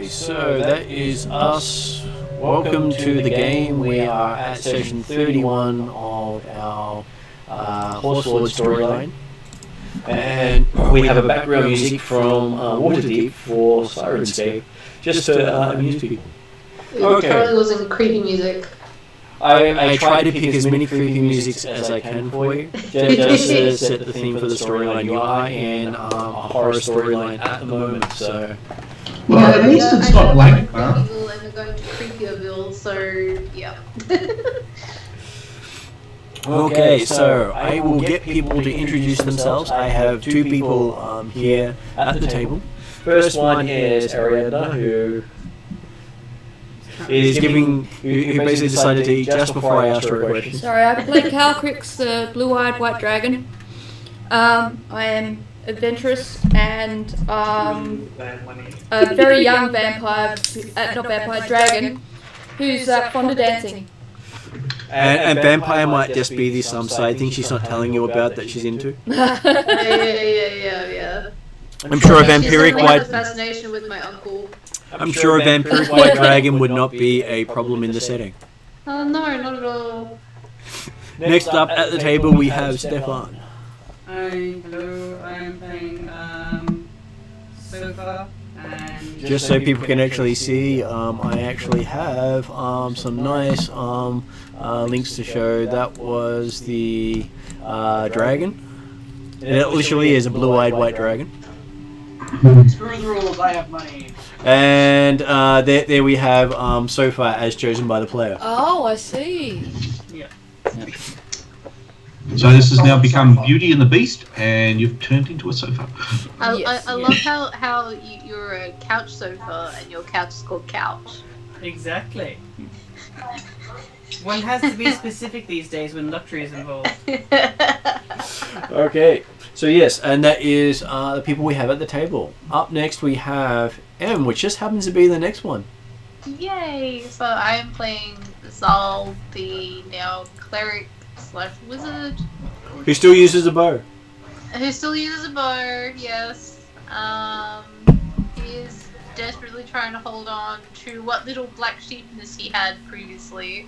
Okay, so that is us. Welcome to the game. We are at session 31 of our Horse Lord storyline. And we have a background music from Waterdeep for Sirenscape, just to amuse people. Okay. It probably wasn't creepy music. I try to pick as many creepy musics as I can for you, just to set the theme for the storyline. You are in a horror storyline at the moment, so... Well, at least it's not blank, huh? And we're going to Creepierville, so yeah. Okay, so I will get people to introduce themselves. I have two people here at the table. First one is Ariadna, who basically decided to eat just before I asked her a question. Sorry, I play Calcrix, the blue-eyed white dragon. I am adventurous and a very young dragon who's fond of dancing. And vampire might just be this side thing she's not telling you about that she's into. Yeah. I'm sure a vampiric white... fascination with my uncle. I'm sure a vampiric white dragon would not be a problem in the setting. No, not at all. Next up at the table we have Stefan. Hello, I'm playing Sofa. And just so people can actually see, I actually have some nice links to show. That was the dragon. It literally is a blue-eyed white dragon. Screw the rules, I have money. And there we have Sofa as chosen by the player. Oh, I see. Yeah. So this has now become Beauty and the Beast, and you've turned into a sofa. I love how you're a couch sofa and your couch is called Couch. Exactly. One has to be specific these days when luxury is involved. Okay, so yes, and that is the people we have at the table. Up next we have M, which just happens to be the next one. Yay! So I am playing Zal, the now cleric / wizard. Who still uses a bow. Yes. He is desperately trying to hold on to what little black sheepness he had previously.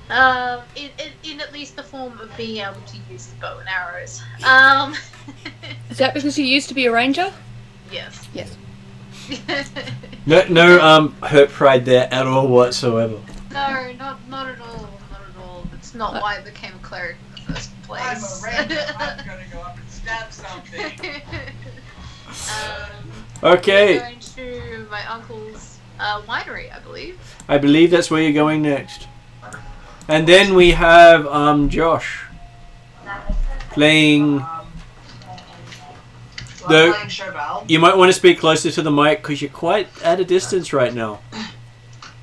In at least the form of being able to use the bow and arrows. Is that because you used to be a ranger? Yes. Yes. No hurt pride there at all whatsoever. No, not at all. It's not why I became a cleric in the first place. I'm a ranger. I'm gonna go up and stab something. Okay. I'm going to my uncle's winery, I believe. I believe that's where you're going next. And then we have Josh playing. Playing Chauvel. You might want to speak closer to the mic because you're quite at a distance right now.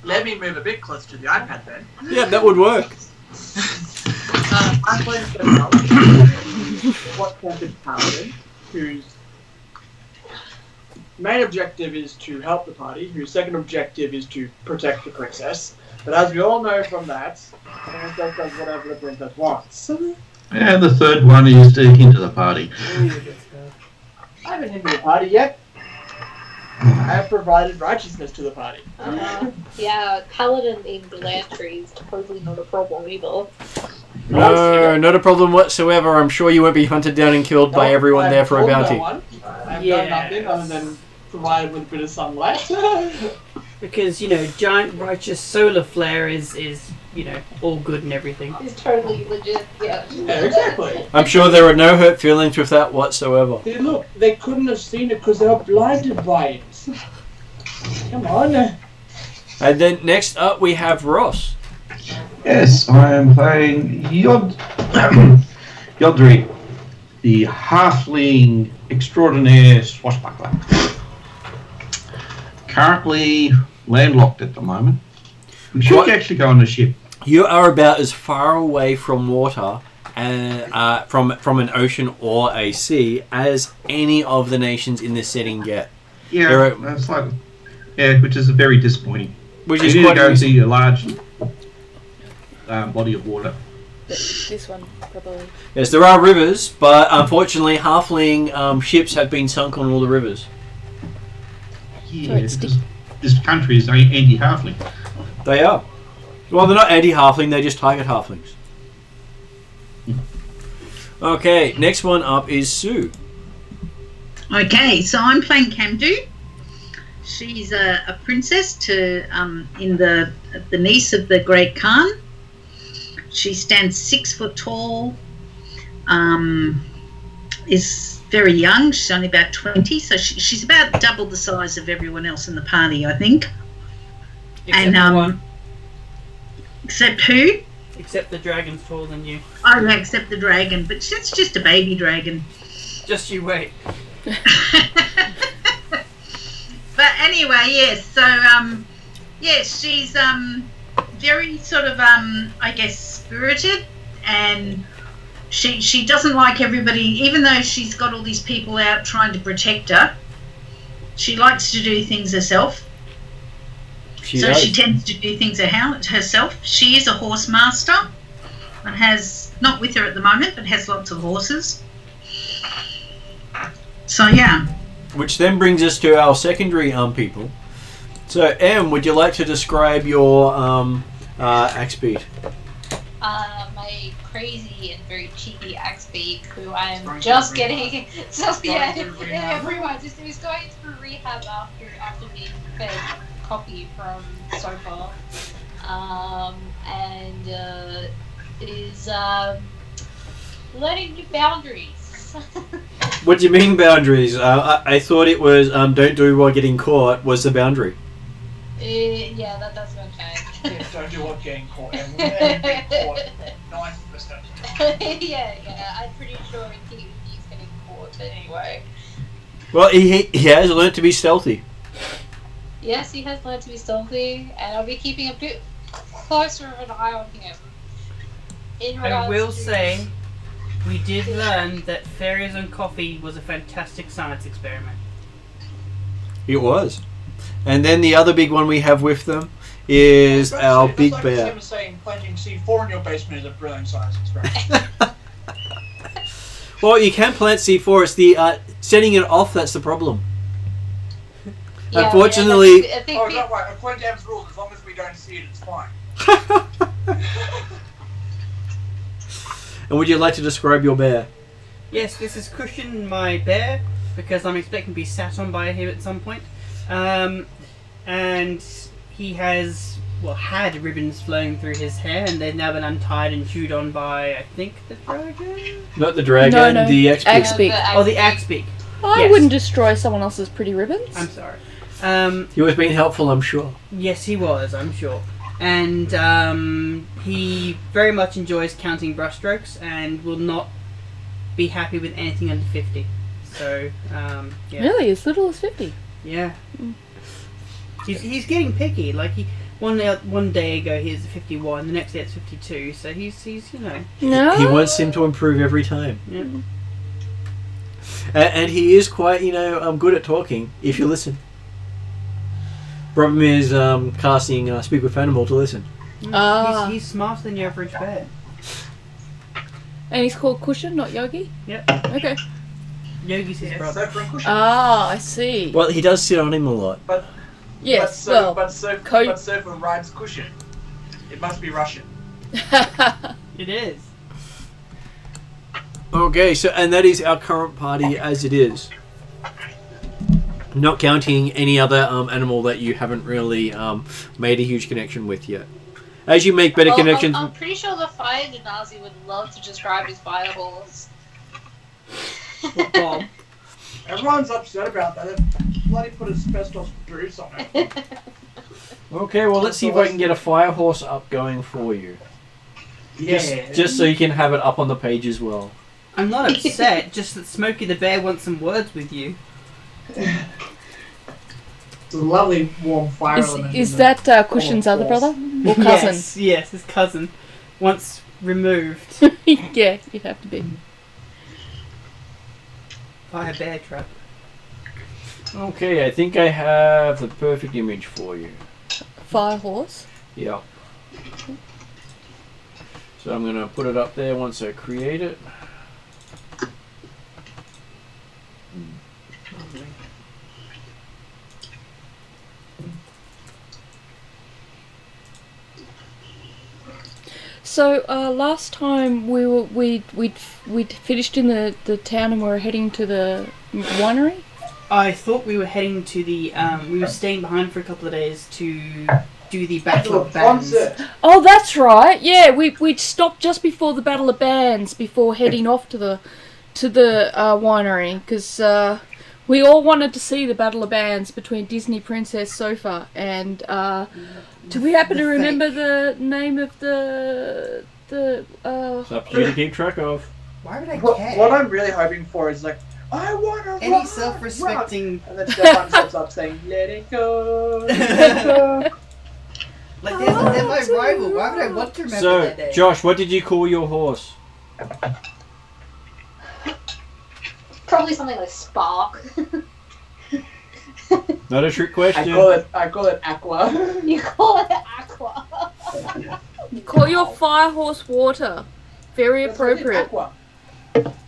Let me move a bit closer to the iPad then. Yeah, that would work. I'm playing Chauvel, what-tempted paladin, whose main objective is to help the party, whose second objective is to protect the princess. But as we all know from that, the princess does whatever the princess wants. And the third one is to hinder the party. I haven't hindered the party yet. I have provided righteousness to the party. Yeah, paladin in Blanchery is totally not a problem either. No, not a problem whatsoever. I'm sure you won't be hunted down and killed by everyone there for a bounty. I've done nothing other than provided with a bit of sunlight. Because, giant righteous solar flare is all good and everything. It's totally legit, yeah. Yeah, exactly. I'm sure there are no hurt feelings with that whatsoever. See, look, they couldn't have seen it because they were blinded by it. Come on. And then next up we have Ross. Yes, I am playing Yodri, the halfling extraordinaire swashbuckler. Currently landlocked at the moment. We should actually go on the ship. You are about as far away from water and from an ocean or a sea as any of the nations in this setting get. Yeah, that's which is very disappointing. Which you is need quite to go and see a large body of water. This one, probably. Yes, there are rivers, but unfortunately halfling ships have been sunk on all the rivers. Yeah, this country is anti-halfling. They are. Well, they're not anti-halfling, they just target halflings. Okay, next one up is Sue. Okay, so I'm playing Kamdu. She's a princess to in the niece of the Great Khan. She stands 6 foot tall. Is very young. She's only about 20, so she's about double the size of everyone else in the party, I think. Except one. Except who? Except the dragon's taller than you. Oh, yeah, except the dragon, but it's just a baby dragon. Just you wait. But anyway, yes. So, yes, she's very sort of I guess spirited, and she doesn't like everybody, even though she's got all these people out trying to protect her. She likes to do things herself. She tends to do things herself. She is a horse master and has, not with her at the moment, but has lots of horses. So yeah. Which then brings us to our secondary people. So Em, would you like to describe your axe beat? My crazy and very cheeky axe beat, who I'm just getting. So yeah, pretty much. He's going through rehab after being fed coffee from Sofa, and is learning new boundaries. What do you mean boundaries? I thought it was don't do while getting caught was the boundary. Yeah, that's going to change. Yeah, don't do what getting caught. And being caught 90%. yeah, I'm pretty sure he's getting caught anyway. Well, he has learnt to be stealthy. Yes, he has learned to be stealthy, and I'll be keeping a bit closer of an eye on him. I will say, we did learn that fairies and coffee was a fantastic science experiment. It was. And then the other big one we have with them is our big like bear. Him saying planting C4 in your basement is a brilliant science experiment. Well, you can plant C4. It's the setting it off that's the problem. Yeah, Unfortunately... I think don't worry. According to Ev's rules, as long as we don't see it, it's fine. And would you like to describe your bear? Yes, this is Cushion, my bear, because I'm expecting to be sat on by him at some point. And he has, had ribbons flowing through his hair, and they've now been untied and chewed on by, I think, the dragon? Not the dragon, No. the axe beak. Axe beak. Oh, the axe beak. I Yes. wouldn't destroy someone else's pretty ribbons. I'm sorry. He was being helpful, I'm sure. Yes, he was, I'm sure. And he very much enjoys counting brushstrokes and will not be happy with anything under 50. So, yeah. Really? As little as 50? Yeah. He's getting picky. Like, one day ago he was 51, the next day it's 52, so he's you know... No. He wants him to improve every time. Yeah. And he is quite, good at talking, if you listen. Problem is casting Speak with Animal to listen. He's smarter than your average bear. And he's called Cushion, not Yogi? Yep. Okay. Yogi's his brother. Sofa and Cushion. Ah, I see. Well, he does sit on him a lot. Yes, but Sofa rides Cushion. It must be Russian. It is. Okay, and that is our current party as it is. Not counting any other animal that you haven't really made a huge connection with yet. As you make better connections... I'm pretty sure the Fire Genasi would love to describe his fire horse. Bob. Everyone's upset about that. They bloody put asbestos boots on it. Okay, well, let's see if I can get a fire horse up going for you. Yeah. Just so you can have it up on the page as well. I'm not upset, just that Smokey the Bear wants some words with you. It's a lovely warm fire element. Is that Cushion's other brother? Or cousin? Yes, his cousin. Once removed. Yeah, you'd have to be. By a bear trap. Okay, I think I have the perfect image for you. Fire horse? Yeah. So I'm going to put it up there once I create it. So last time we'd finished in the town and we were heading to the winery. I thought we were heading to the. We were staying behind for a couple of days to do the Battle of Bands. Oh, that's right. Yeah, we'd stopped just before the Battle of Bands before heading off to the winery because we all wanted to see the Battle of Bands between Disney Princess Sofa and. Do we happen to remember the name of the It's up to you to keep track of. Why would I What care? I'm really hoping for is like, I want to Any self-respecting. And then Stefan steps up saying, let it go. Let it go. Like they're my rival. Why would I want to remember So, their name? Josh, what did you call your horse? Probably something like Spark. Not a trick question. I call it Aqua. You call it Aqua. Call your fire horse Water. Very That's what it is, appropriate. Aqua.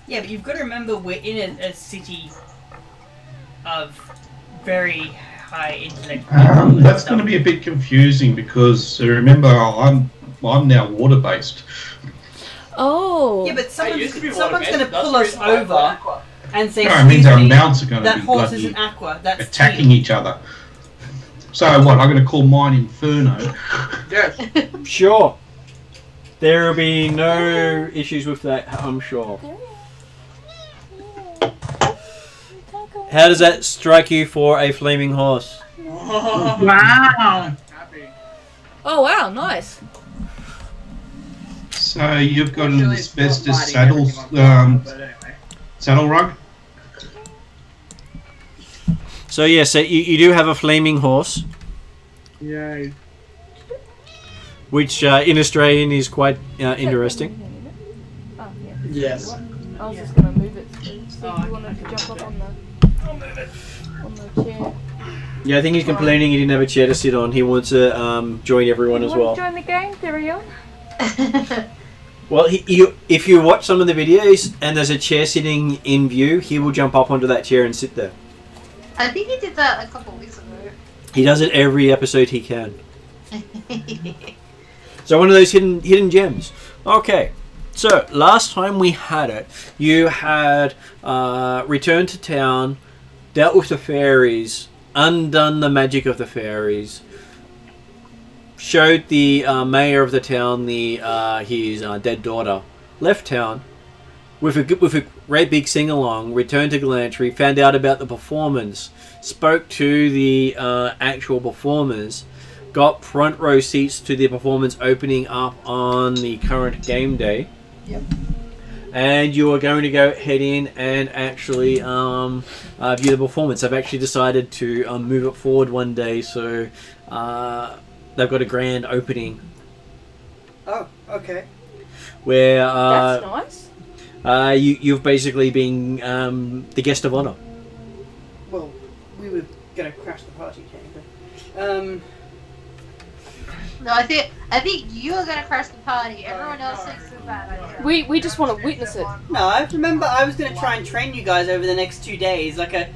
Yeah, but you've got to remember we're in a city of very high intellect. That's going to be a bit confusing because remember I'm now water based. Oh. Yeah, but It used to be someone's water-based, going to that's pull the us reason why I over call it Aqua. and say, No, it means our "Excuse me, mounts are going to that be horse bloody isn't Aqua. That's attacking each other. So what? I'm going to call mine Inferno. Yes. Sure. There will be no issues with that, I'm sure. How does that strike you for a flaming horse? Wow. Happy. Oh wow, nice. So you've got an Usually it's not asbestos fighting everything on top, but anyway. saddle rug. So yeah, so you do have a flaming horse, Yay. which in Australian is quite interesting. Oh, yeah. Yes. I was just gonna move it. So Oh, you wanted to jump up on the chair. Yeah, I think he's complaining he didn't have a chair to sit on. He wants to join everyone as You well. want to join the game? There we go. Well, if you watch some of the videos and there's a chair sitting in view, he will jump up onto that chair and sit there. I think he did that a couple of weeks ago. He does it every episode he can. So one of those hidden gems. Okay, so last time we had it, you had returned to town, dealt with the fairies, undone the magic of the fairies, showed the mayor of the town his dead daughter, left town with a great big sing along, returned to Galantry, found out about the performance, spoke to the actual performers, got front row seats to the performance opening up on the current game day. Yep. And you are going to go head in and actually view the performance. I've actually decided to move it forward one day, so they've got a grand opening Oh, okay. where That's nice. you've basically been the guest of honor. Well, we were gonna crash the party, but No, I think you're gonna crash the party. Everyone else thinks it's a bad idea. We just want to witness it. no, I remember I was gonna try and train you guys over the next 2 days, like a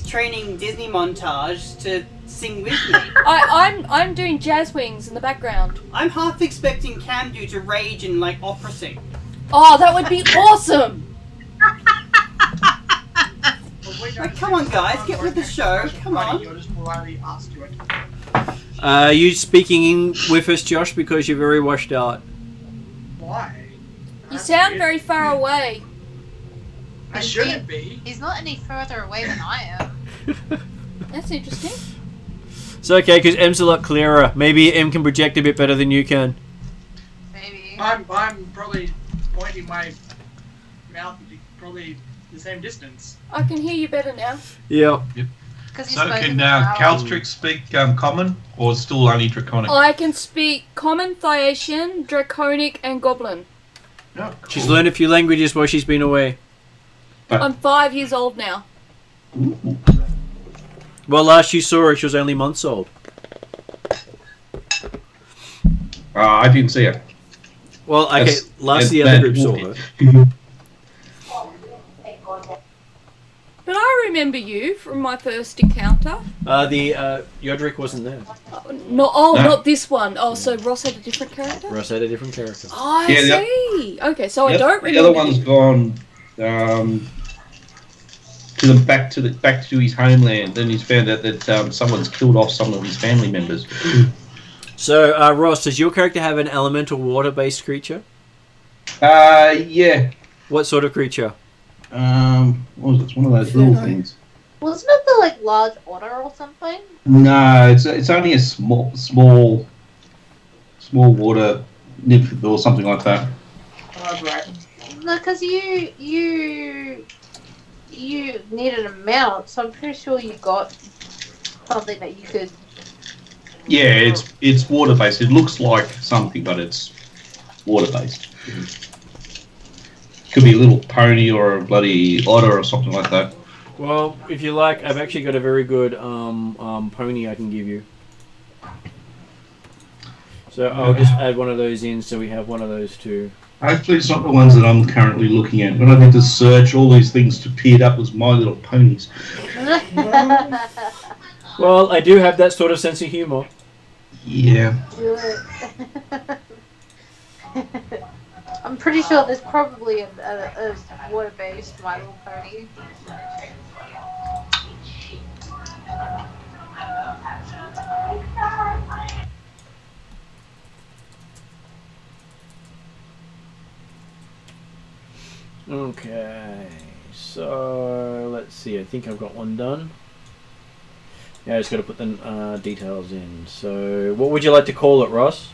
training Disney montage to sing with me. I'm doing jazz wings in the background. I'm half expecting Camdu to rage and like opera sing. Oh, that would be awesome. Like, come on, guys, get with the show. Come on. You're just politely asked to it. Are you speaking in with us, Josh, because you're very washed out? Why? You sound very far away. I shouldn't be. He's not any further away than I am. That's interesting. It's okay, because M's a lot clearer. Maybe M can project a bit better than you can. Maybe. I'm probably pointing my mouth probably the same distance. I can hear you better now. Yeah. Because he's So spoken can for an hour. Calstrix speak common or still only Draconic? I can speak Common, Thyacian, Draconic, and Goblin. Oh, cool. She's learned a few languages while she's been away. I'm 5 years old now. Ooh. Well, last you saw her, she was only months old. I didn't see it. Well, okay, That's- last the that's other bad. group saw her. But I remember you from my first encounter. character? Yodrick wasn't there. No, No. not this one. Oh, so Ross had a different character? Ross had a different character. I Yeah, the- see. Okay, so I Yep, don't the remember. other one's gone to the back to his homeland. Then he's found out that someone's killed off some of his family members. So, Ross, does your character have an elemental water-based creature? Yeah. What sort of creature? What was it? It's one of those little things. Wasn't it the like large otter or something? No, it's only a small water nymph or something like that. Oh, right. No, because you needed a mount, so I'm pretty sure you got something that you could. Yeah, it's water based. It looks like something, but it's water based. Could be a little pony or a bloody otter or something like that. Well, if you like, I've actually got a very good pony I can give you. So I'll just add one of those in, so we have one of those too. Hopefully it's not the ones that I'm currently looking at. When I did the search, all these things appeared up as My Little Ponies. Well, I do have that sort of sense of humour. Yeah. Do it. I'm pretty sure there's probably a water-based My Little Pony. Okay, so let's see. I think I've got one done. Yeah, I just got to put the details in. So, what would you like to call it, Ross?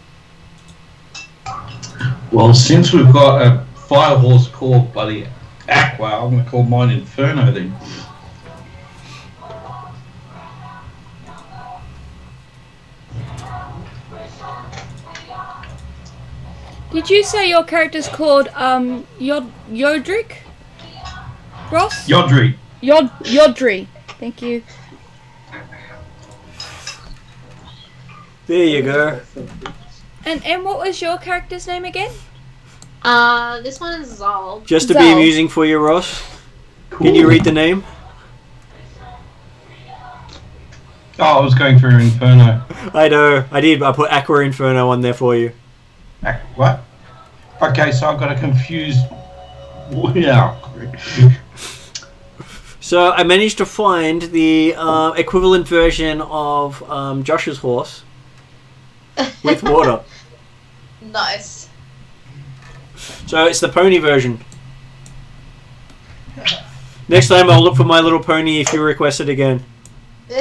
Well, since we've got a fire horse called bloody Aqua, I'm going to call mine Inferno then. Did you say your character's called Yodrick? Ross? Yodri. Yodri. Thank you. There you go. And what was your character's name again? This one is Zal. Just to be Zal. amusing for you, Ross, can you read the name? Oh, I was going through Inferno. I know, I did, but I put Aqua Inferno on there for you. What? Okay, so I've got a confused... Yeah. So I managed to find the equivalent version of Josh's horse with water. Nice. So it's the pony version. Next time I'll look for My Little Pony if you request it again. No.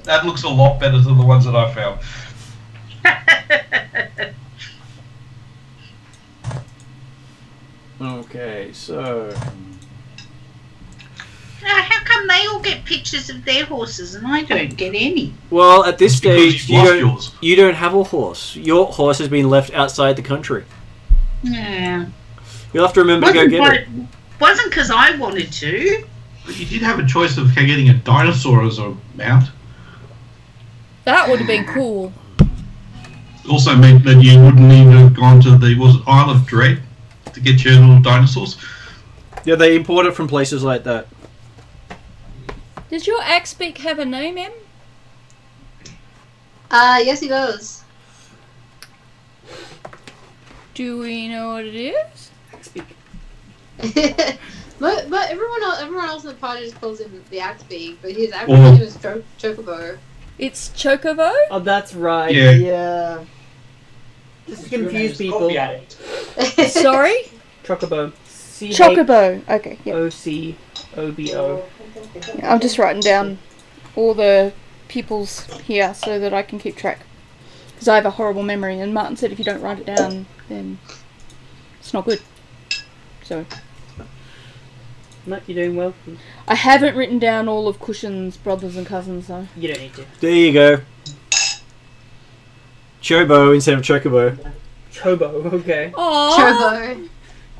That looks a lot better than the ones that I found. Okay, so... How come they all get pictures of their horses and I don't get any? Well, at this Because stage, you've lost yours. you don't have a horse. Your horse has been left outside the country. Yeah. You'll have to remember to go get it. Wasn't because I wanted to. But you did have a choice of getting a dinosaur as a mount. That would have been cool. Also meant that you wouldn't even have gone to the Isle of Dread to get your little dinosaurs. Yeah, they import it from places like that. Does your Axbeak have a name, Em? Yes, he does. Do we know what it is? but everyone else in the party just calls him the Axbeak, but his actual Well- name is Chocobo. It's Chocobo? Oh, okay. right. Yeah. Yeah. Just to confuse people. Coffee addict. Sorry? Chocobo. Chocobo. Okay, yeah. CHOCOBO. I'm just writing down all the pupils here so that I can keep track. Because I have a horrible memory, and Martin said if you don't write it down, then it's not good. So, No, you're doing well. I haven't written down all of Cushion's brothers and cousins, though. You don't need to. There you go. Chobo instead of Chocobo. Chobo, okay. Aww! Chocobo.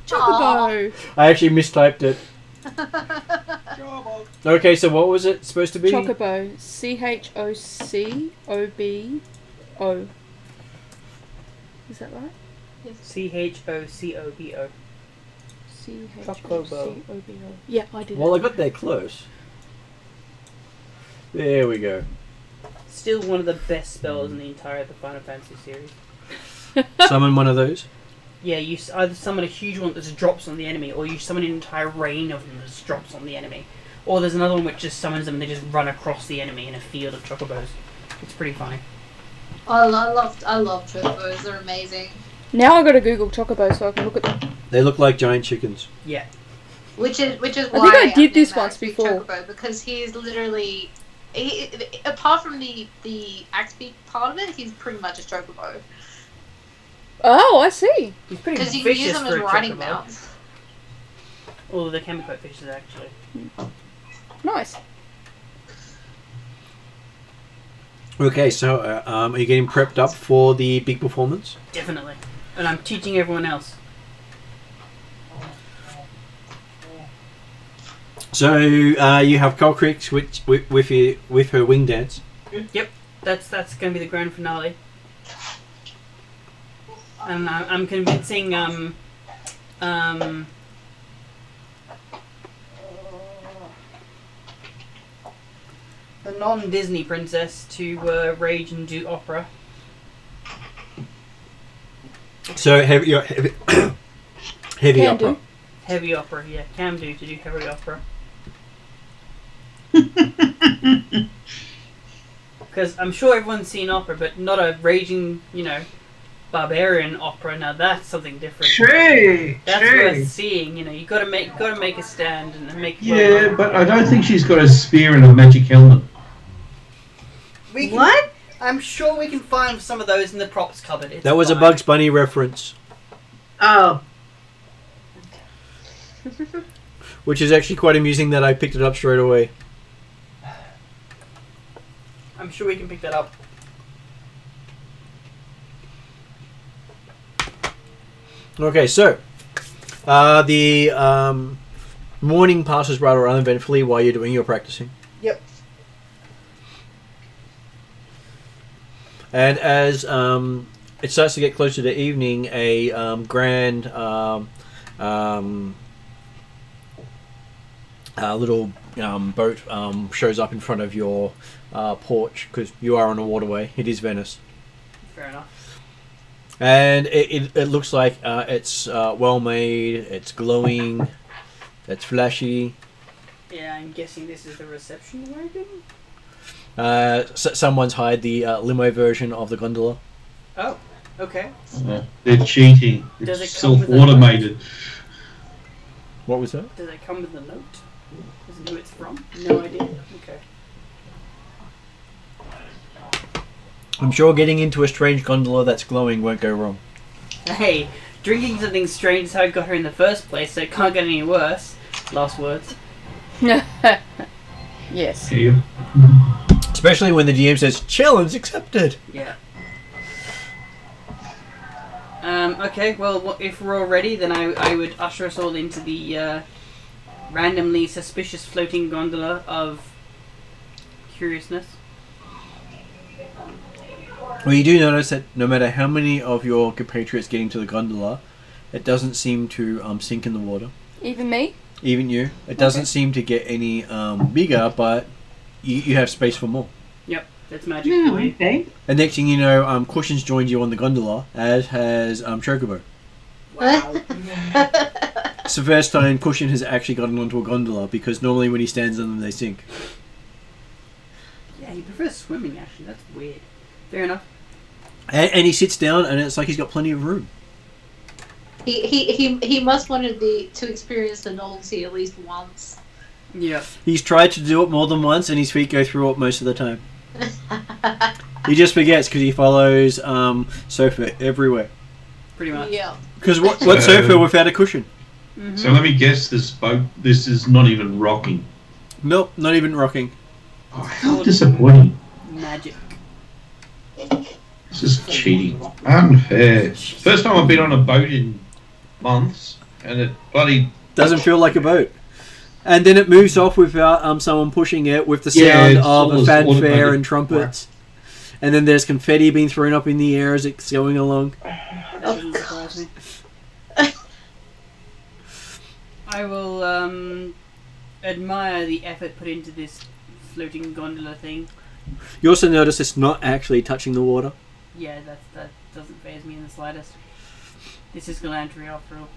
Chocobo! I actually mistyped it. Okay, so what was it supposed to be? Chocobo. CHOCOBO. Is that right? CHOCOBO. CHOCOBO. Yeah, I did Well, I it. got there close. There we go. Still one of the best spells in the entire the Final Fantasy series. Summon one of those. Yeah, you either summon a huge one that just drops on the enemy, or you summon an entire rain of them that just drops on the enemy. Or there's another one which just summons them and they just run across the enemy in a field of chocobos. It's pretty funny. I love chocobos. They're amazing. Now I gotta Google chocobo so I can look at them. They look like giant chickens. Yeah. Which is why think I did this named once Axebeak before. Chocobo, because he's literally, apart from the Axebeak part of it, he's pretty much a chocobo. Oh, I see. He's pretty Because you can use vicious them for as a riding chocobo. mounts. Although they can be quite vicious, actually. Nice. Okay, so are you getting prepped up for the big performance? Definitely. And I'm teaching everyone else. So you have Colcrix with her wing dance. Yep. That's going to be the grand finale. And I'm convincing the non-Disney princess to rage and do opera. So heavy heavy Can opera. do. Heavy opera, yeah. Can do to do heavy opera. Because I'm sure everyone's seen opera, but not a raging, barbarian opera. Now that's something different. True. That's true. worth seeing. You gotta make a stand and make. Yeah, but I don't think she's got a spear and a magic helmet. What? I'm sure we can find some of those in the props cupboard. It's That was a fine. Bugs Bunny reference, Oh. which is actually quite amusing that I picked it up straight away. I'm sure we can pick that up. Okay, so the morning passes rather uneventfully while you're doing your practicing. Yep. And as it starts to get closer to evening, a grand little boat shows up in front of your porch, because you are on a waterway. It is Venice. Fair enough. And it looks like it's well made, it's glowing, it's flashy. Yeah, I'm guessing this is the reception wagon. Someone's hired the limo version of the gondola. Oh, okay. They're cheating. Does It's it come with a self-automated. What was that? Does it come with a note? Does it know who it's from? No idea. Okay. I'm sure getting into a strange gondola that's glowing won't go wrong. Hey, drinking something strange is how I got her in the first place, so it can't get any worse. Last words. Yes. Yeah. Especially when the DM says, challenge accepted! Yeah. Okay, well, if we're all ready, then I would usher us all into the randomly suspicious floating gondola of curiousness. Well, you do notice that no matter how many of your compatriots get into the gondola, it doesn't seem to sink in the water. Even me? Even you. It doesn't seem to get any bigger, but you have space for more. Yep, that's magic for you. Okay. And next thing you know, Cushion's joined you on the gondola, as has Chocobo. Wow. It's the first time Cushion has actually gotten onto a gondola, because normally when he stands on them, they sink. Yeah, he prefers swimming, actually. That's weird. Fair enough. And he sits down, and it's like he's got plenty of room. He must wanted to experience the novelty at least once. Yeah. He's tried to do it more than once, and his feet go through it most of the time. He just forgets because he follows Sofa everywhere. Pretty much. Yeah. Because what's Sofa without a cushion? Mm-hmm. So let me guess, this boat, this is not even rocking. Nope, not even rocking. Oh, how disappointing. Magic. This is cheating. Unfair. First time I've been on a boat in months, and it bloody... Doesn't feel like a boat. And then it moves off without someone pushing it with the Yeah, sound it's of a almost fanfare automated. and trumpets. And then there's confetti being thrown up in the air as it's going along. That doesn't surprise me. I will admire the effort put into this floating gondola thing. You also notice it's not actually touching the water. Yeah, that doesn't faze me in the slightest. This is Galantry after all.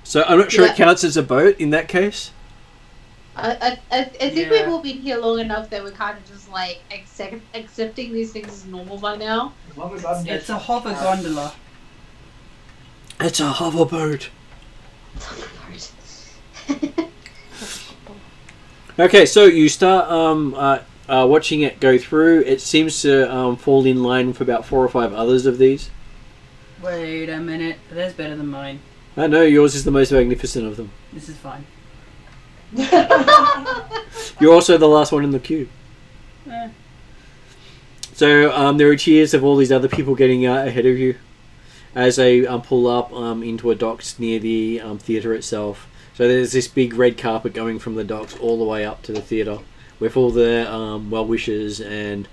So I'm not sure Yeah. it counts as a boat in that case. I think Yeah. we've all been here long enough that we're kind of just like accepting these things as normal by now. As long as I'm It's a hover gondola. It's a hoverboat. Okay, so you start watching it go through. It seems to fall in line with about 4 or 5 others of these. Wait a minute, that's better than mine. I know yours is the most magnificent of them. This is fine. You're also the last one in the queue. Eh. So there are cheers of all these other people getting out ahead of you as they pull up into a docks near the theatre itself. So there's this big red carpet going from the docks all the way up to the theatre with all the well-wishers and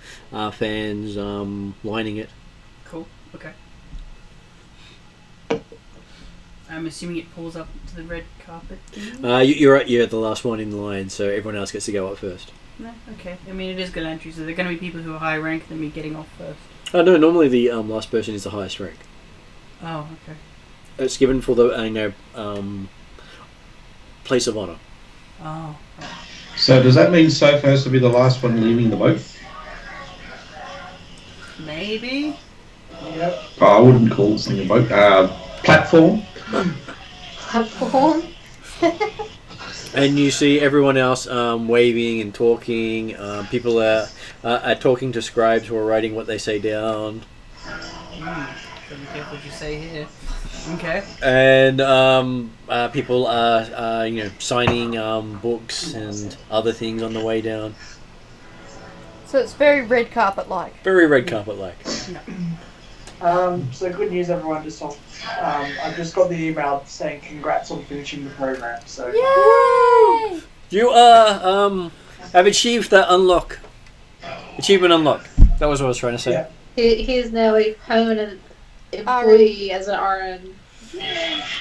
fans lining it. Cool, okay. I'm assuming it pulls up to the red carpet thing? You're the last one in the line, so everyone else gets to go up first. No, okay. I mean, it is Galantry, so there are going to be people who are higher rank than me getting off first. No, normally the last person is the highest rank. Oh, okay. It's given for the place of honour. Oh, right. So does that mean Soph has to be the last one leaving the boat? Maybe? Yep. Oh, I wouldn't call this thing a boat. Platform. Platform. And you see everyone else waving and talking. People are talking to scribes who are writing what they say down. So be careful what you say here. Okay. And people are signing books and other things on the way down. So it's very red carpet like. Very red carpet like. So good news, everyone. I've just got the email saying congrats on finishing the program. So Yay! You have achieved that unlock. Achievement unlock. That was what I was trying to say. Yeah. He is now a permanent employee as an RN.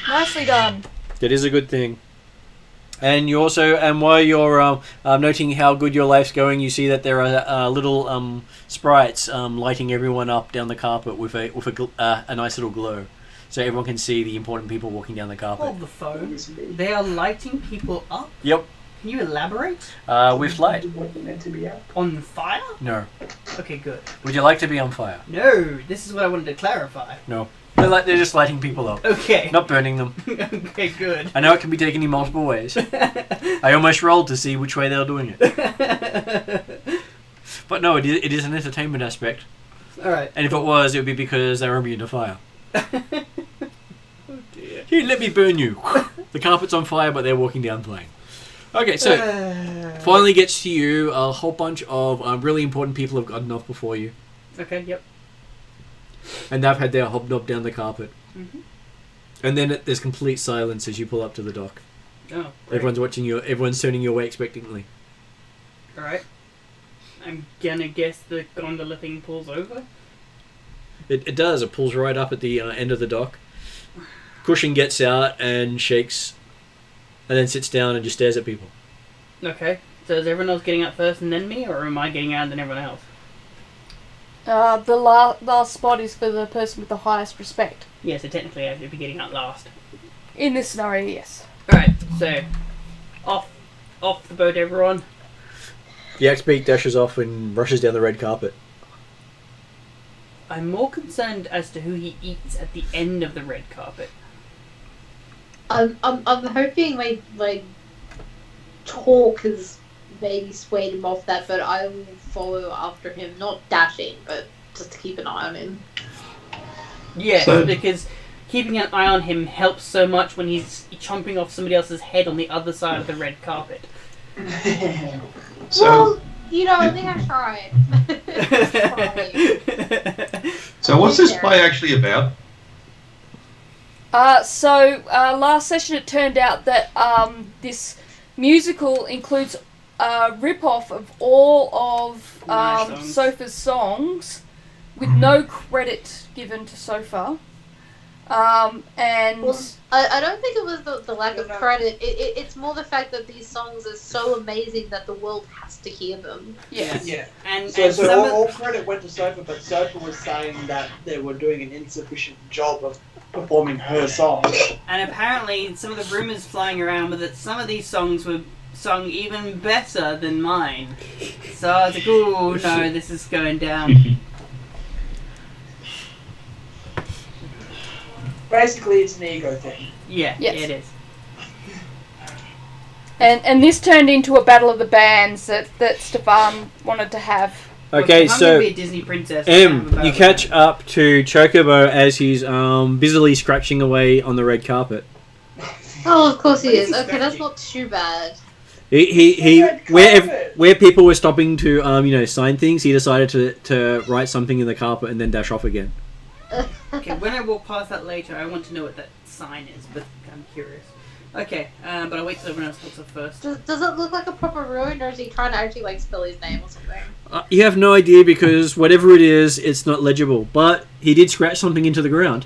Nicely done. That is a good thing. And you also, and while you're noting how good your life's going, you see that there are little sprites lighting everyone up down the carpet with a nice little glow, so everyone can see the important people walking down the carpet. Hold the phone. They are lighting people up? Yep. Can you elaborate? With light. meant to be out. On fire? No. Okay, good. Would you like to be on fire? No, this is what I wanted to clarify. No. They're just lighting people up, Okay. not burning them. Okay, good. I know it can be taken in multiple ways. I almost rolled to see which way they were doing it. But no, it is an entertainment aspect. Alright. And if it was, it would be because they were immune to fire. Oh dear. Here, let me burn you. The carpet's on fire, but they're walking down playing. Okay, so finally gets to you. A whole bunch of really important people have gotten off before you, Okay, yep. and they've had their hobnob down the carpet. Mm-hmm. And then there's complete silence as you pull up to the dock. Oh, great. Everyone's watching you. Everyone's turning your way expectantly. Alright. I'm gonna guess the gondola thing pulls over. It does. It pulls right up at the end of the dock. Cushing gets out and shakes, and then sits down and just stares at people. Okay. So is everyone else getting out first and then me, or am I getting out and then everyone else? The last spot is for the person with the highest respect. Yeah, so technically I should be getting out last. In this scenario, yes. Alright, so off the boat, everyone. The Axbeak dashes off and rushes down the red carpet. I'm more concerned as to who he eats at the end of the red carpet. I'm hoping my talk has maybe swayed him off that, but I will follow after him, not dashing, but just to keep an eye on him. Yes, So- because keeping an eye on him helps so much when he's chomping off somebody else's head on the other side of the red carpet. So, Well, I think I tried. so what's this play actually about? Last session it turned out that this musical includes a rip-off of all of My songs. Sofa's songs with no credit given to Sofa. And Well, I don't think it was the lack of credit. It's more the fact that these songs are so amazing that the world has to hear them. yes. Yeah. And So some all of, credit went to Sophia, but Sophia was saying that they were doing an insufficient job of performing her song. and apparently some of the rumors flying around were that some of these songs were sung even better than mine. So I was like, oh no, this is going down. Basically, it's an ego thing. Yeah, Yes. it is. And this turned into a battle of the bands that Stefan wanted to have. Okay, Look, I'm so gonna be a Disney princess. I can't have a you battle. catch up to Chocobo as he's busily scratching away on the red carpet. Oh, of course he What is. is he Okay, that's scratching? not too bad. He Red where carpet! where people were stopping to sign things, he decided to write something in the carpet and then dash off again. Okay, when I walk past that later, I want to know what that sign is, but I'm curious. Okay, but I'll wait till everyone else talks up first. Does it look like a proper ruin, or is he trying to actually like spell his name or something? You have no idea because whatever it is, it's not legible. But he did scratch something into the ground.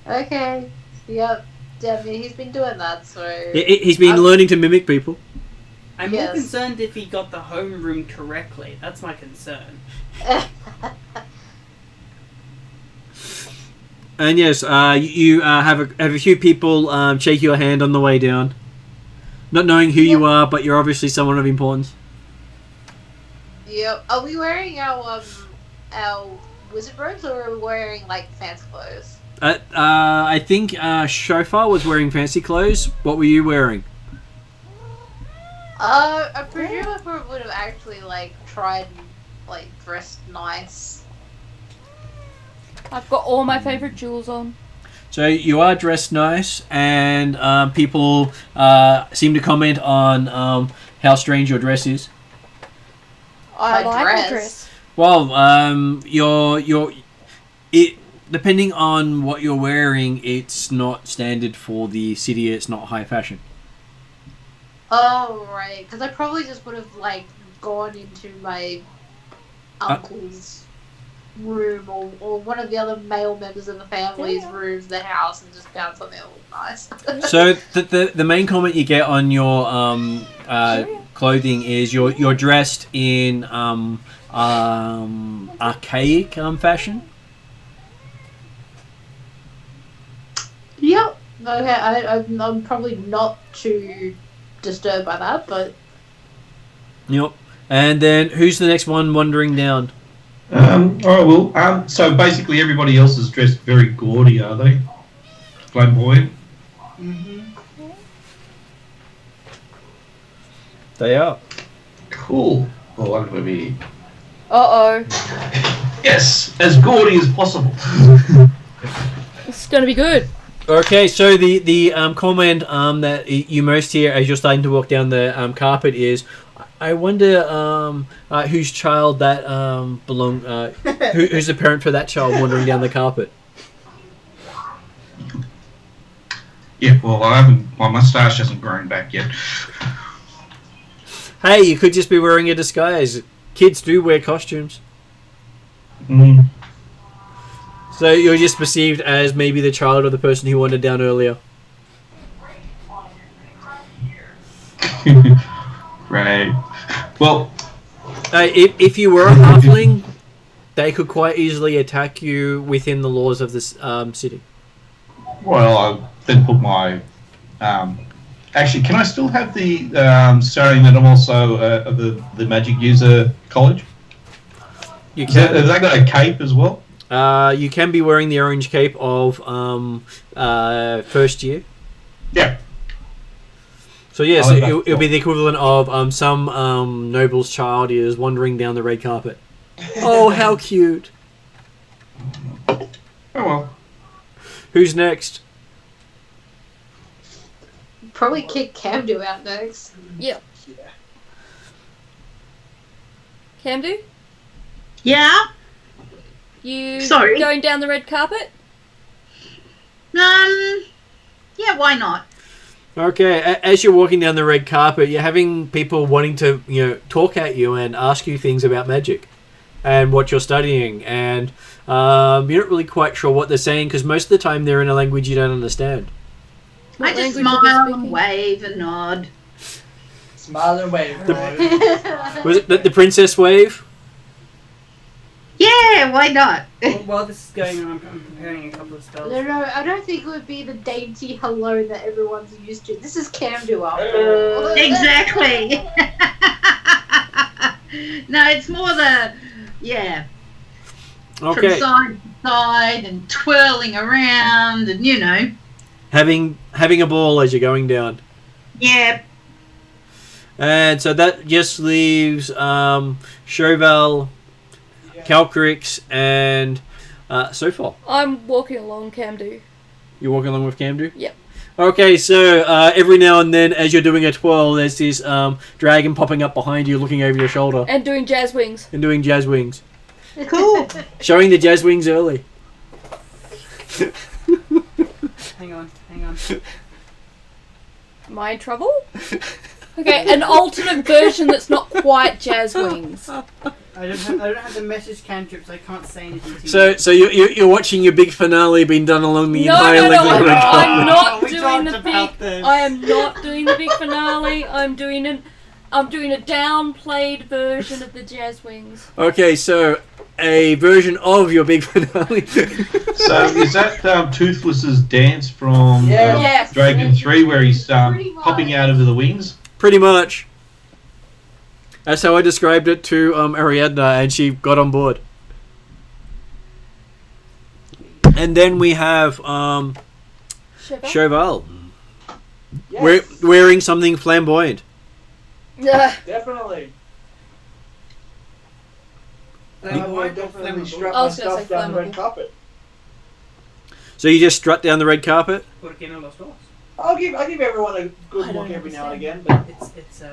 Okay. Yep. I mean, he's been doing that, so. He's been learning to mimic people. I'm more Yes. concerned if he got the homeroom correctly. That's my concern. And yes, you have a few people shake your hand on the way down, not knowing who you are, but you're obviously someone of importance. Yep. Are we wearing our wizard robes, or are we wearing like fancy clothes? I think Shofar was wearing fancy clothes. What were you wearing? I presume if we would have actually like tried and like dressed nice. I've got all my favourite jewels on. So you are dressed nice, and people seem to comment on how strange your dress is. I My like dress. the dress. Well, depending on what you're wearing, it's not standard for the city. It's not high fashion. Oh right, because I probably just would have like gone into my uncle's room or one of the other male members of the family's rooms, the house, and just found something that looked nice. So the main comment you get on your clothing is you're dressed in archaic fashion. Yep. Okay, I'm probably not too disturbed by that, but Yep. And then who's the next one wandering down? Alright, well, so basically everybody else is dressed very gaudy, are they? Flamboyant? They are. Cool. Well, I'm going to be, Uh-oh. yes, as gaudy as possible. It's going to be good. Okay, so the comment that you most hear as you're starting to walk down the carpet is, I wonder whose child that who's the parent for that child wandering down the carpet. Yeah, well, my moustache hasn't grown back yet. Hey, you could just be wearing a disguise. Kids do wear costumes. Mm. So you're just perceived as maybe the child of the person who wandered down earlier. Right. Well, If you were a halfling, they could quite easily attack you within the laws of this city. well, I then put my... actually, can I still have the starting that I'm also the magic user college? You Have can. they got a cape as well? You can be wearing the orange cape of first year. Yeah. So yes, I like that. it'll be the equivalent of some noble's child is wandering down the red carpet. Oh, how cute! Oh well. Who's next? probably kick Camdo out next. Yeah. Camdo? Yeah. You Sorry. going down the red carpet? Yeah, why not? Okay, as you're walking down the red carpet, you're having people wanting to, talk at you and ask you things about magic. and what you're studying, and you're not really quite sure what they're saying because most of the time they're in a language you don't understand. I just language are they smile speaking? and wave and nod. Smile and wave. Was it the princess wave? Yeah, why not? While this is going on, I'm preparing a couple of spells. No, I don't think it would be the dainty hello that everyone's used to. This is Camdo after all. Exactly. No, it's more the from Okay. side to side and twirling around and Having a ball as you're going down. Yeah. And so that just leaves Chauvel, Calcrix, and Sofal. I'm walking along Camdo. You're walking along with Camdo? Yep. Okay, so every now and then as you're doing a twirl, there's this dragon popping up behind you looking over your shoulder. And doing jazz wings. And doing jazz wings. Cool. Showing the jazz wings early. Hang on. Am I in trouble? Okay, an alternate version that's not quite jazz wings. I don't have the message cantrips. I can't say anything to you. So you're watching your big finale being done along the entire No, length of the red carpet. I'm not We doing talked the about big. this. I am not doing the big finale. I'm doing a downplayed version of the jazz wings. Okay, so a version of your big finale. So is that Toothless's dance from Yeah. Yes. Dragon 3 where he's Pretty popping much. out of the wings? Pretty much. That's how I described it to Ariadna, and she got on board. And then we have Shiver? Chauvel Yes, wearing something flamboyant. definitely. I Flammable, will definitely flammable. strap I my was gonna stuff say down the red flammable. carpet. So you just strut down the red carpet? ¿Por qué no los dos? I'll give everyone a I good don't look every now and understand. again, but It's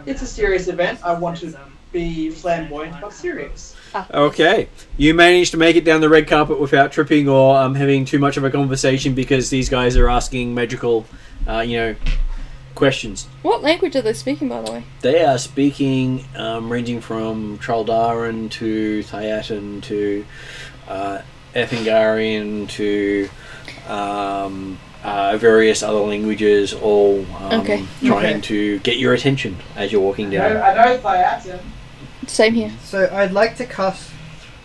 it's a serious event. I want to be flamboyant but serious. Okay. You managed to make it down the red carpet without tripping or having too much of a conversation because these guys are asking magical, questions. What language are they speaking, by the way? They are speaking ranging from Traldaran to Thayatan to Ethengarian to various other languages, all Okay. trying to get your attention as you're walking down. I know Thayatan. Same here. So I'd like to cast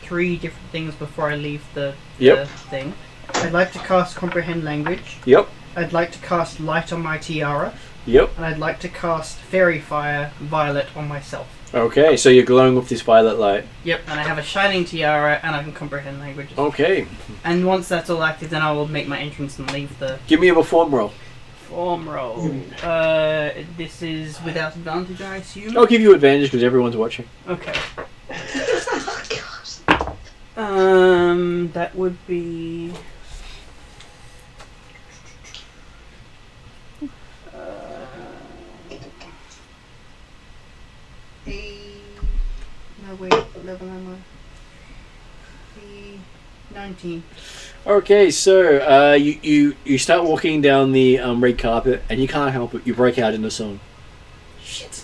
3 different things before I leave the Yep. thing. I'd like to cast Comprehend Language. Yep. I'd like to cast Light on my tiara. Yep. And I'd like to cast Fairy Fire Violet on myself. Okay, so you're glowing with this violet light. Yep, and I have a Shining Tiara and I can Comprehend Languages. Okay. And once that's all active, then I will make my entrance and leave the Give me a perform roll. form roll. This is without advantage, I assume? I'll give you advantage because everyone's watching. Okay. That would be... No, wait, what level am I? 19. Okay, so you start walking down the red carpet and you can't help it. You break out into song. Shit.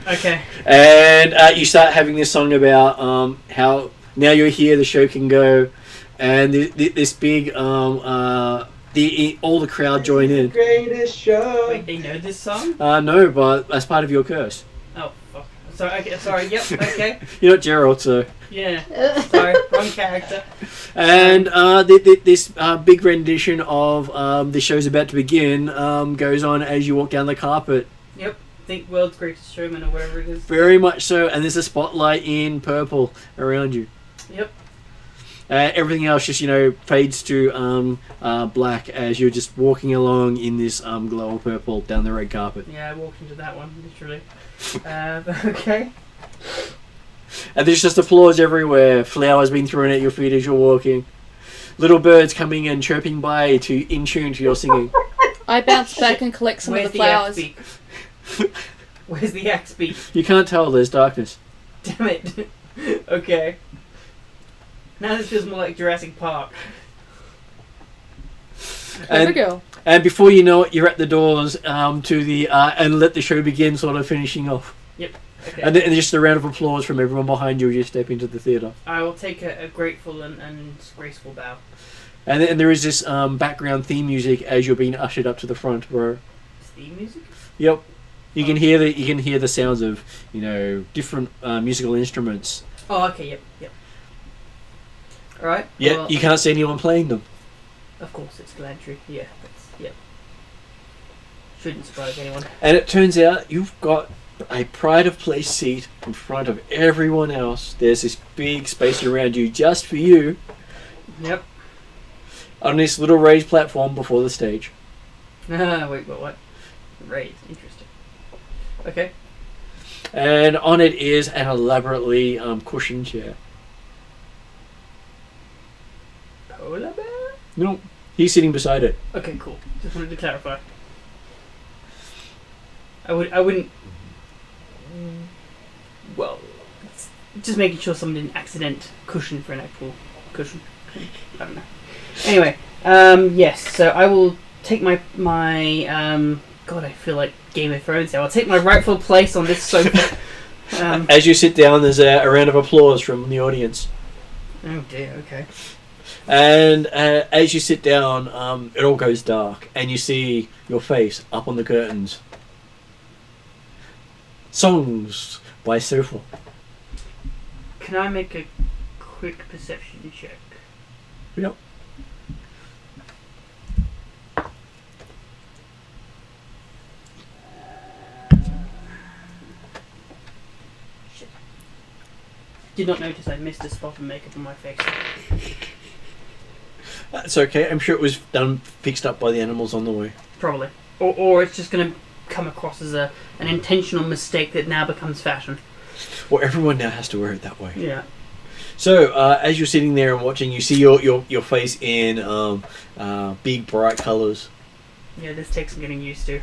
Okay. And you start having this song about how now you're here, the show can go, and this big all the crowd join in. Greatest show. Wait, they know this song? No, but that's part of your curse. Oh, fuck. Sorry, okay, sorry, yep, okay. You're not Gerald, so. Yeah. Sorry, wrong character. And this big rendition of the show's about to begin goes on as you walk down the carpet. Yep. Think World's Greatest Showman or whatever it is. Very much so, and there's a spotlight in purple around you. Yep. Everything else just, fades to black as you're just walking along in this glow of purple down the red carpet. Yeah, I walked into that one, literally. Okay. And there's just applause everywhere, flowers being thrown at your feet as you're walking. Little birds coming and chirping by in tune to your singing. I bounce back and collect some Where's of the flowers. axe beak? Where's the axe beak? You can't tell, there's darkness. Damn it. Okay. Now this feels more like Jurassic Park. Clever girl. And before you know it, you're at the doors to the and let the show begin, sort of finishing off. Okay. And then just a round of applause from everyone behind you as you step into the theatre. I will take a grateful and graceful bow. And then there is this background theme music as you're being ushered up to the front, bro. Theme music? Yep. You can hear the sounds of different musical instruments. Oh, okay. Yep. All right. Yet well, you can't see anyone playing them. Of course, it's Galantry. Yeah. Yep. Shouldn't surprise anyone. And it turns out you've got a pride of place seat in front of everyone else. There's this big space around you just for you. Yep. On this little raised platform before the stage. Wait, what? Raised. Interesting. Okay. And on it is an elaborately cushioned chair. Polar bear? No, he's sitting beside it. Okay, cool. Just wanted to clarify. I wouldn't. Well, just making sure someone didn't accident cushion for an actual cushion. I don't know. Anyway, yes. So I will take my God, I feel like Game of Thrones now. I'll take my rightful place on this sofa. As you sit down, there's a round of applause from the audience. Oh dear. Okay. And as you sit down, it all goes dark, and you see your face up on the curtains. Songs by Sofa. Can I make a quick perception check? Yep. Shit. Did not notice I missed a spot of makeup on my face. That's okay. I'm sure it was fixed up by the animals on the way. Probably. Or it's just going to come across as an intentional mistake that now becomes fashion. Well, everyone now has to wear it that way. Yeah. So, as you're sitting there and watching, you see your face in big, bright colours. Yeah, this takes some getting used to.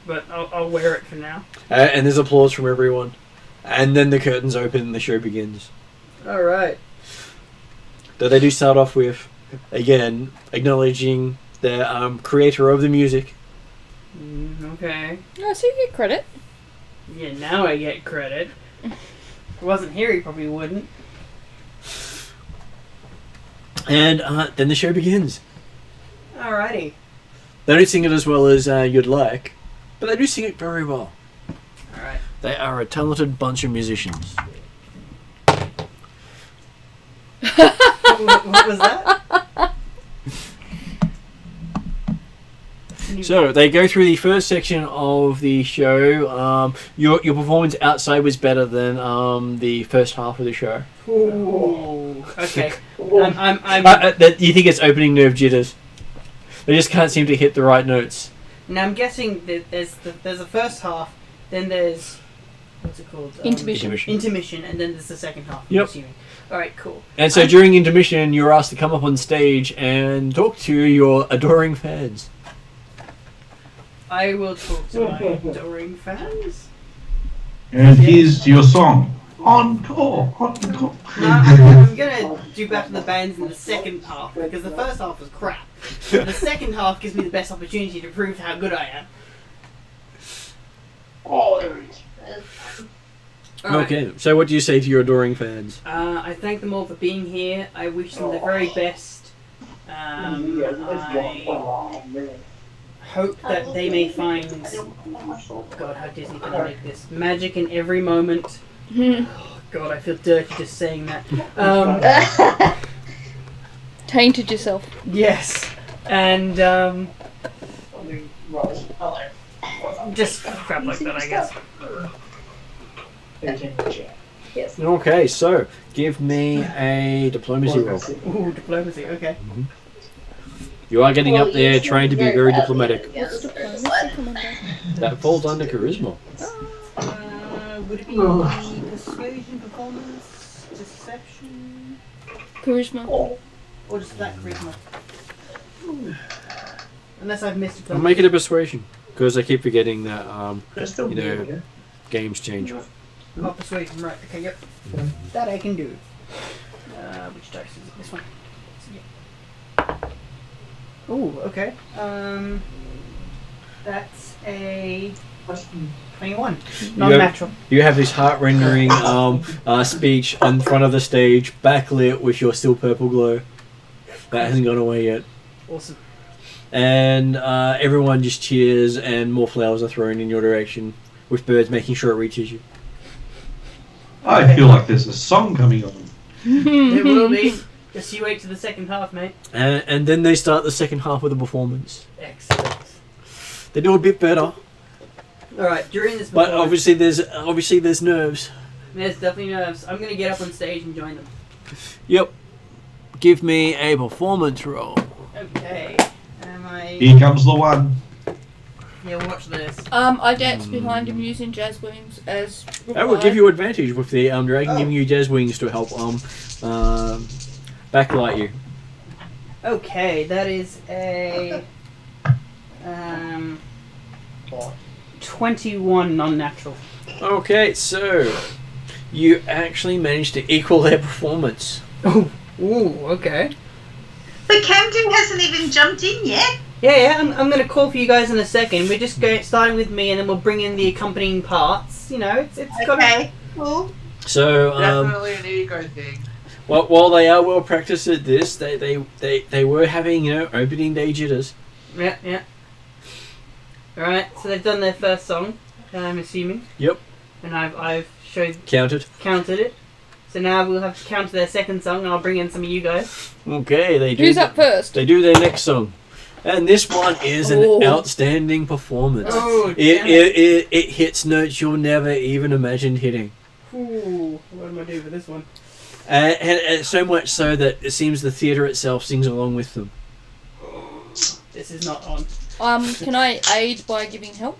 But I'll wear it for now. And there's applause from everyone. And then the curtains open and the show begins. Alright. Though they do start off with, again, acknowledging the creator of the music. Okay. No, so you get credit. Yeah, now I get credit. If I wasn't here, he probably wouldn't. And then the show begins. Alrighty. They don't sing it as well as you'd like, but they do sing it very well. Alright. They are a talented bunch of musicians. What was that? So they go through the first section of the show. Your performance outside was better than the first half of the show. Ooh. Okay. You think it's opening nerve jitters? They just can't seem to hit the right notes. Now I'm guessing that there's the first half, then there's what's it called? Intermission, and then there's the second half. I'm assuming. All right, cool. And so during intermission, you're asked to come up on stage and talk to your adoring fans. I will talk to my adoring fans. And here's your song. Encore. Now, I'm gonna do Battle of the Bands in the second half because the first half was crap. The second half gives me the best opportunity to prove how good I am. Okay, so what do you say to your adoring fans? I thank them all for being here. I wish them the very best. I hope that they may find, God, how Disney can I make this, magic in every moment. Oh, God, I feel dirty just saying that. Tainted yourself. Yes, and just crap like that, I guess. Yes. Okay, so give me a diplomacy roll. Ooh, diplomacy, okay. You are getting up there trying to be very diplomatic. Yes. That falls under charisma. Would it be persuasion, performance, deception? Charisma. Or just that charisma? Unless I've missed I'll it. make it a persuasion, because I keep forgetting that, games change. Oh, persuasion, right. Okay, yep. That I can do. Which dice is it? This one. Ooh, okay. That's a That's- 21. Non-natural. You have this heart-rendering speech in front of the stage, backlit with your still purple glow. That hasn't gone away yet. Awesome. And everyone just cheers, and more flowers are thrown in your direction, with birds making sure it reaches you. I feel like there's a song coming on. There will be. Just you wait to the second half, mate. And then they start the second half of the performance. Excellent. They do a bit better, Alright, during this but performance, obviously there's nerves. there's definitely nerves. I'm going to get up on stage and join them. Yep. Give me a performance roll. Okay. Am I... Here comes the one. Yeah, watch this. I dance behind him using jazz wings as That will give you advantage with the dragon giving you jazz wings to help backlight you. Okay, that is a... 21 non-natural. Okay, so you actually managed to equal their performance. Ooh, okay. But Camden hasn't even jumped in yet. Yeah, I'm going to call for you guys in a second. We're just starting with me, and then we'll bring in the accompanying parts. You know, it's got Okay, cool. So Definitely an ego thing. while they are well practiced at this, they were having opening day jitters. Yeah. Alright, so they've done their first song, I'm assuming. Yep. And I've Counted. counted it. So now we'll have to counter their second song, and I'll bring in some of you guys. Okay, they do. Who's up first? They do their next song, and this one is an outstanding performance. Oh, It hits notes you'll never even imagined hitting. Ooh, what am I doing for this one? And so much so that it seems the theatre itself sings along with them. This is not on. Can I aid by giving help?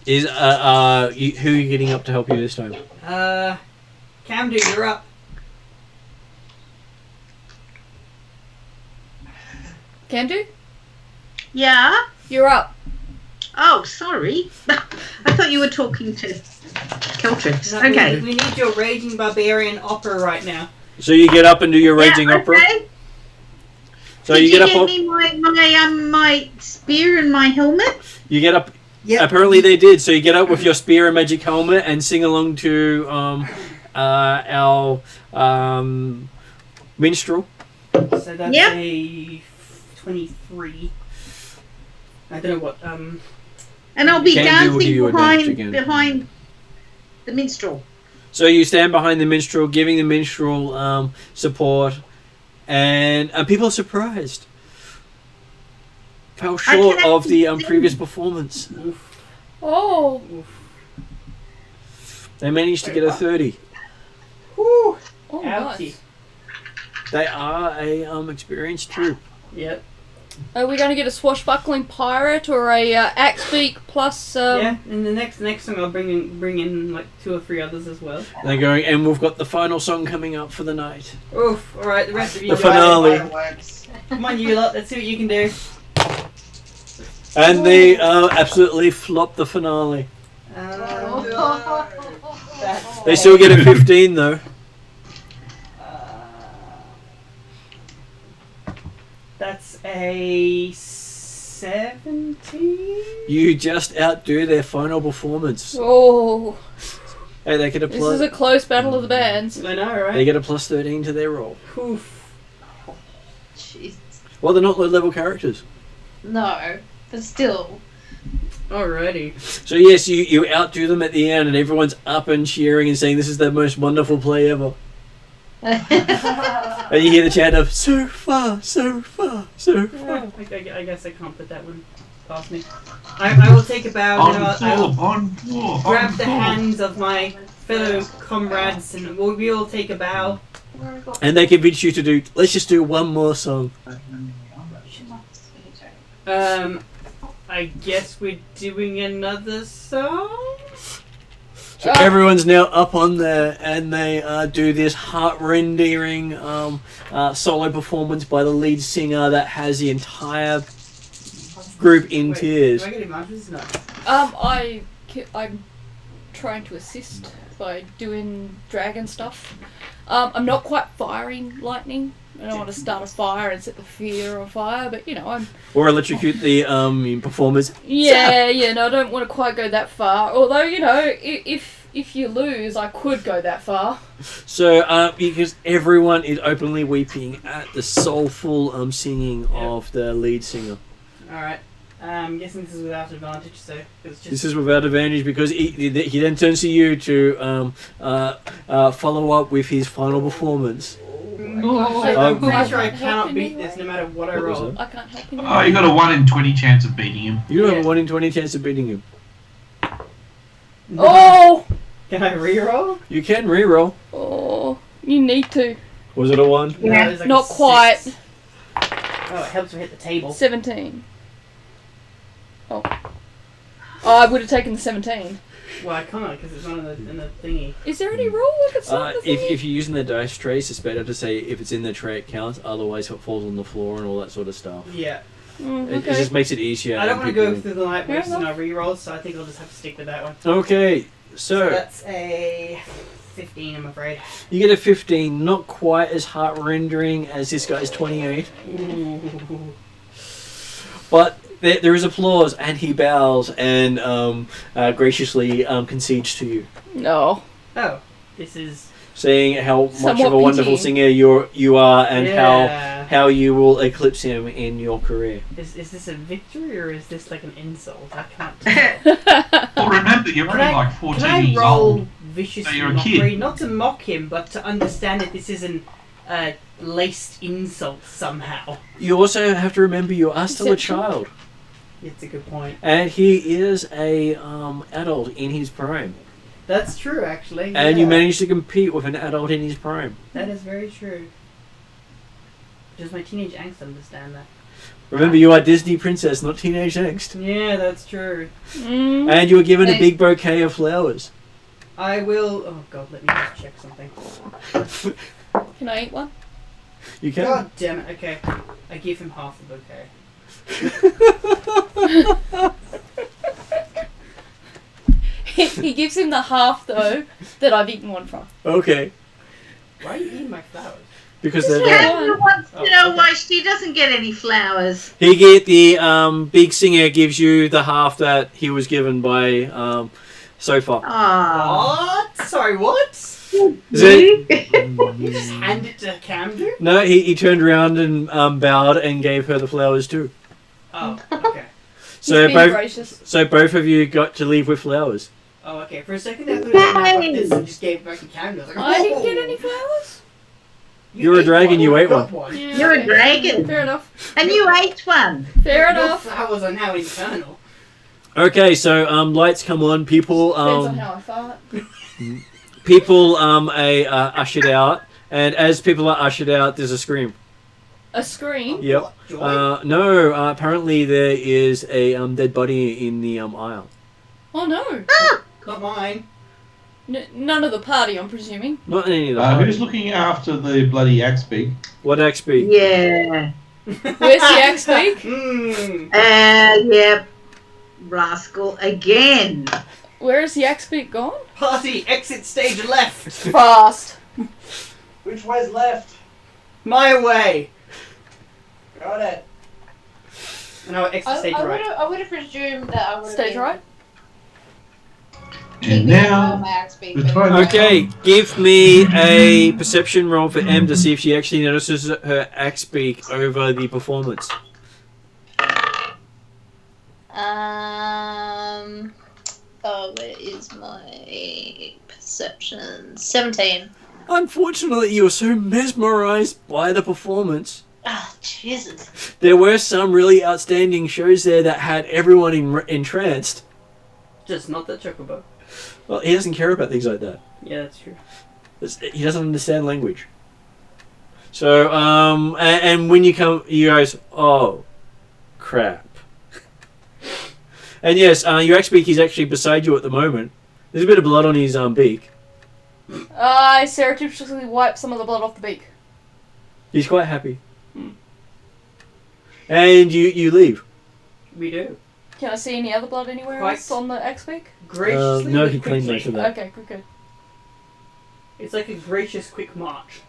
Who are you getting up to help you this time? Camden, you're up. Can do? Yeah. You're up. Oh, sorry. I thought you were talking to Keltrix. No, Okay. we need your Raging Barbarian opera right now. So you get up and do your raging opera. Okay. So Did you get up. give me my spear and my helmet? You get up. Yep. Apparently they did. So you get up with your spear and magic helmet and sing along to our minstrel. So that's Yep. a 23. I don't know what. And I'll be Can do will give dancing you advantage again. behind the minstrel. So you stand behind the minstrel, giving the minstrel support, and people are surprised. Fell short of the previous performance. Oh. They managed to get a 30. Whew. Oh, Ouchie. nice. They are a experienced troupe. Yep. Are we going to get a swashbuckling pirate or a axe beak plus? Yeah. And the next song I'll bring in like 2 or 3 others as well. They're going, and we've got the final song coming up for the night. Oof. All right. The rest of you. The guys- finale. Come on, you lot. Let's see what you can do. And they absolutely flop the finale. That's They still get a 15 though. That's a 17. You just outdo their final performance. Oh, Hey, they get a this plus. is a close battle of the bands. I know, They right? get a plus 13 to their roll. Oof. Jeez. Well, they're not low-level characters. No, but still. Alrighty. So yes, you outdo them at the end, and everyone's up and cheering and saying this is the most wonderful play ever. And you hear the chant of "so far, so far, so far." I guess I can't put that one past me. I will take a bow and I will On floor. grab the hands of my fellow comrades and we all take a bow. And they convince you to do. Let's just do one more song. I guess we're doing another song? So everyone's now up on there, and they do this heart-rending solo performance by the lead singer that has the entire group in Wait, tears. Do I get advantage? No. I'm trying to assist by doing dragon stuff. I'm not quite firing lightning I don't want to start a fire and set the fear on fire, but I'm. Or electrocute the performers. Yeah, no, I don't want to quite go that far. Although, if you lose, I could go that far. So, because everyone is openly weeping at the soulful singing of the lead singer. Alright. I'm guessing this is without advantage, so it's just... This is without advantage because he then turns to you to follow up with his final performance. I'm pretty sure I cannot beat this no matter what I roll. I can't help him. Oh, you got a 1 in 20 chance of beating him. You have a 1 in 20 chance of beating him. Oh! Can I reroll? You can reroll. Oh, you need to. Was it a 1? No, it was like Not a quite. 6. Oh, it helps me hit the table. 17. Oh, I would have taken the 17. Well, I can't because it's not in the thingy. Is there any rule if it's not the thingy? If you're using the dice trace, it's better to say if it's in the tray it counts, otherwise it falls on the floor and all that sort of stuff. Yeah. It just makes it easier. I don't want to people- go through the night Fair wasting enough. our rerolls, so I think I'll just have to stick with that one. Okay, So so that's a 15, I'm afraid. you get a 15, not quite as heart-rendering as this guy's 28, Ooh. but there is applause, and he bows and graciously concedes to you, Oh, this is... saying how much Somewhat of a wonderful pitying. singer you are, and Yeah. how you will eclipse him in your career. Is this a victory or is this like an insult? I can't tell. Well, remember, you're only like 14 Can I years roll old. vicious So you're a mockery? kid. Not to mock him, but to understand that this is an laced insult somehow. You also have to remember you are still a Deception. child, It's a good point. and he is a adult in his prime. That's true, actually. And yeah. you managed to compete with an adult in his prime. That is very true. Does my teenage angst understand that? Remember, you are Disney princess, not teenage angst. Yeah, that's true. Mm. And you were given a big bouquet of flowers. I will... Oh god, let me just check something. Can I eat one? You can. God damn it, okay. I give him half the bouquet. He gives him the half, though, that I've eaten one from. Okay. Why are you eating my flowers? Because they're Yeah. there. Andrew wants to Oh, know okay. why she doesn't get any flowers. He get the big singer gives you the half that he was given by so far. Ah. What? Sorry, what? Is it? You just hand it to Camden? No, he turned around and bowed and gave her the flowers too. Oh, okay. So He's being both gracious. both of you got to leave with flowers. Oh, okay. For a second, I thought it was like this and just gave it back to Camden. I was like, I didn't "Oh." get any flowers. You You're a ate dragon, one, you ate got one. Yeah, You're a okay. dragon. Fair enough. And you ate one. Fair Your enough. flowers are now infernal. Okay, so lights come on. People Depends on how I fart. people are ushered out, and as people are ushered out, there's a scream. A scream. Yep. What, joy? No, apparently there is a dead body in the aisle. Oh no. Not mine. None of the party, I'm presuming. Not in any of the Who's looking after the bloody axe beak? What XP? Yeah. Where's the axe beak? Mm. Yep. Rascal again. Where is the axe beak gone? Party, exit stage left. Fast. Which way's left? My way. Got it. No, exit stage right. I would have presumed that I would have Stage been right? And now, my axe beak. the time Okay, give me a perception roll for M to see if she actually notices her axe beak over the performance. Oh, where is my perception? 17. Unfortunately, you were so mesmerized by the performance. Ah, Jesus. There were some really outstanding shows there that had everyone entranced. Just not the chocobo. Well, he doesn't care about things like that. Yeah, that's true. He doesn't understand language. So, and when you come, you guys, oh, crap. And yes, your ex-beak is actually beside you at the moment. There's a bit of blood on his beak. I surreptitiously wipe some of the blood off the beak. He's quite happy. And you leave. We do. Can I see any other blood anywhere Quite. else on the axe beak? Graciously. No, but he cleaned quickly. most of that. Okay, good. It's like a gracious quick march.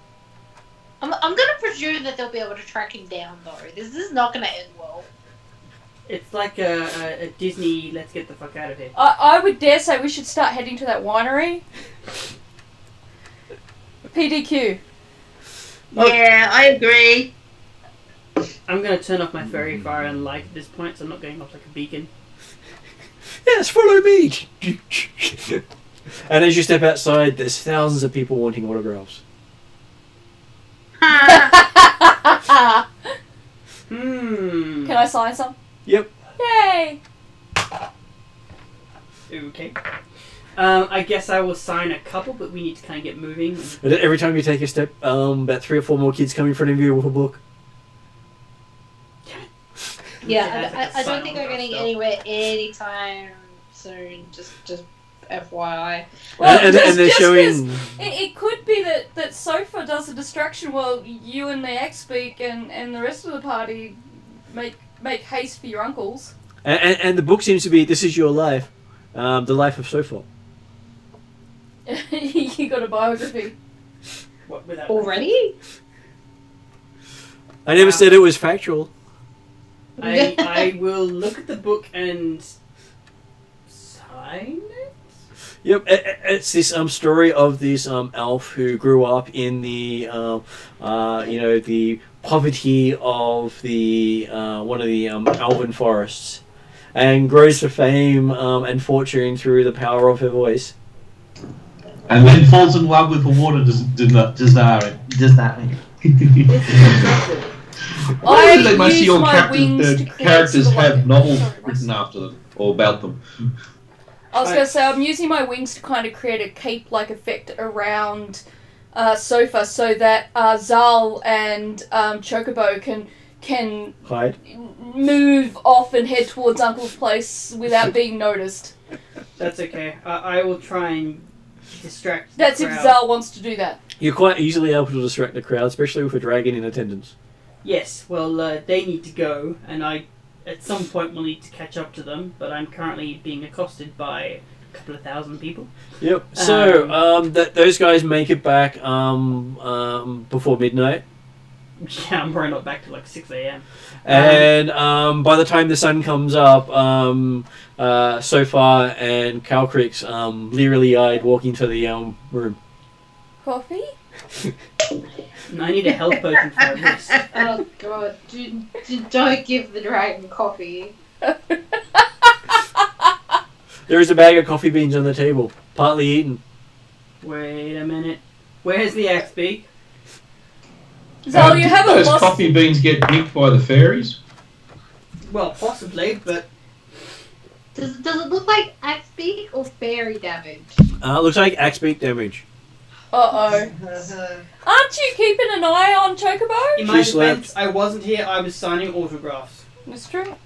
I'm gonna presume that they'll be able to track him down though. This is not gonna end well. It's like a Disney, let's get the fuck out of here. I would dare say we should start heading to that winery. PDQ. Yeah, I agree. I'm going to turn off my fairy fire and light at this point, so I'm not going off like a beacon. Yes, follow me! And as you step outside, there's thousands of people wanting autographs. Can I sign some? Yep. Yay! Okay. I guess I will sign a couple, but we need to kind of get moving. And every time you take a step, about 3 or 4 more kids come in front of you with a book. Yeah, I don't think we're getting anywhere anytime soon. Just FYI. Well, and they're showing. It could be that Sofa does a distraction while you and the X speak and the rest of the party make haste for your uncles. And the book seems to be This Is Your Life, the life of Sofa. You got a biography. What, without Already? I never said it was factual. I will look at the book and sign it? Yep, it's this story of this elf who grew up in the the poverty of the one of the elven forests, and grows to fame and fortune through the power of her voice. And then falls in love with the water desiring. I Why is it that most of use your my wings to create characters sort of have like- novels sorry, written Ross. after them or about them? I was going to say, I'm using my wings to kind of create a cape-like effect around Sofa so that Zal and Chocobo can Hide. move off and head towards Uncle's place without being noticed. That's okay. I will try and distract the That's if crowd. Zal wants to do that. You're quite easily able to distract the crowd, especially with a dragon in attendance. Yes, well, they need to go, and I, at some point, will need to catch up to them, but I'm currently being accosted by a couple of thousand people. Yep. So, those guys make it back before midnight. Yeah, I'm probably not back till like 6 a.m. And by the time the sun comes up, Sofa and Calcrix, leery-eyed, walk into the room. Coffee? And I need a health potion for this. Oh god, don't give the dragon coffee. There is a bag of coffee beans on the table, partly eaten. Wait a minute. Where's the axe beak? Zal, you Did haven't those lost... coffee beans get nicked by the fairies? Well, possibly, but Does it look like axe beak or fairy damage? Looks like axe beak damage. Uh-oh. Aren't you keeping an eye on Chocobo? in my She slept. defense, I wasn't here, I was signing autographs. That's true.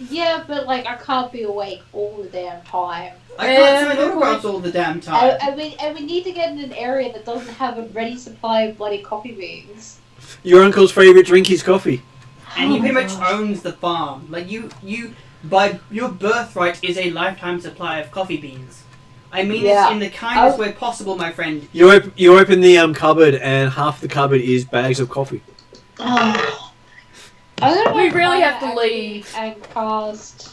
Yeah, but like I can't be awake all the damn time. I can't sign autographs all the damn time. And we need to get in an area that doesn't have a ready supply of bloody coffee beans. Your uncle's favourite drink is coffee. And he Oh pretty my much gosh. owns the farm. Like, you, by your birthright, is a lifetime supply of coffee beans. I mean Yeah. this in the kindest way possible, my friend. You open the cupboard, and half the cupboard is bags of coffee. Oh. I'm gonna We go really try have to and leave. And cast.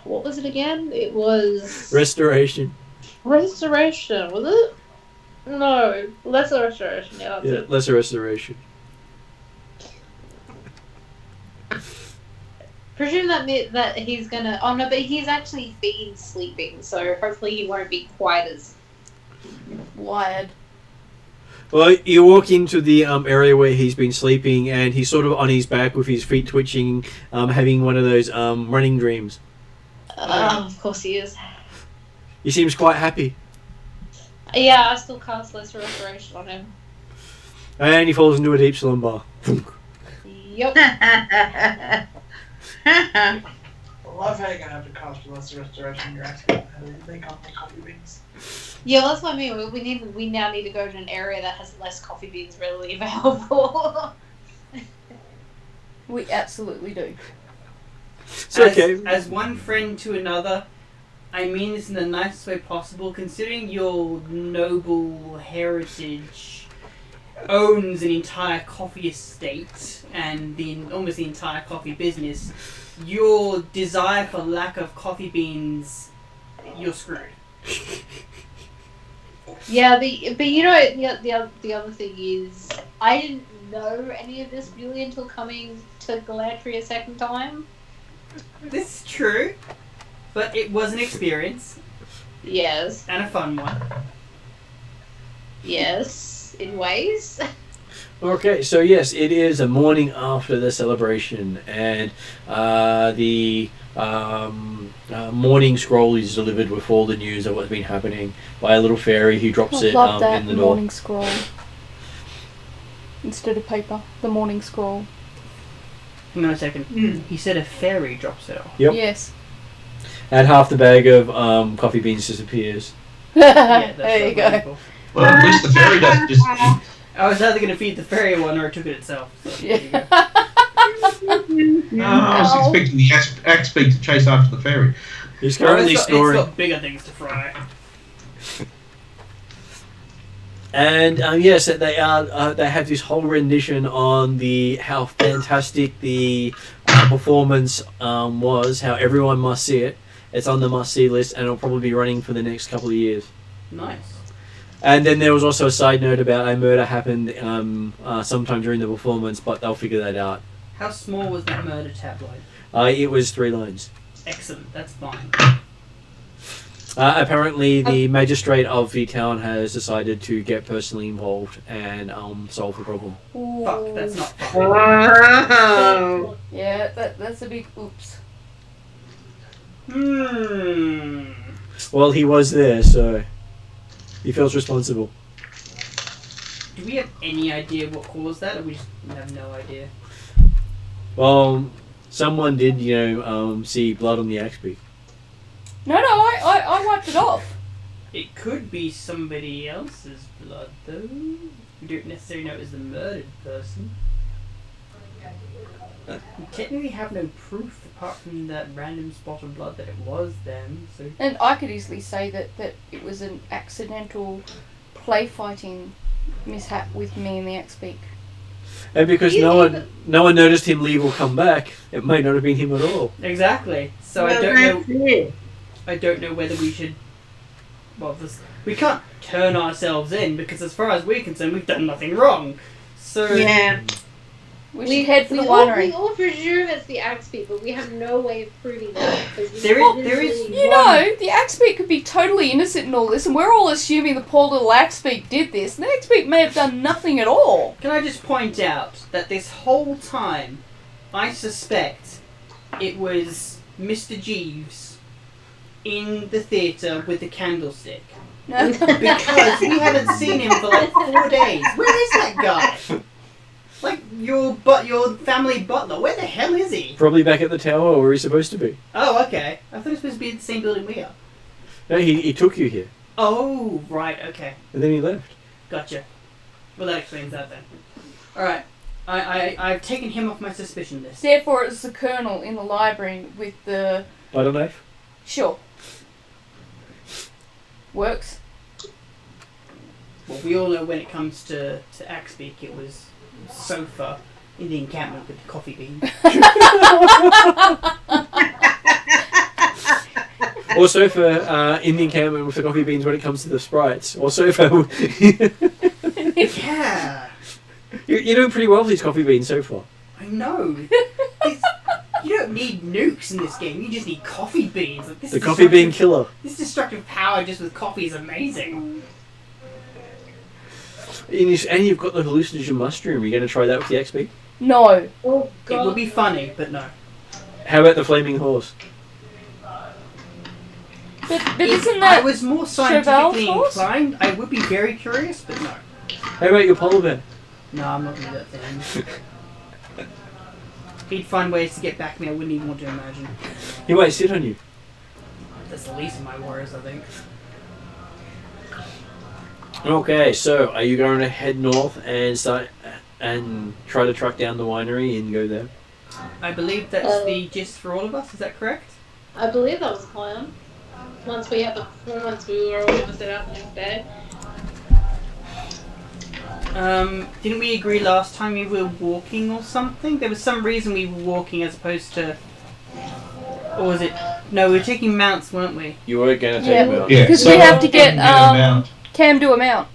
What was it again? It was Restoration. restoration. Was it? No, lesser restoration. Yeah, that's Yeah, it. lesser restoration. Presume that he's gonna. Oh no, but he's actually been sleeping, so hopefully he won't be quite as. Wired. Well, you walk into the area where he's been sleeping, and he's sort of on his back with his feet twitching, having one of those running dreams. Of course he is. He seems quite happy, Yeah, I still cast lesser restoration on him. and he falls into a deep slumber. Yep. I love how you're gonna have to cast a lesser restoration on your accident. They can't make coffee beans. Yeah, that's what I mean. We now need to go to an area that has less coffee beans readily available. We absolutely do. It's okay. As one friend to another, I mean this in the nicest way possible, considering your noble heritage. owns an entire coffee estate and almost the entire coffee business, your desire for lack of coffee beans, you're screwed. Yeah, but you know the other thing is I didn't know any of this really until coming to Galatria a second time. This is true, but it was an experience Yes, and a fun one. yes, in ways. Okay, so yes, it is a morning after the celebration, and the morning scroll is delivered with all the news of what's been happening by a little fairy who drops I it love that in the door. morning scroll. Instead of paper, the morning scroll. Hang on a second. He said a fairy drops it off. Yep. Yes. And half the bag of coffee beans disappears. Yeah, there you go. wonderful. Well, at least the fairy doesn't just. I was either going to feed the fairy one or it took it itself. So there you go. I was expecting the axe beak to chase after the fairy. He's currently It's snoring. got bigger things to fry. And yes, they have this whole rendition on how fantastic the performance was, how everyone must see it. It's on the must-see list, and it'll probably be running for the next couple of years. Nice. And then there was also a side note about a murder happened sometime during the performance, but they'll figure that out. How small was that murder tabloid? It was 3 lines. Excellent, that's fine. Apparently, the magistrate of the town has decided to get personally involved and solve the problem. Fuck, that's not fun. Wow. Yeah, that's a big oops. Well, he was there, so he feels responsible. Do we have any idea what caused that, or we just have no idea? Well, someone did, see blood on the axe beak. No, I wiped it off. It could be somebody else's blood, though. We don't necessarily know it was the murdered person. We technically have no proof, apart from that random spot of blood, that it was them, so... And I could easily say that it was an accidental play fighting mishap with me and the X-Beak. And because no one noticed him leave or come back, it might not have been him at all. Exactly. So I don't know whether we should... Well, we can't turn ourselves in, because as far as we're concerned, we've done nothing wrong. So... Yeah. We should head for the winery. We all presume it's the Axe-Beak, but we have no way of proving that. There is You know, the Axe-Beak could be totally innocent in all this, and we're all assuming the poor little Axe-Beak did this, and the Axe-Beak may have done nothing at all. Can I just point out that this whole time, I suspect it was Mr. Jeeves in the theatre with the candlestick. No. Because we haven't seen him for like 4 days. Where is that guy? Like, your family butler. Where the hell is he? Probably back at the tower where he's supposed to be. Oh, okay. I thought he was supposed to be in the same building we are. No, he took you here, Oh, right, okay. and then he left. Gotcha. Well, that explains that then. Alright. I've taken him off my suspicion list. Therefore, it's the Colonel in the library with the... Butter knife? Sure. Works. Well, we all know when it comes to Axbeak, it was sofa in the encampment with the coffee bean. Or sofa in the encampment with the coffee beans when it comes to the sprites. Or sofa... Yeah! You're doing pretty well with these coffee beans so far. I know. You don't need nukes in this game, you just need coffee beans. Like, this The coffee bean killer. This destructive power just with coffee is amazing. And you've got the hallucinogen mushroom. Are you going to try that with the XP? No. Oh, It God. would be funny, but no. How about the flaming horse? But If isn't I that... was more scientifically Cheval's horse? inclined, I would be very curious, but no. How about your polar bear? No, I'm not going to do that thing. He'd find ways to get back at me I wouldn't even want to imagine. He might sit on you. That's the least of my worries, I think. Okay, so are you going to head north and start and try to track down the winery and go there? I believe that's the gist for all of us, is that correct? I believe that was the plan. Once we were all going to set out the next day. Didn't we agree last time we were walking or something? There was some reason we were walking as opposed to... Or was it... No, we were taking mounts, weren't we? You were going to take Yeah. him out. Yeah. Because so we have to I get can a mount. Cam do a mount.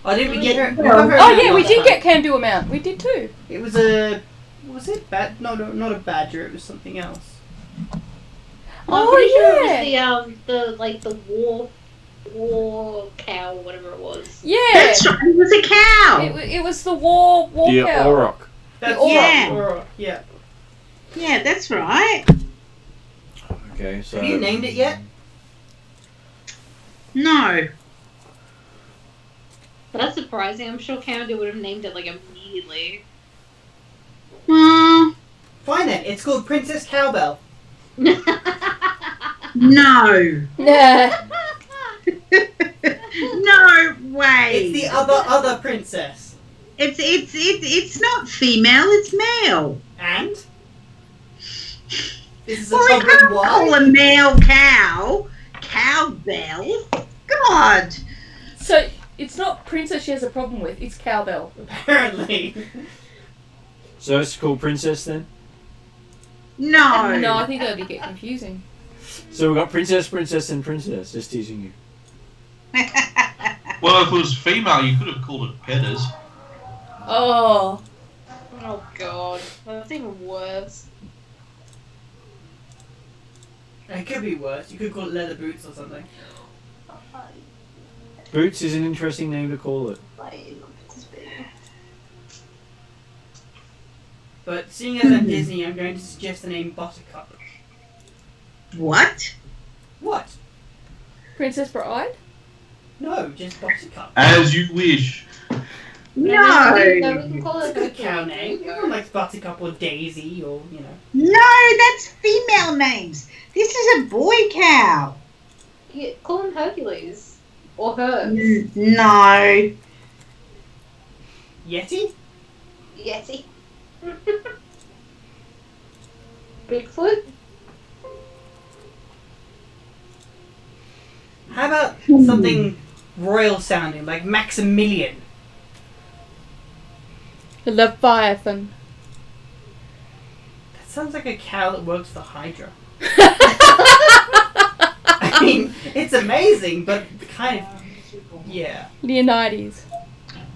Oh, didn't we get her... Oh yeah, we did get Cam do a mount. We did too. It was a... Was it no, not a badger, it was something else. I'm pretty sure Oh yeah. it was the war cow, whatever it was. Yeah. That's right. It was a cow. It was the war The cow. Auroch. That's Yeah. right. Yeah. Yeah, that's right. Okay, so... Have you named it yet? No. But that's surprising. I'm sure Canada would have named it immediately. Well, Fine then, it's called Princess Cowbell. no. Nah. No way. It's the other princess. It's not female. It's male. And? This is a Well, I problem can't why? call a male cow cowbell. God. So it's not princess she has a problem with. It's cowbell. Apparently. So it's called Princess then? No. No, I think that'd get confusing. So we've got Princess, Princess, and Princess. Just teasing you. Well, if it was female, you could have called it Petters. Oh. Oh god, that's even worse. It could be worse. You could call it leather boots or something. Boots is an interesting name to call it. But seeing as I'm Disney, I'm going to suggest the name Buttercup. What? What? Princess Bride? No, just Buttercup. As you wish. No. We can call It's it a good cow name. Everyone likes Buttercup or Daisy or, you know. No, that's female names. This is a boy cow. Yeah, call him Hercules. Or her. No. Yeti? Yeti. Bigfoot? How about something royal sounding, like Maximilian? The Leviathan. That sounds like a cow that works for Hydra. I mean, it's amazing, but kind of... Yeah. Leonidas.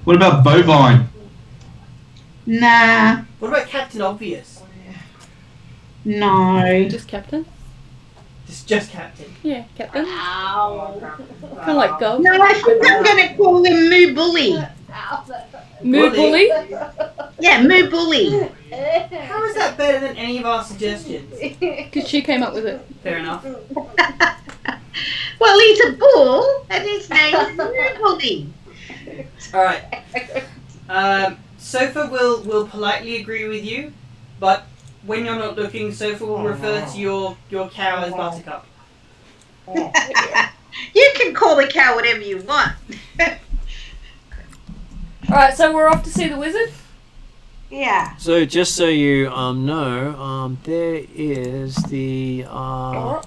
What about bovine? Nah. What about Captain Obvious? No. Just Captain? Just Captain. Yeah, Captain. Ow. Kind of like Go. No, I think I'm going to call him Moo Bully. Ow. Moo Bully. Bully? Yeah, Moo Bully. How is that better than any of our suggestions? Because she came up with it. Fair enough. Well, he's a bull, and his name is Moo Bully. Alright. Sofa will politely agree with you, but when you're not looking, Sofa will refer to your cow as Buttercup. You can call the cow whatever you want. Alright, so we're off to see the wizard? Yeah. So just so you know, there is the Auroch?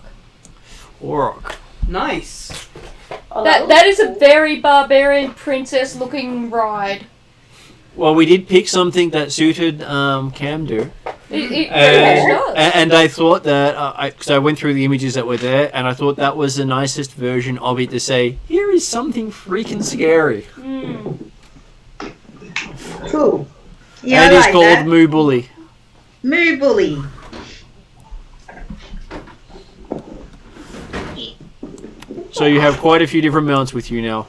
Auroch. Nice. That is a very barbarian princess looking ride. Well, we did pick something that suited Camdo. It very much does. And I thought that, because I went through the images that were there, and I thought that was the nicest version of it to say, here is something freaking scary. Mm. Cool. Yeah, And I it's like called that. Moo Bully. Moo Bully. So you have quite a few different mounts with you now.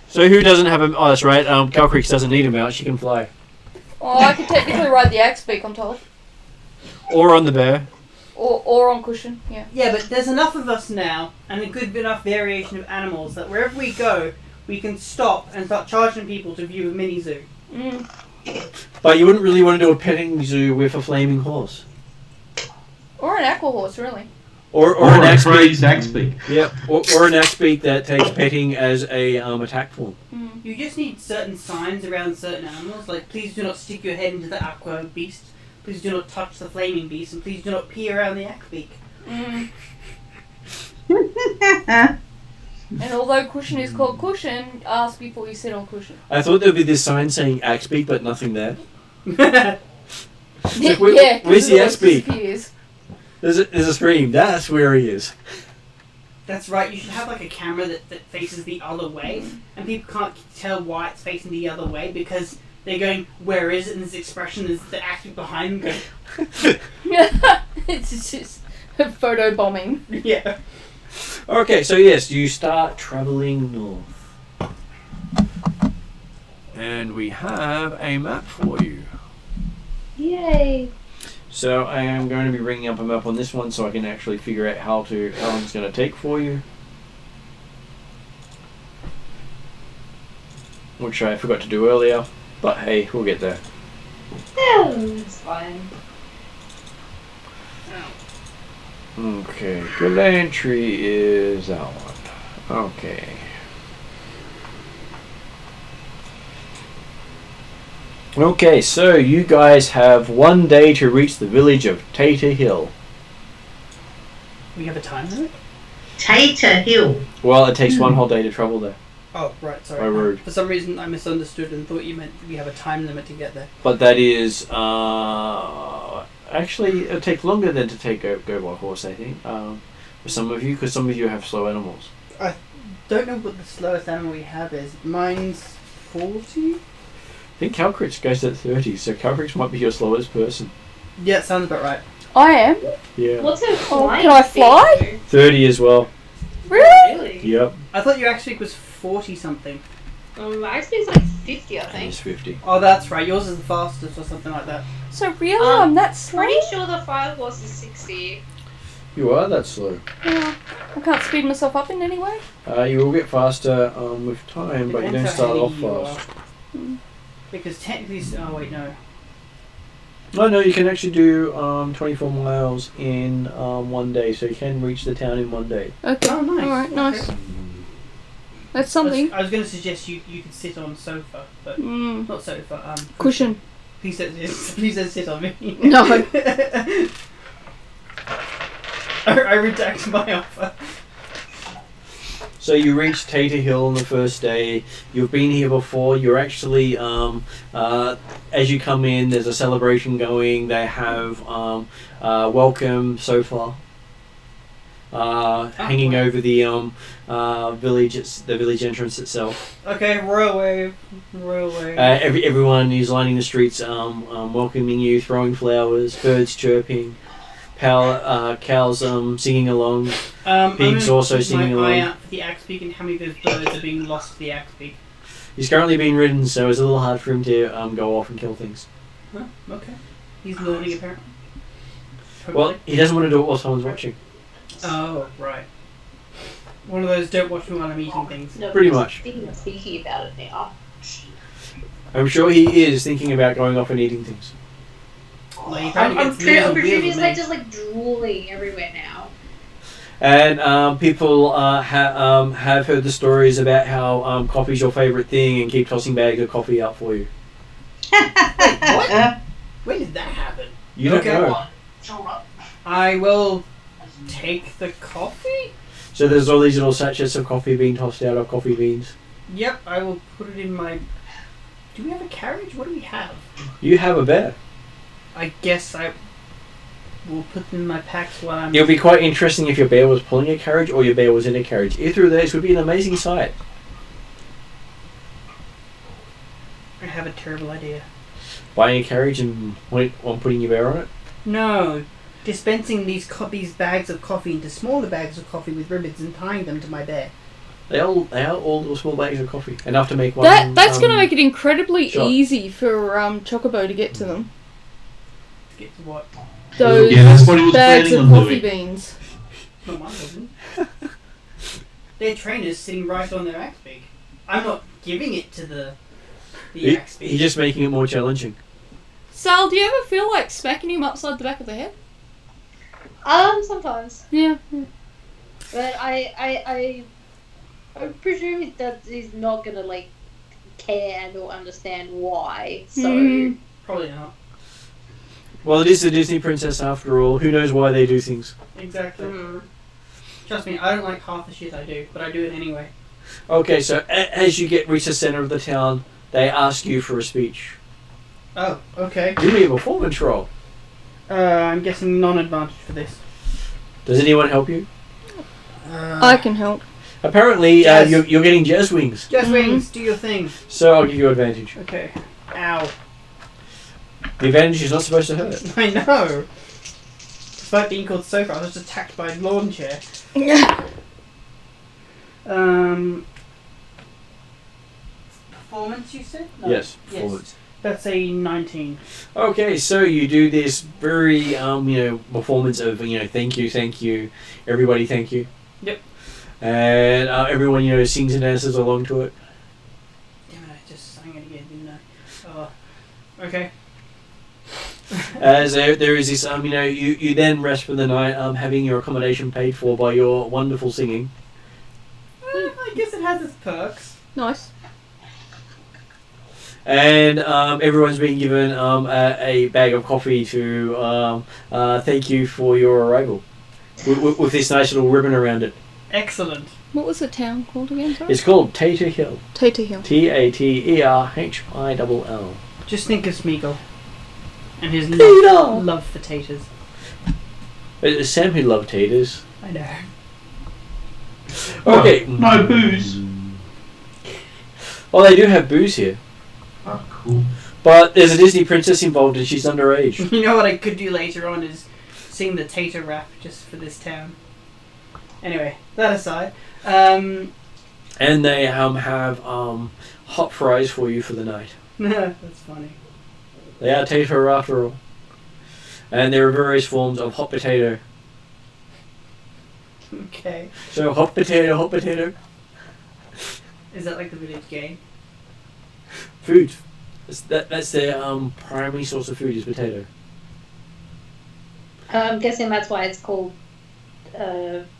So who doesn't have a... Oh, that's right. Cal Creeks doesn't need a mount. She can fly. Oh, I could technically ride the axe beak, I'm told. Or on the bear. Or on cushion, yeah. Yeah, but there's enough of us now, and a good enough variation of animals that wherever we go, we can stop and start charging people to view a mini zoo. Mm. But you wouldn't really want to do a petting zoo with a flaming horse. Or an aqua horse, really. Or Or an a axe beak. crazed axe beak. Yep. Or an axe beak that takes petting as a attack form. Mm. You just need certain signs around certain animals, like please do not stick your head into the aqua beast, please do not touch the flaming beast, and please do not pee around the axe beak. Mm. And although cushion is called cushion, ask before you sit on cushion. I thought there'd be this sign saying axe beak, but nothing there. Yeah, Where's the axe beak? disappears. There's a scream. That's where he is. That's right, you should have like a camera that faces the other way, and people can't tell why it's facing the other way because they're going, where is it? And this expression is the actor behind them going, It's just photo bombing. yeah. Okay, so yes, you start travelling north. And we have a map for you. Yay! So I am going to be bringing up a map on this one so I can actually figure out how long it's going to take for you. Which I forgot to do earlier, but hey, we'll get there. No, it's fine. Okay, good entry is that one. Okay. Okay, so you guys have 1 day to reach the village of Tater Hill. We have a time limit? Tater Hill. Well, it takes 1 whole day to travel there. Oh, right, sorry. By road. For some reason I misunderstood and thought you meant we have a time limit to get there. But that is, actually, it'll take longer than to go by horse, I think. For some of you, because some of you have slow animals. Don't know what the slowest animal we have is. Mine's 40? I think Calcrix goes at 30, so Calcrix might be your slowest person. Yeah, it sounds about right. I am. Yeah. What's a flying can I fly? speed? 30 as well. Really? Really? Yep. I thought your axe was 40 something. My speed's like 50, I And think. it's 50. Oh, that's right. Yours is the fastest or something like that. So really, I'm that slow? Pretty sure the fire horse is 60. You are that slow. Yeah. I can't speed myself up in any way. You will get faster with time, but you don't Depends how start off heavy you fast. are. Because technically... Oh, wait, no. No, you can actually do 24 miles in 1 day, so you can reach the town in 1 day. Okay. Oh, nice. Alright, nice. Okay. That's something. I was going to suggest you could sit on sofa, but Mm. not sofa. Cushion. He says sit on me. No. I redact my offer. So you reach Tater Hill on the first day. You've been here before. You're actually, as you come in, there's a celebration going. They have welcome sofa hanging over the village. It's the village entrance itself. Okay, royal wave. Royal wave. Everyone is lining the streets, welcoming you, throwing flowers, birds chirping, cows singing along. Pigs also singing keep my eye along. out for the axe beak and how many of those birds are being lost to the axe beak. He's currently being ridden, so it's a little hard for him to go off and kill things. Huh, okay. He's naughty apparently. Well, Hopefully. he doesn't want to do it while someone's watching. Oh, right. One of those don't watch me while I'm eating things. No, Pretty I'm much. Thinking about it now. I'm sure he is thinking about going off and eating things. Like, he I'm apparently gets meals on pretty wheels sure he's with like me. just like drooling everywhere now. And people have heard the stories about how coffee's your favourite thing and keep tossing bags of coffee out for you. What? When did that happen? You don't Okay. know. I will take the coffee? So there's all these little sachets of coffee being tossed out of coffee beans. Yep, I will put it in my... Do we have a carriage? What do we have? You have a bear. I guess I will put them in my packs while I'm... It would be quite interesting if your bear was pulling a carriage or your bear was in a carriage. Either of those would be an amazing sight. I have a terrible idea. Buying a carriage and putting your bear on it. No, dispensing these bags of coffee into smaller bags of coffee with ribbons and tying them to my bear. They are all little small bags of coffee. Enough to make one. That's going to make it incredibly shot. easy for Chocobo to get to them. Get to what? Those Yeah, that's what he was bags planning of on coffee doing. beans. Not mine, wasn't it? Their trainers sitting right on their axe beak. I'm not giving it to the axe beak. He's just making it more challenging. Sal, do you ever feel like smacking him upside the back of the head? Sometimes. Yeah. But I presume that he's not gonna like care or understand why. So Mm. Probably not. Well, it is the Disney princess after all. Who knows why they do things? Exactly. Trust me, I don't like half the shit I do, but I do it anyway. Okay, so as you reach the center of the town, they ask you for a speech. Oh, okay. Give me a performance roll. I'm guessing non-advantage for this. Does anyone help you? I can help. Apparently, Jazz. you're getting jazz wings. Jazz Wings, do your thing. So I'll give you advantage. Okay. Ow. The advantage is not supposed to hurt. I know. Despite being called sofa, I was just attacked by a lawn chair. Performance, you said? No. Yes, performance. That's a 19. Okay, so you do this very, performance of, thank you, everybody thank you. Yep. And everyone, sings and dances along to it. Damn it, I just sang it again, didn't I? Oh. Okay. As there is this, you then rest for the night, having your accommodation paid for by your wonderful singing. I guess it has its perks. Nice. And everyone's been given a bag of coffee to thank you for your arrival, with this nice little ribbon around it. Excellent. What was the town called again? Sorry? It's called Tater Hill. Tater Hill. Taterhill. Just think of Smeagol. And his Peter! love for taters. It's Sam who loved taters. I know. Okay. No booze. Well, they do have booze here. Oh, cool. But there's a Disney princess involved and she's underage. You know what I could do later on is sing the tater rap just for this town. Anyway, that aside. And they have hot fries for you for the night. That's funny. They are tater after all. And there are various forms of hot potato. Okay. So hot potato. Is that like the village game? Food. That's their primary source of food is potato. I'm guessing that's why it's called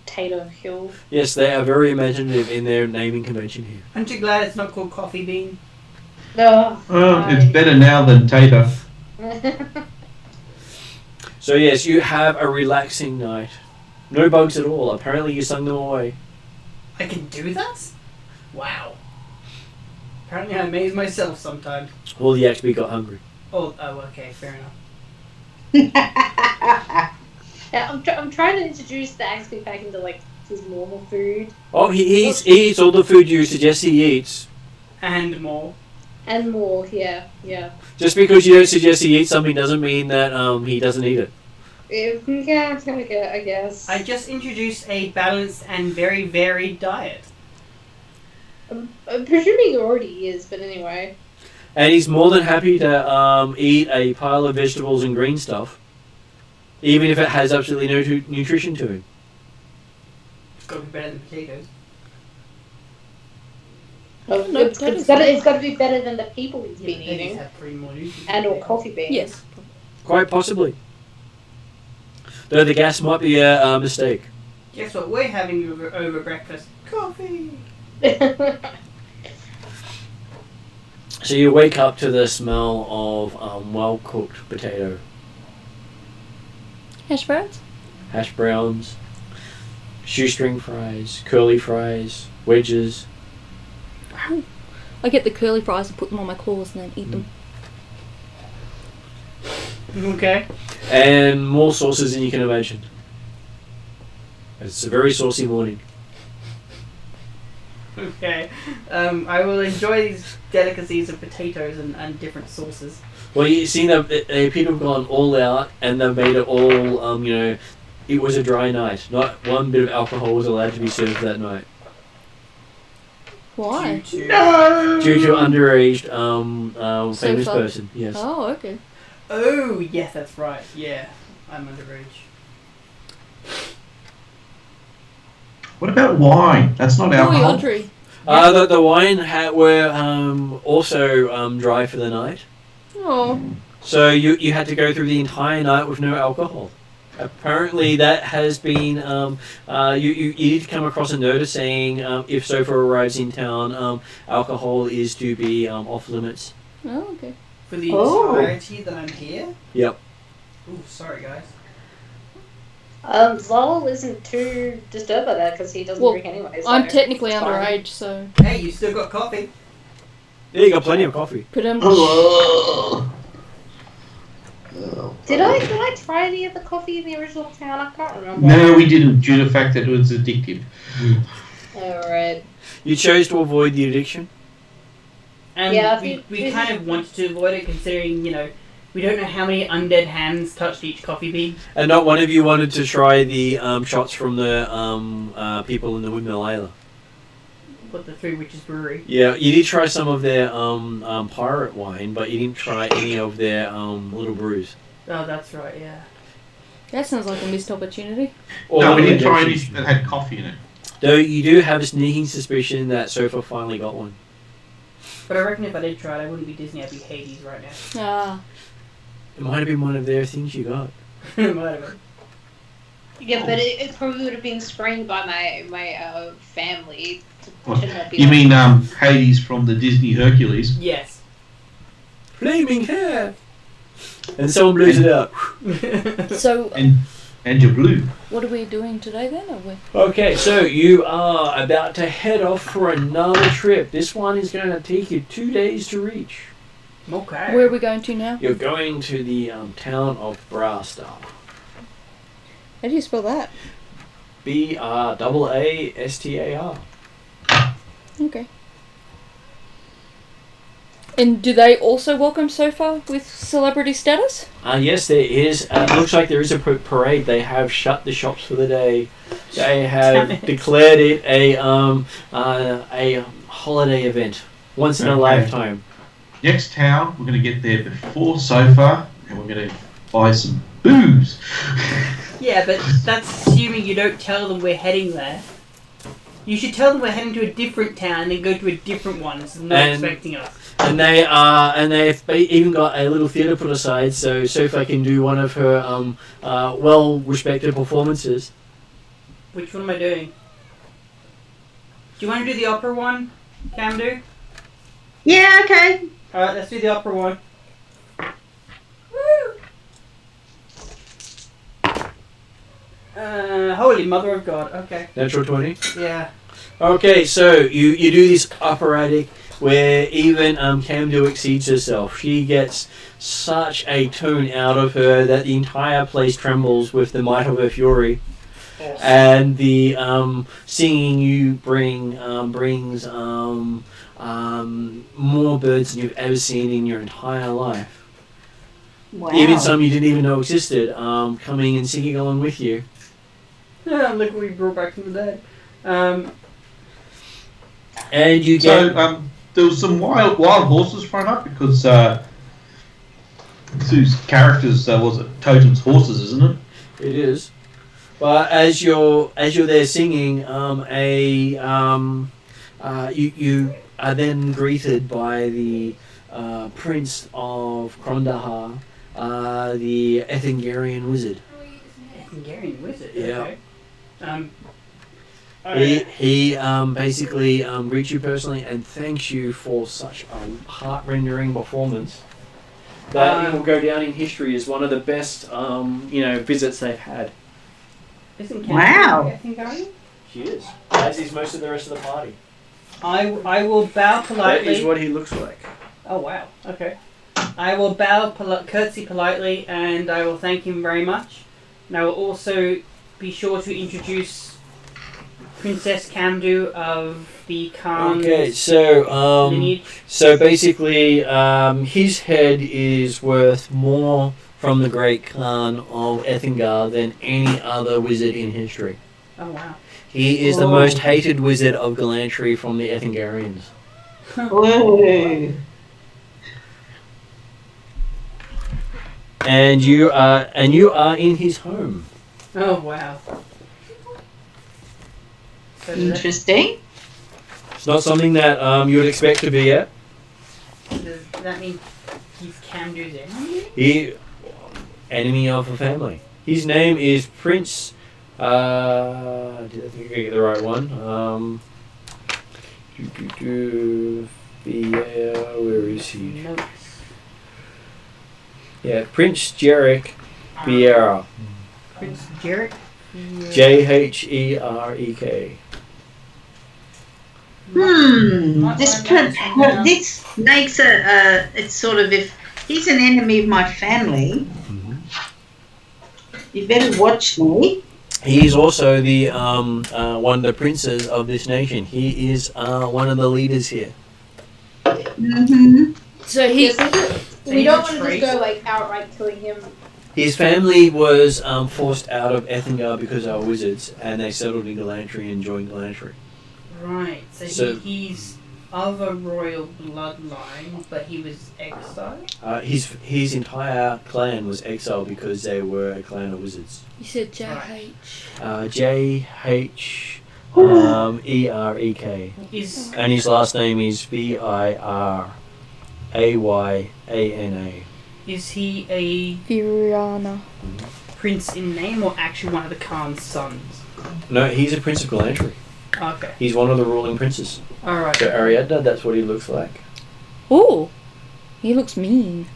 Tater Hill. Yes, they are very imaginative in their naming convention here. Aren't you glad it's not called Coffee Bean? No. Well, it's better now than tater. So yes, you have a relaxing night. No bugs at all. Apparently you sung them away. I can do that? Wow. Apparently I amaze myself sometimes. All the XP got hungry. Oh, okay, fair enough. Yeah, I'm trying to introduce the Axby back into like his normal food. Oh, he eats all the food you suggest he eats. And more. And more, yeah. Just because you don't suggest he eats something doesn't mean that he doesn't eat it. Yeah, I guess. I just introduced a balanced and very varied diet. I'm presuming he already is, but anyway. And he's more than happy to eat a pile of vegetables and green stuff, even if it has absolutely no nutrition to him. It's got to be better than potatoes. Oh, No, it's got to be better than the people he's been Potatoes eating. have pretty more nutrients. And or coffee beans. Yes. Quite possibly. Though the gas might be a mistake. Guess what we're having over breakfast? Coffee! So you wake up to the smell of well-cooked potato. Hash browns? Hash browns, shoestring fries, curly fries, wedges. I get the curly fries and put them on my claws and then eat them. Okay. And more sauces than you can imagine. It's a very saucy morning. Okay. I will enjoy these delicacies of potatoes and different sauces. Well, you see, people have gone all out and they've made it all, it was a dry night. Not one bit of alcohol was allowed to be served that night. Why? Due to underage famous Sofa. person, yes. Oh, okay. Oh, yes, that's right. Yeah, I'm underage. What about wine? That's not Oh, alcohol. Audrey. The wine were also dry for the night. Oh. So you had to go through the entire night with no alcohol. Apparently that has been, you did come across a notice saying if Sofa arrives in town, alcohol is to be off limits. Oh, okay. For the Oh. entirety that I'm here? Yep. Ooh, sorry guys. Lowell isn't too disturbed by that because he doesn't Well, drink anyway. So I'm technically it's fine. underage, so Hey, you still got coffee. Yeah, you got plenty of coffee. put him. Did I try any of the coffee in the original town? I can't remember. No, we didn't, due to the fact that it was addictive. Alright. You chose to avoid the addiction. And Yeah, we kind of wanted to avoid it considering, we don't know how many undead hands touched each coffee bean. And not one of you wanted to try the shots from the people in the Windmill Ayla. What, the Three Witches Brewery? Yeah, you did try some of their pirate wine, but you didn't try any of their little brews. Oh, that's right, yeah. That sounds like a missed opportunity. No, we didn't try any that had coffee in it. Though you do have a sneaking suspicion that Sofa finally got one. But I reckon if I did try it, I wouldn't be Disney, I'd be Hades right now. Ah, It might have been one of their things you got. Might have been. Yeah, but it probably would have been screened by my family. What? Shouldn't that be You like- mean Hades from the Disney Hercules? Yes. Flaming hair! And someone blows it out. so And you're blue. what are we doing today then? Are we? Okay, so you are about to head off for another trip. This one is going to take you 2 days to reach. Okay. Where are we going to now? You're going to the town of Brastar. How do you spell that? Brastar. Okay. And do they also welcome Sofa with celebrity status? Yes, there is. Looks like there is a parade. They have shut the shops for the day. They have declared it a holiday event, once in a Okay. lifetime. Next town, we're going to get there before Sofa, and we're going to buy some booze. Yeah, but that's assuming you don't tell them we're heading there. You should tell them we're heading to a different town and then go to a different one, so they're not expecting us. And they've even got a little theatre put aside so Sofa can do one of her well-respected performances. Which one am I doing? Do you want to do the opera one, Camdo? Yeah, okay. Alright, let's do the opera one. Holy Mother of God, okay. Natural 20. Yeah. Okay, so you do this operatic where even Camdo exceeds herself. She gets such a tone out of her that the entire place trembles with the might of her fury. And the singing you bring brings more birds than you've ever seen in your entire life. Wow. Even some you didn't even know existed, coming and singing along with you. Look what we brought back from the dead. And you get... So, there was some wild horses thrown up because Sue's characters was it Totem's horses, isn't it? It is. But as you're there singing, you are then greeted by the Prince of Krondahar, the Ethengarian wizard. Ethengarian wizard. Yeah. Okay. He basically greets you personally and thanks you for such a heart-rendering performance that it will go down in history as one of the best visits they've had. Isn't Wow. Ethengarian? She is, as is most of the rest of the party. I will bow politely. That is what he looks like. Oh wow. Okay. I will bow curtsy politely, and I will thank him very much. And I will also be sure to introduce Princess Camdu of the Khan's Okay, so lineage. so basically, his head is worth more from the Great Khan of Ethengar than any other wizard in history. Oh wow. He is the most hated wizard of Galantry from the Ethengarians. Whoa. And you are in his home. Oh wow. So Interesting. It's not something that you would expect to be at. does that mean he's Camdu's enemy? He enemy of the family. His name is Prince. Did I think I get the right one? Where is he? Notes. Yeah, Prince Jarek Vieira. Prince Jarek Jherek. This makes it's sort of, if he's an enemy of my family, you better watch me. He is also the one of the princes of this nation. He is one of the leaders here. Mm-hmm. So he. We don't want to just go like outright killing him. His family was forced out of Ethengar because they were wizards, and they settled in Galantry and joined Galantry. Right, so he's of a royal bloodline, but he was exiled? His entire clan was exiled because they were a clan of wizards. You said JH. Jherek. And his last name is Virayana. Is he a Viriana. prince in name or actually one of the Khan's sons? No, he's a prince of Galantry. Okay. He's one of the ruling princes. Alright. So Ariadna, that's what he looks like. Ooh, he looks mean.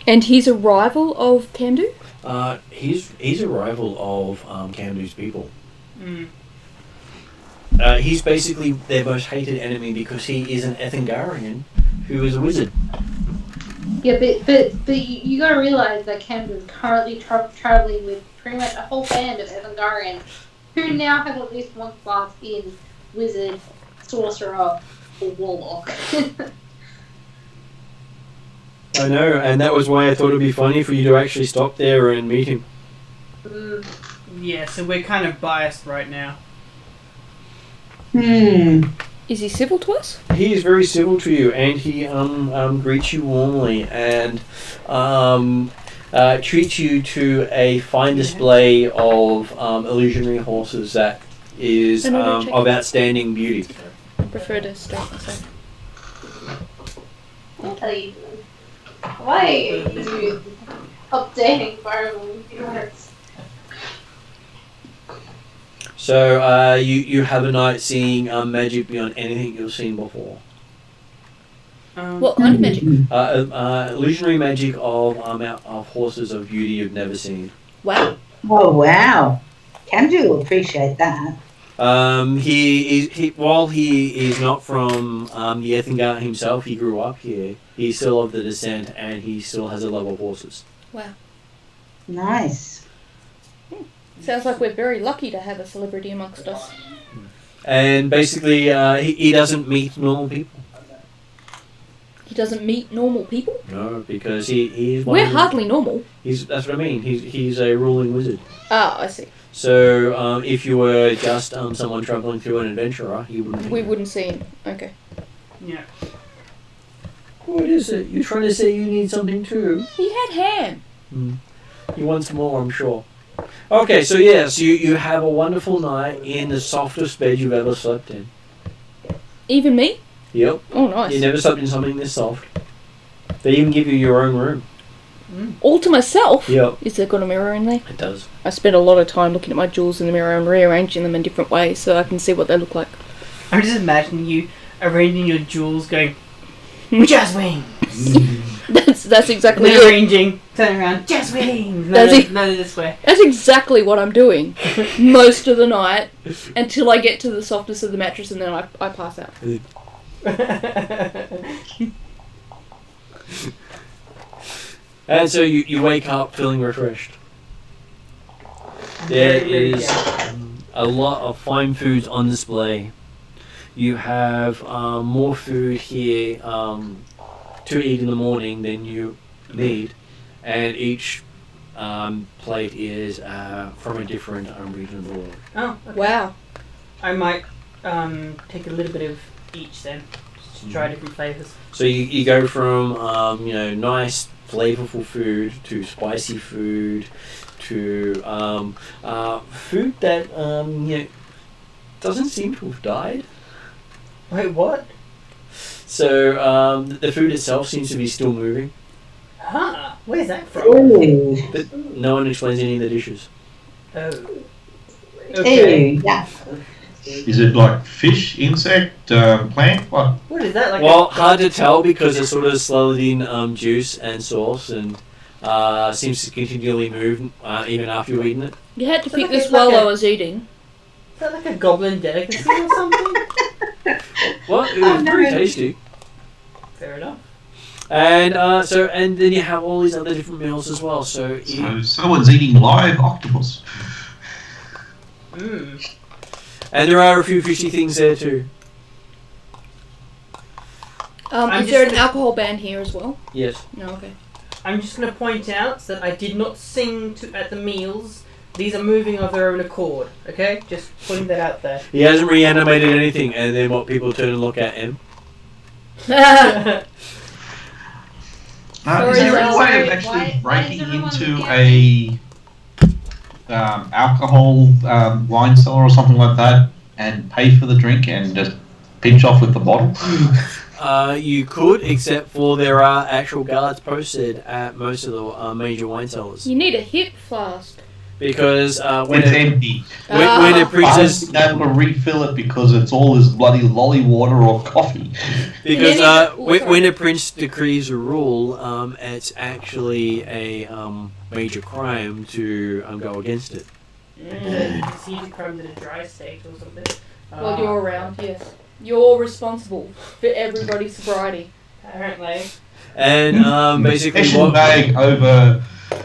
And he's a rival of Kamdu? He's a rival of Kamdu's people. Mm. He's basically their most hated enemy because he is an Ethengarian who is a wizard. Yeah, but you gotta realize that Camden is currently traveling with pretty much a whole band of Evangarians who now have at least one class in wizard, sorcerer, or warlock. I know, and that was why I thought it'd be funny for you to actually stop there and meet him. Yeah, so we're kind of biased right now. Is he civil to us? He is very civil to you, and he greets you warmly and treats you to a fine display of illusionary horses that is of outstanding beauty. I prefer to start myself. I'll tell you. Why are you updating Fireball viewers? So you have a night seeing magic beyond anything you've seen before. What kind of magic? Illusionary magic of horses of beauty you've never seen. Wow. Oh, wow. Camden will appreciate that. While he is not from the Ethengar himself, he grew up here. He's still of the descent, and he still has a love of horses. Wow. Nice. Sounds like we're very lucky to have a celebrity amongst us. And basically, he doesn't meet normal people. He doesn't meet normal people? No, because he's We're hardly normal. That's what I mean. He's a ruling wizard. Ah, I see. So if you were just someone traveling through an adventurer, we wouldn't see him. Okay. Yeah. What is it? You're trying to say you need something too? He had ham. He wants more, I'm sure. Okay, so yes, you have a wonderful night in the softest bed you've ever slept in. Even me? Yep. Oh, nice. You never slept in something this soft. They even give you your own room. All to myself? Yep. Is there got a mirror in there? It does. I spend a lot of time looking at my jewels in the mirror and rearranging them in different ways so I can see what they look like. I'm just imagining you arranging your jewels going, Jazz wings! That's exactly it. Rearranging, turning around, Jazz wings! No, this way. That's exactly what I'm doing most of the night until I get to the softness of the mattress and then I pass out. And so you wake up feeling refreshed. There is a lot of fine foods on display. You have more food here to eat in the morning than you need, and each plate is from a different region of the world. Oh, okay. Wow. I might take a little bit of each then, just to try different flavors. So you go from nice flavorful food to spicy food to food that doesn't seem to have died. Wait, what? So the food itself seems to be still moving. Huh? Where's that from? Ooh. But no one explains any of the dishes. Oh. Okay. Ew, yeah. Is it like fish, insect, plant? What? What is that like? Well, hard to tell because it's sort of slowly in juice and sauce, and seems to continually move even after you've eaten it. You had to So pick look, this it's while like I was eating. Is that like a goblin delicacy or something? Well, it was very tasty. Fair enough. And and then you have all these other different meals as well. So So someone's eating live octopus. Mmm. and there are a few fishy things there too. I'm Is there just- an alcohol ban here as well? Yes. No, okay. I'm just going to point out that I did not sing at the meals. These are moving of their own accord, okay? Just putting that out there. He hasn't reanimated anything, and then what people turn and look at him. Is there any Sorry, way of why- actually why is breaking everyone into looking at a alcohol wine cellar or something like that and pay for the drink and just pinch off with the bottle? You could, except for there are actual guards posted at most of the major wine cellars. You need a hip flask. Because when It's a empty. when a I haven't princess been able to refill it because it's all this bloody lolly water or coffee. because sorry. when a prince decrees a rule, it's actually a major crime to go against it. Is he crumbed in a dry state or something? While you're around, yes. You're responsible for everybody's sobriety. Apparently. And basically Fashion what bag over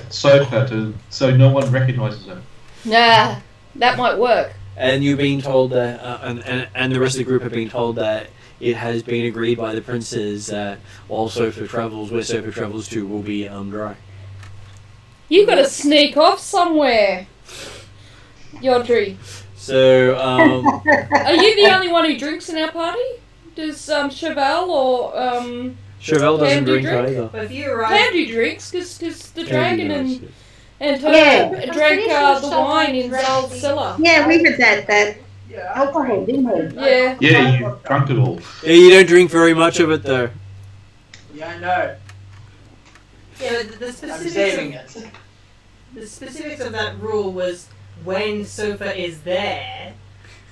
sofa so no one recognises her. Nah, that might work. and you've been told that and the rest of the group have been told that it has been agreed by the princes that all Sofa travels where Sofa travels to will be dry. You gotta sneak off somewhere. Yodri. So Are you the only one who drinks in our party? Does Chevelle or Chevelle doesn't Cam do drink drink? either. But if you're Cam right, do drinks? Because the Cam dragon does. and her Yeah. drank pretty sure the someone wine in drank Zal's the- cellar. Yeah, we had that Yeah, alcohol, didn't we? Yeah. Yeah, you drunk it all. Yeah, you don't drink very much of it though. Yeah, I know. yeah, but the I'm specifics, saving it. the specifics of that rule was when Sofa is there.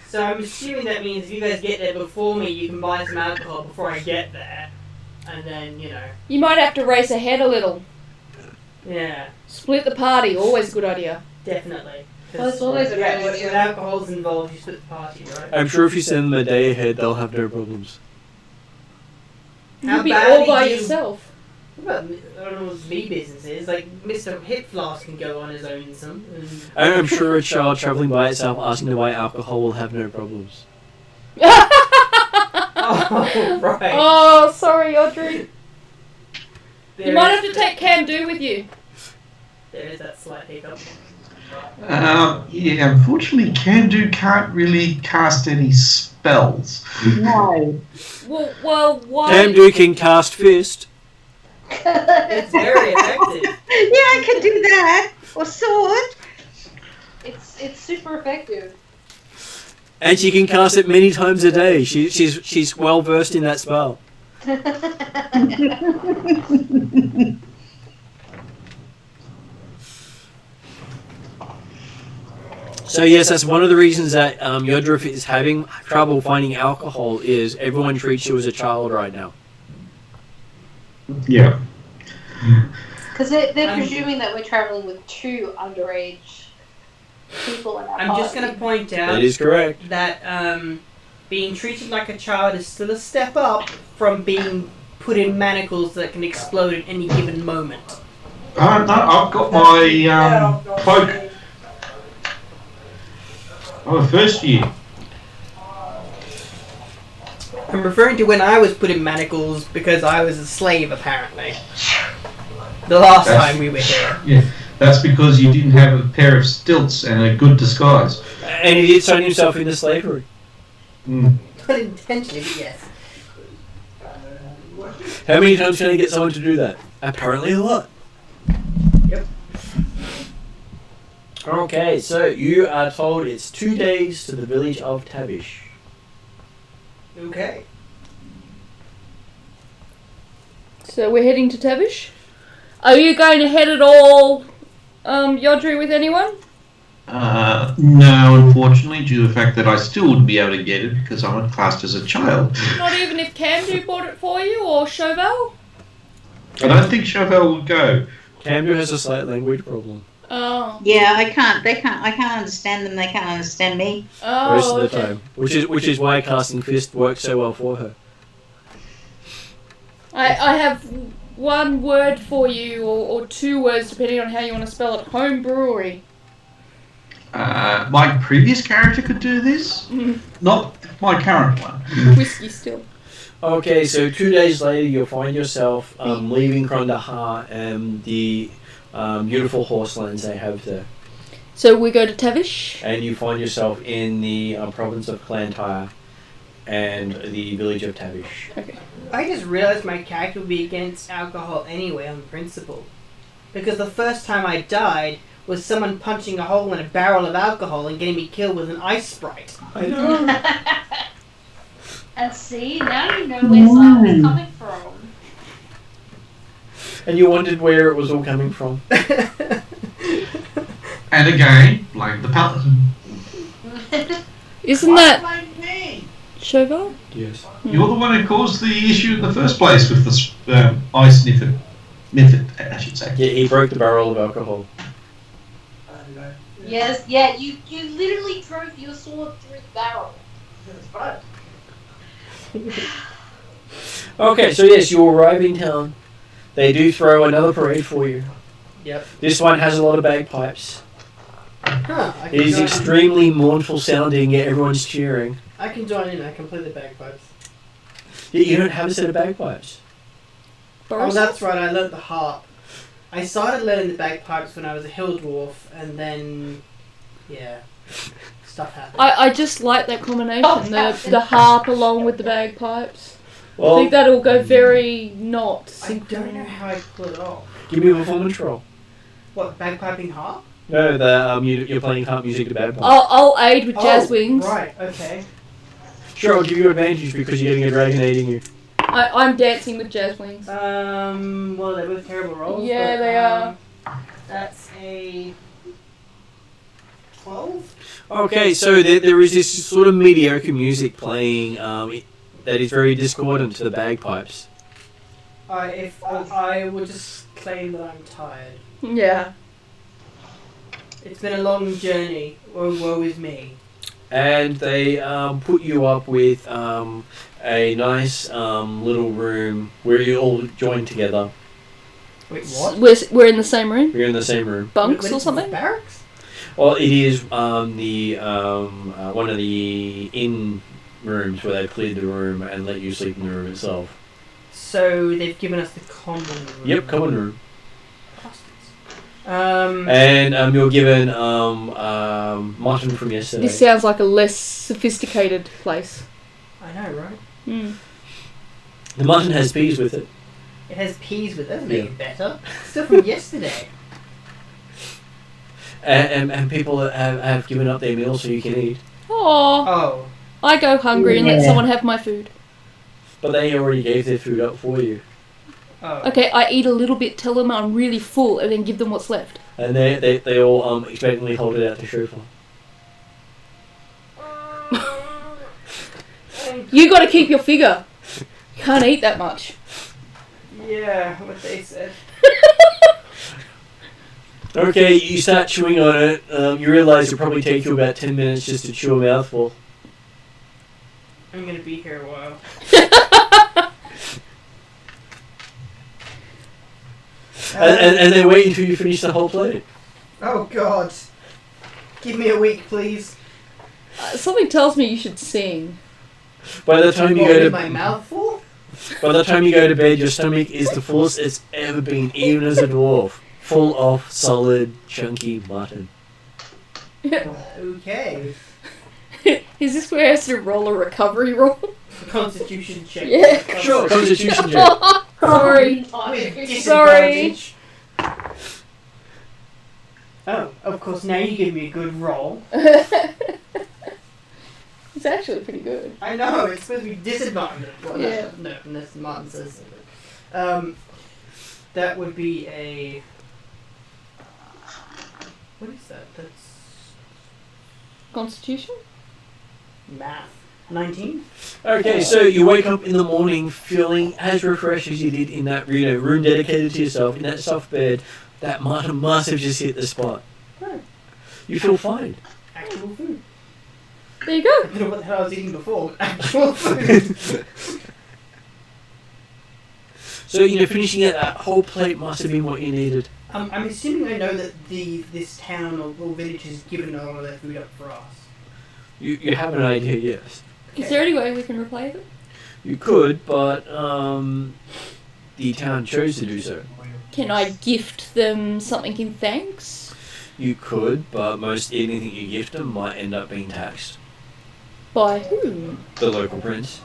So I'm assuming that means if you guys get there before me, you can buy some alcohol before I get there. And then, You might have to race ahead a little. yeah, Split the party, always a good idea. definitely. Well, it's always a yeah, good when idea. alcohol's involved, you split the party, right? I'm sure if you send them a day ahead, they'll have no problems. How You'll be badly all by do you- yourself. What about, I don't know what me business is. Like, Mr. Hip Flask can go on his own and some. And I'm sure a child traveling by itself asking to buy alcohol will have no problems. oh, right. Oh, sorry, Audrey. There You might is- have to take Cam Do with you. There is that slight hiccup. Yeah, unfortunately, can't really cast any spells. No. Well, why? Cam Do can cast fist, It's very effective. Yeah, I can do that. Or sword. It's super effective. and she can cast it many times a day. She's well versed in that spell. So yes, that's one of the reasons that Yodrif is having trouble finding alcohol. Is everyone treats you as a child right now? Yeah. Because they're I'm- presuming that we're traveling with two underage people in our I'm just going to party. point out That is correct. that being treated like a child is still a step up from being put in manacles that can explode at any given moment. No, I've got my cloak. I'm a first year. I'm referring to when I was put in manacles because I was a slave, apparently. The last That's- time we were here. Yeah, that's because you didn't have a pair of stilts and a good disguise. And he did sign himself into slavery. Mm. Not intentionally, but yes. How many times can I get someone to do that? Apparently a lot. Yep. Okay, so you are told it's 2 days to the village of Tavish. Okay. So we're heading to Tavish. Are you going to head at all, Yodri, with anyone? No, unfortunately, due to the fact that I still wouldn't be able to get it because I'm classed as a child. Not even if Camdu bought it for you or Chauvel? I don't think Chauvel would go. Camden has a slight language problem Oh. Yeah, I can't understand them. They can't understand me. Oh. most of the Okay. time, which is why casting fist works so well for her. I have one word for you, or two words, depending on how you want to spell it. Home brewery. My previous character could do this, not my current one. Whiskey still. Okay, so 2 days later, you'll find yourself leaving Kandahar and the beautiful horselands they have there. So we go to Tavish. And you find yourself in the province of Clantyre and the village of Tavish. Okay. I just realised my character would be against alcohol anyway on principle. Because the first time I died was someone punching a hole in a barrel of alcohol and getting me killed with an ice sprite. I know. And see, now you know where Simon's coming from. And you wondered where it was all coming from. And again, blame the paladin. Isn't that Blame me. Shovar? Yes. You're the one who caused the issue in the first place with the ice niffet, I should say. Yeah, he broke the barrel of alcohol. Yes, yeah, you literally drove your sword through the barrel. Okay, so yes, you arrive in town. They do throw another parade for you. Yep. This one has a lot of bagpipes. Huh, It is extremely mournful sounding, yet everyone's cheering. I can join in, I can play the bagpipes. Yet you don't have a set of bagpipes. Oh, that's right, I learnt the harp. I started learning the bagpipes when I was a hill dwarf, and then, yeah, stuff happened. I just like that combination, the harp along with the bagpipes. I Well, think that'll go very not I don't know synchronous. how I pull it off. give me a performance roll. What, bagpiping harp? No, the you're playing harp music to bagpipes. I'll aid with jazz wings. Right, okay. Sure, I'll give you advantage because you're getting a dragon aiding you. I'm dancing with jazz wings. Well, they're both terrible rolls. Yeah, but, they are. That's a 12? Okay, so there is this sort of mediocre music playing that is very discordant to the bagpipes. If I would just claim that I'm tired. Yeah. It's been a long journey. Woe is me. And they put you up with a nice little room where you all join together. Wait, what? We're in the same room? You're in the same room. Bunks Wait, or is something? it barracks? Well, it is the one of the inn rooms where they cleared the room and let you sleep in the room itself. So they've given us the common room. Yep, common room. Bastards. And you're given mutton from yesterday. This sounds like a less sophisticated place. I know, right? Mm. The mutton has peas with it. It has peas with it. Doesn't make it better. Still from yesterday. And people have given up their meal so you can eat. Aww. Oh. I go hungry and let someone have my food. But they already gave their food up for you. Oh. Okay, I eat a little bit, tell them I'm really full, and then give them what's left. And they all expectantly hold it out to Shofar. You gotta keep your figure. You can't eat that much. Yeah, what they said. Okay, you start chewing on it. You realise it'll probably take you about 10 minutes just to chew a mouthful. I'm gonna be here a while. And they wait until you finish the whole plate. Oh God. Give me a week, please. Something tells me you should sing. By the time you What, go with to my mouth full? by the time you go to bed, your stomach is the fullest it's ever been, even as a dwarf, full of solid, chunky mutton. Okay. Is this where I have to roll a recovery roll? Constitution check. Yeah. Sure, Constitution check. Sorry. With Sorry. disadvantage. Oh, of course, now you give me a good roll. It's actually pretty good. I know, it's supposed to be disadvantaged. Well, Yeah. No, unless Martin says so. That would be a... What is that? That's... Constitution? Math. 19? Okay, so you wake up in the morning feeling as refreshed as you did in that room dedicated to yourself, in that soft bed, That must have just hit the spot. No. You feel fine. Actual food. There you go. I don't know what the hell I was eating before. But actual food. So, finishing it, that whole plate must have been what you needed. I'm assuming I know that this town or village has given all of their food up for us. You have an idea, yes. Is there any way we can replace it? You could, but the town chose to do so. Can I gift them something in thanks? You could, but most anything you gift them might end up being taxed. By whom? The local prince.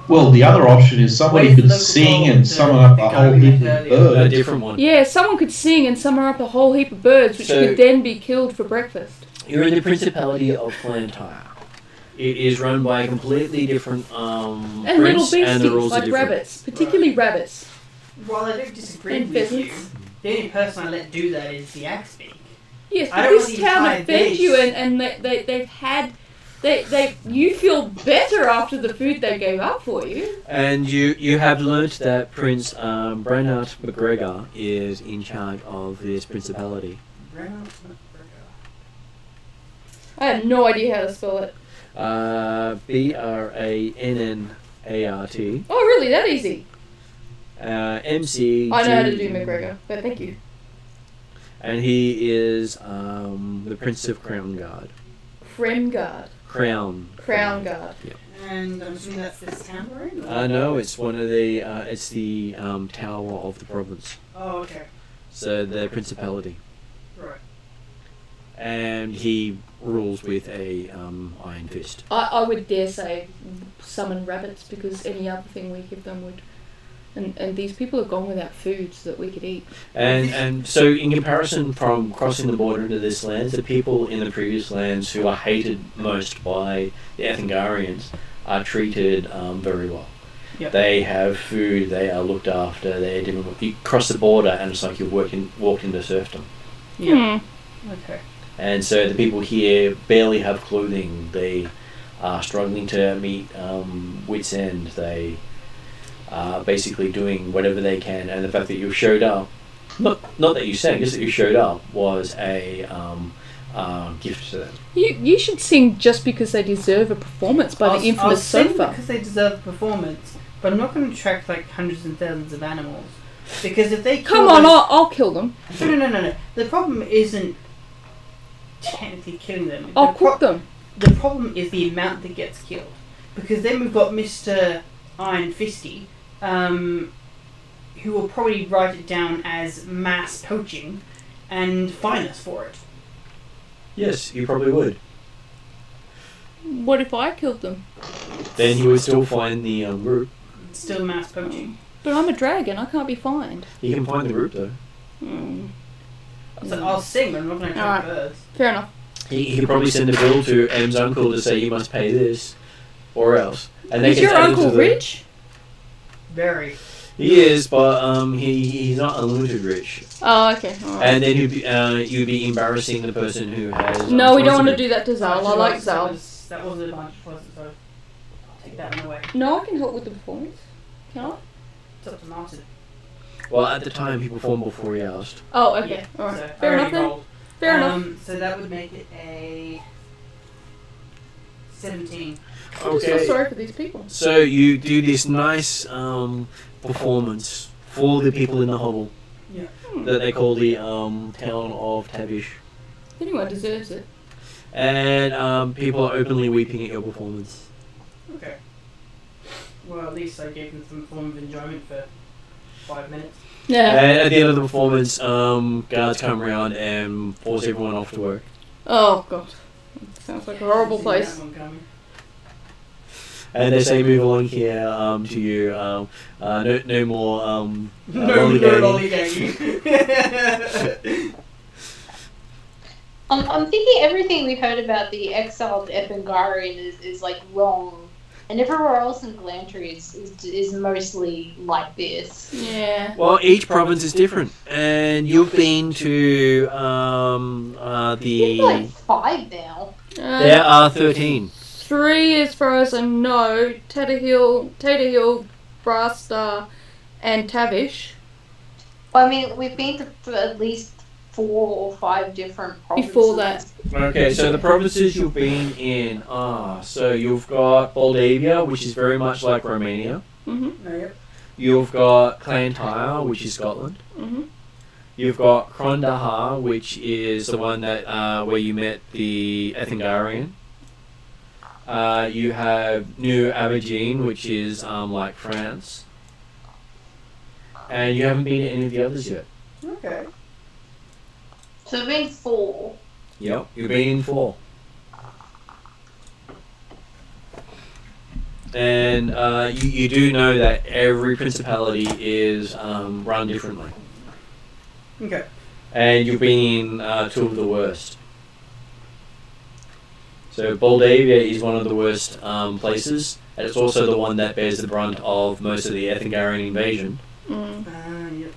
Well, the other option is somebody Where's the could local sing gold, and summon up the a guy whole we heap met of earlier? A birds. different one. Yeah, someone could sing and summon up a whole heap of birds, which So- could then be killed for breakfast. You're in the Principality of Plantire. It is run by a completely different And little prince, and the beasties rules are like different. rabbits, particularly rabbits. While I don't disagree And with you, pheasants. the only person I let do that is the Axebeak. Yes, I but don't this want the town entire have fed you, village. and they've had. You feel better after the food they gave up for you. And you have learnt that Prince Brennard McGregor is in charge of this principality. I have no idea how to spell it. Brannart. Oh, really? That easy? MC. I know how to do McGregor, but thank you. And he is the Prince of Crown Guard. Kremgard. Crown Guard. Yep. And I'm assuming that's this town we're in? No, it's one of the. It's the tower of the province. Oh, okay. So the principality. Right. And he rules with a iron fist. I would dare say summon rabbits, because any other thing we give them would. And these people have gone without food so that we could eat. And so in comparison from crossing the border into this land, the people in the previous lands who are hated most by the Ethengarians are treated very well. Yep. They have food, they are looked after, they're different. You cross the border and it's like you've walked into serfdom. Yeah. Okay. And so the people here barely have clothing, they are struggling to meet wits' end, they are basically doing whatever they can, and the fact that you showed up, not that you sang, just that you showed up, was a gift to them. You should sing just because they deserve a performance by the infamous I'll sing Sofa. because they deserve a performance, but I'm not going to attract like hundreds and thousands of animals. Because if they kill Come on, those- I'll kill them. No. The problem isn't technically killing them. I'll cook them. The problem is the amount that gets killed. Because then we've got Mr. Iron Fisty, who will probably write it down as mass poaching and fine us for it. Yes, you probably would. What if I killed them? Then you would still find the group. It's still mass poaching. But I'm a dragon, I can't be fined. You can find the group though. So I'll sing, but I'm not going to attract Alright. birds. Fair enough. He could probably send a bill to M's uncle to say you must pay this, or else. And Is your add it uncle to the- rich? Very. He is, but he's not unlimited rich. Oh, okay. Alright. And then you'd be embarrassing the person who has. No, we don't want to responsibility. do that to Zal. I like Zal. That wasn't a bunch of presents, so I'll take that one away. No, I can help with the performance. Can I? It's up to Martin. Well, at the time he performed before he asked. Oh, okay. Yeah, Alright. so Fair I enough already then. rolled. Fair enough. So that would make it a 17. I'm so sorry for these people. So you do this nice performance for the people in the hovel Yeah. that they call the town of Tavish, Anyone deserves it. and people are openly weeping at your performance. Okay. Well, at least I gave them some form of enjoyment for 5 minutes. Yeah. And at the end of the performance, guards come around and force everyone off to work. Oh, God. Sounds like a horrible See place. that one coming. And they say, move along here to you. No more No lollygagging. lollygagging. I'm thinking everything we've heard about the exiled Ethengarian is like wrong, and everywhere else in Glantry is mostly like this. Yeah. Well, each province is different, and you've been to There's like 5 now. There are 13. 3 as far as I know. Tater Hill, Brass Star, and Tavish. Well, I mean, we've been to at least 4 or 5 different provinces. Before that. Okay, so the provinces you've been in are, so you've got Moldavia, which is very much like Romania. Mm-hmm. Oh, yep. You've got Clantyre, which is Scotland. Mm-hmm. You've got Krondahar, which is the one that where you met the Ethengarian. You have New Aubergine, which is like France. And you haven't been to any of the others yet. Okay. So we've been 4. Yep, you've been in 4. And you do know that every principality is run differently. Okay. And you've been in 2 of the worst. So Moldavia is one of the worst places, and it's also the one that bears the brunt of most of the Ethengarian invasion. Yep.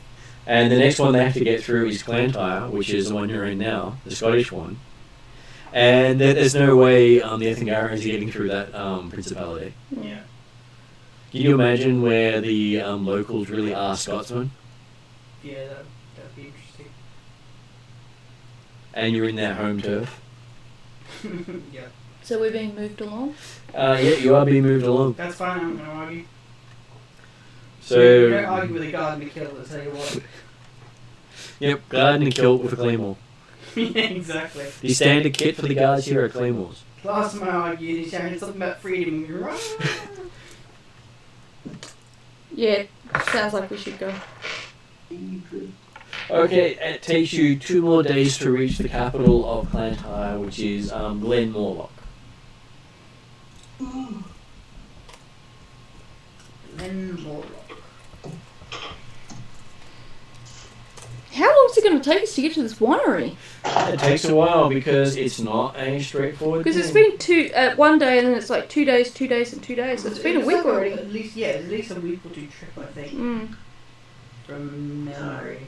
And the next one they have to get through is Clantyre, which is the one you're in now, the Scottish one. And there's no way the Ethengarians are getting through that principality. Yeah. Can you imagine where the locals really are Scotsmen? Yeah, that'd be interesting. And you're in their home turf? Yep. So we're being moved along? Yeah, you are being moved along. That's fine, I'm not going to argue. So, You don't argue with a guard in a kilt, I'll tell you what. Yep, guard in a kilt with a claymore. Yeah, exactly. The standard kit for the guards here are claymores. Last time I argued, he's shouting something about freedom. Yeah, sounds like we should go. Okay, it takes you 2 more days to reach the capital of Clantyre, which is Glenmorlock. Glenmorlock. How long is it going to take us to get to this winery? It takes a while because it's not a straightforward Because it's thing. been 1 day and then it's like 2 days, 2 days, and 2 days. So it's been a week like already. At least a week or 2 trip, I think. Mm. From memory.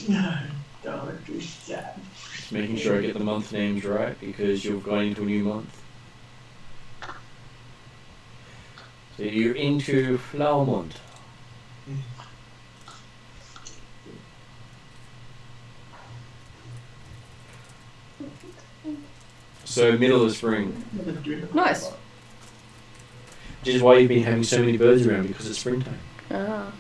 No, don't do that. Just making sure I get the month names right because you're going into a new month. So you're into Flowermont. So middle of spring. Nice. Which is why you've been having so many birds around because it's springtime. Ah.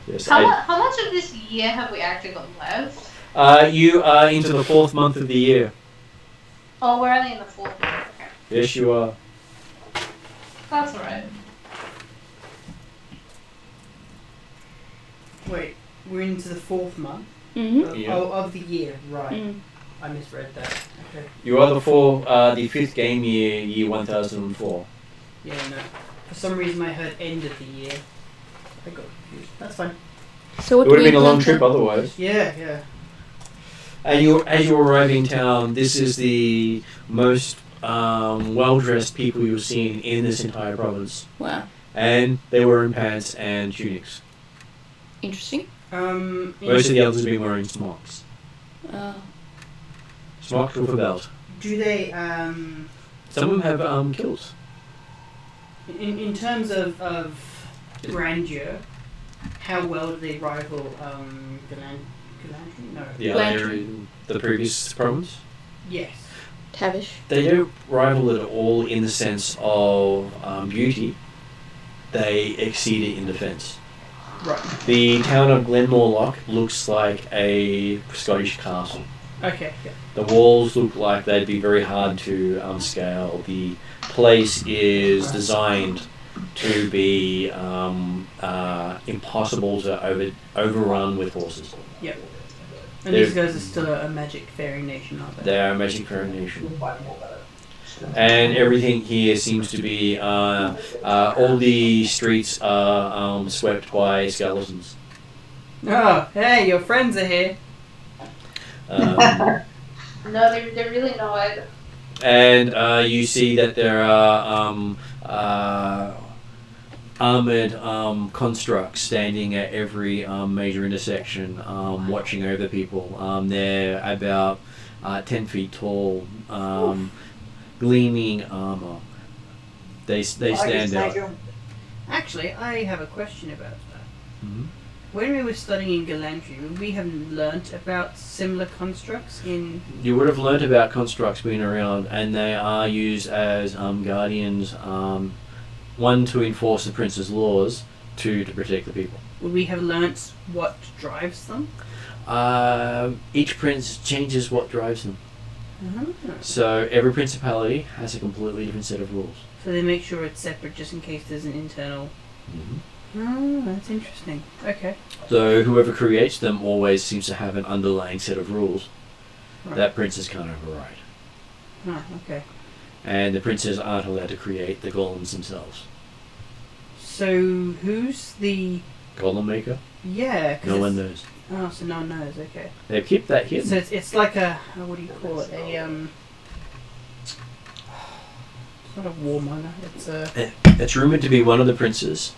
Yes, How much of this year have we actually got left? you are into the 4th month of the year. Oh, we're only in the 4th month. Okay. Yes, you are. That's alright. Wait, we're into the 4th month Mm-hmm. Yeah. of the year, right? Mm. I misread that. Okay. You are the 5th game year, year 1004. Yeah, no. For some reason, I heard end of the year. I got confused. That's fine. So what It do would have we been a long plan trip for? otherwise. Yeah. And as you arrive in town, this is the most well-dressed people you've seen in this entire province. Wow. And they were in pants and tunics. Interesting. Most of the others have been wearing smocks. Smocks with a belt. Do they, Some of them have kilts. in terms of grandeur, how well do they rival Galandri? No. The Blanche. other in the previous province. Yes. Tavish. They don't rival it at all in the sense of beauty. They exceed it in defence. Right. The town of Glenmorlock looks like a Scottish castle. Okay. Yeah. The walls look like they'd be very hard to scale. The place is designed to be impossible to overrun with horses. Yep. And these guys are still a magic fairy nation, aren't they? They are a magic fairy nation. And everything here seems to be, all the streets are swept by skeletons. Oh, hey, your friends are here. No, they're really not. And you see that there are armored constructs standing at every major intersection, watching over people. They're about 10 feet tall, gleaming armor. They stand out. Actually, I have a question about that. Mhm. When we were studying in Galandri, would we have learnt about similar constructs in... You would have learnt about constructs being around, and they are used as guardians, one to enforce the prince's laws, two to protect the people. Would we have learnt what drives them? Each prince changes what drives them. Uh-huh. So every principality has a completely different set of rules. So they make sure it's separate just in case there's an internal... Mm-hmm. Oh, that's interesting. Okay. So whoever creates them always seems to have an underlying set of rules Right. that princes can't override. Oh, okay. And the princes aren't allowed to create the golems themselves. So who's the... Golem maker? Yeah, 'cause No one it's- knows. Oh, so no one knows, okay. They keep that hidden. So it's like a... What do you call it? It's not a warmonger, it's a... It's rumoured to be one of the princes,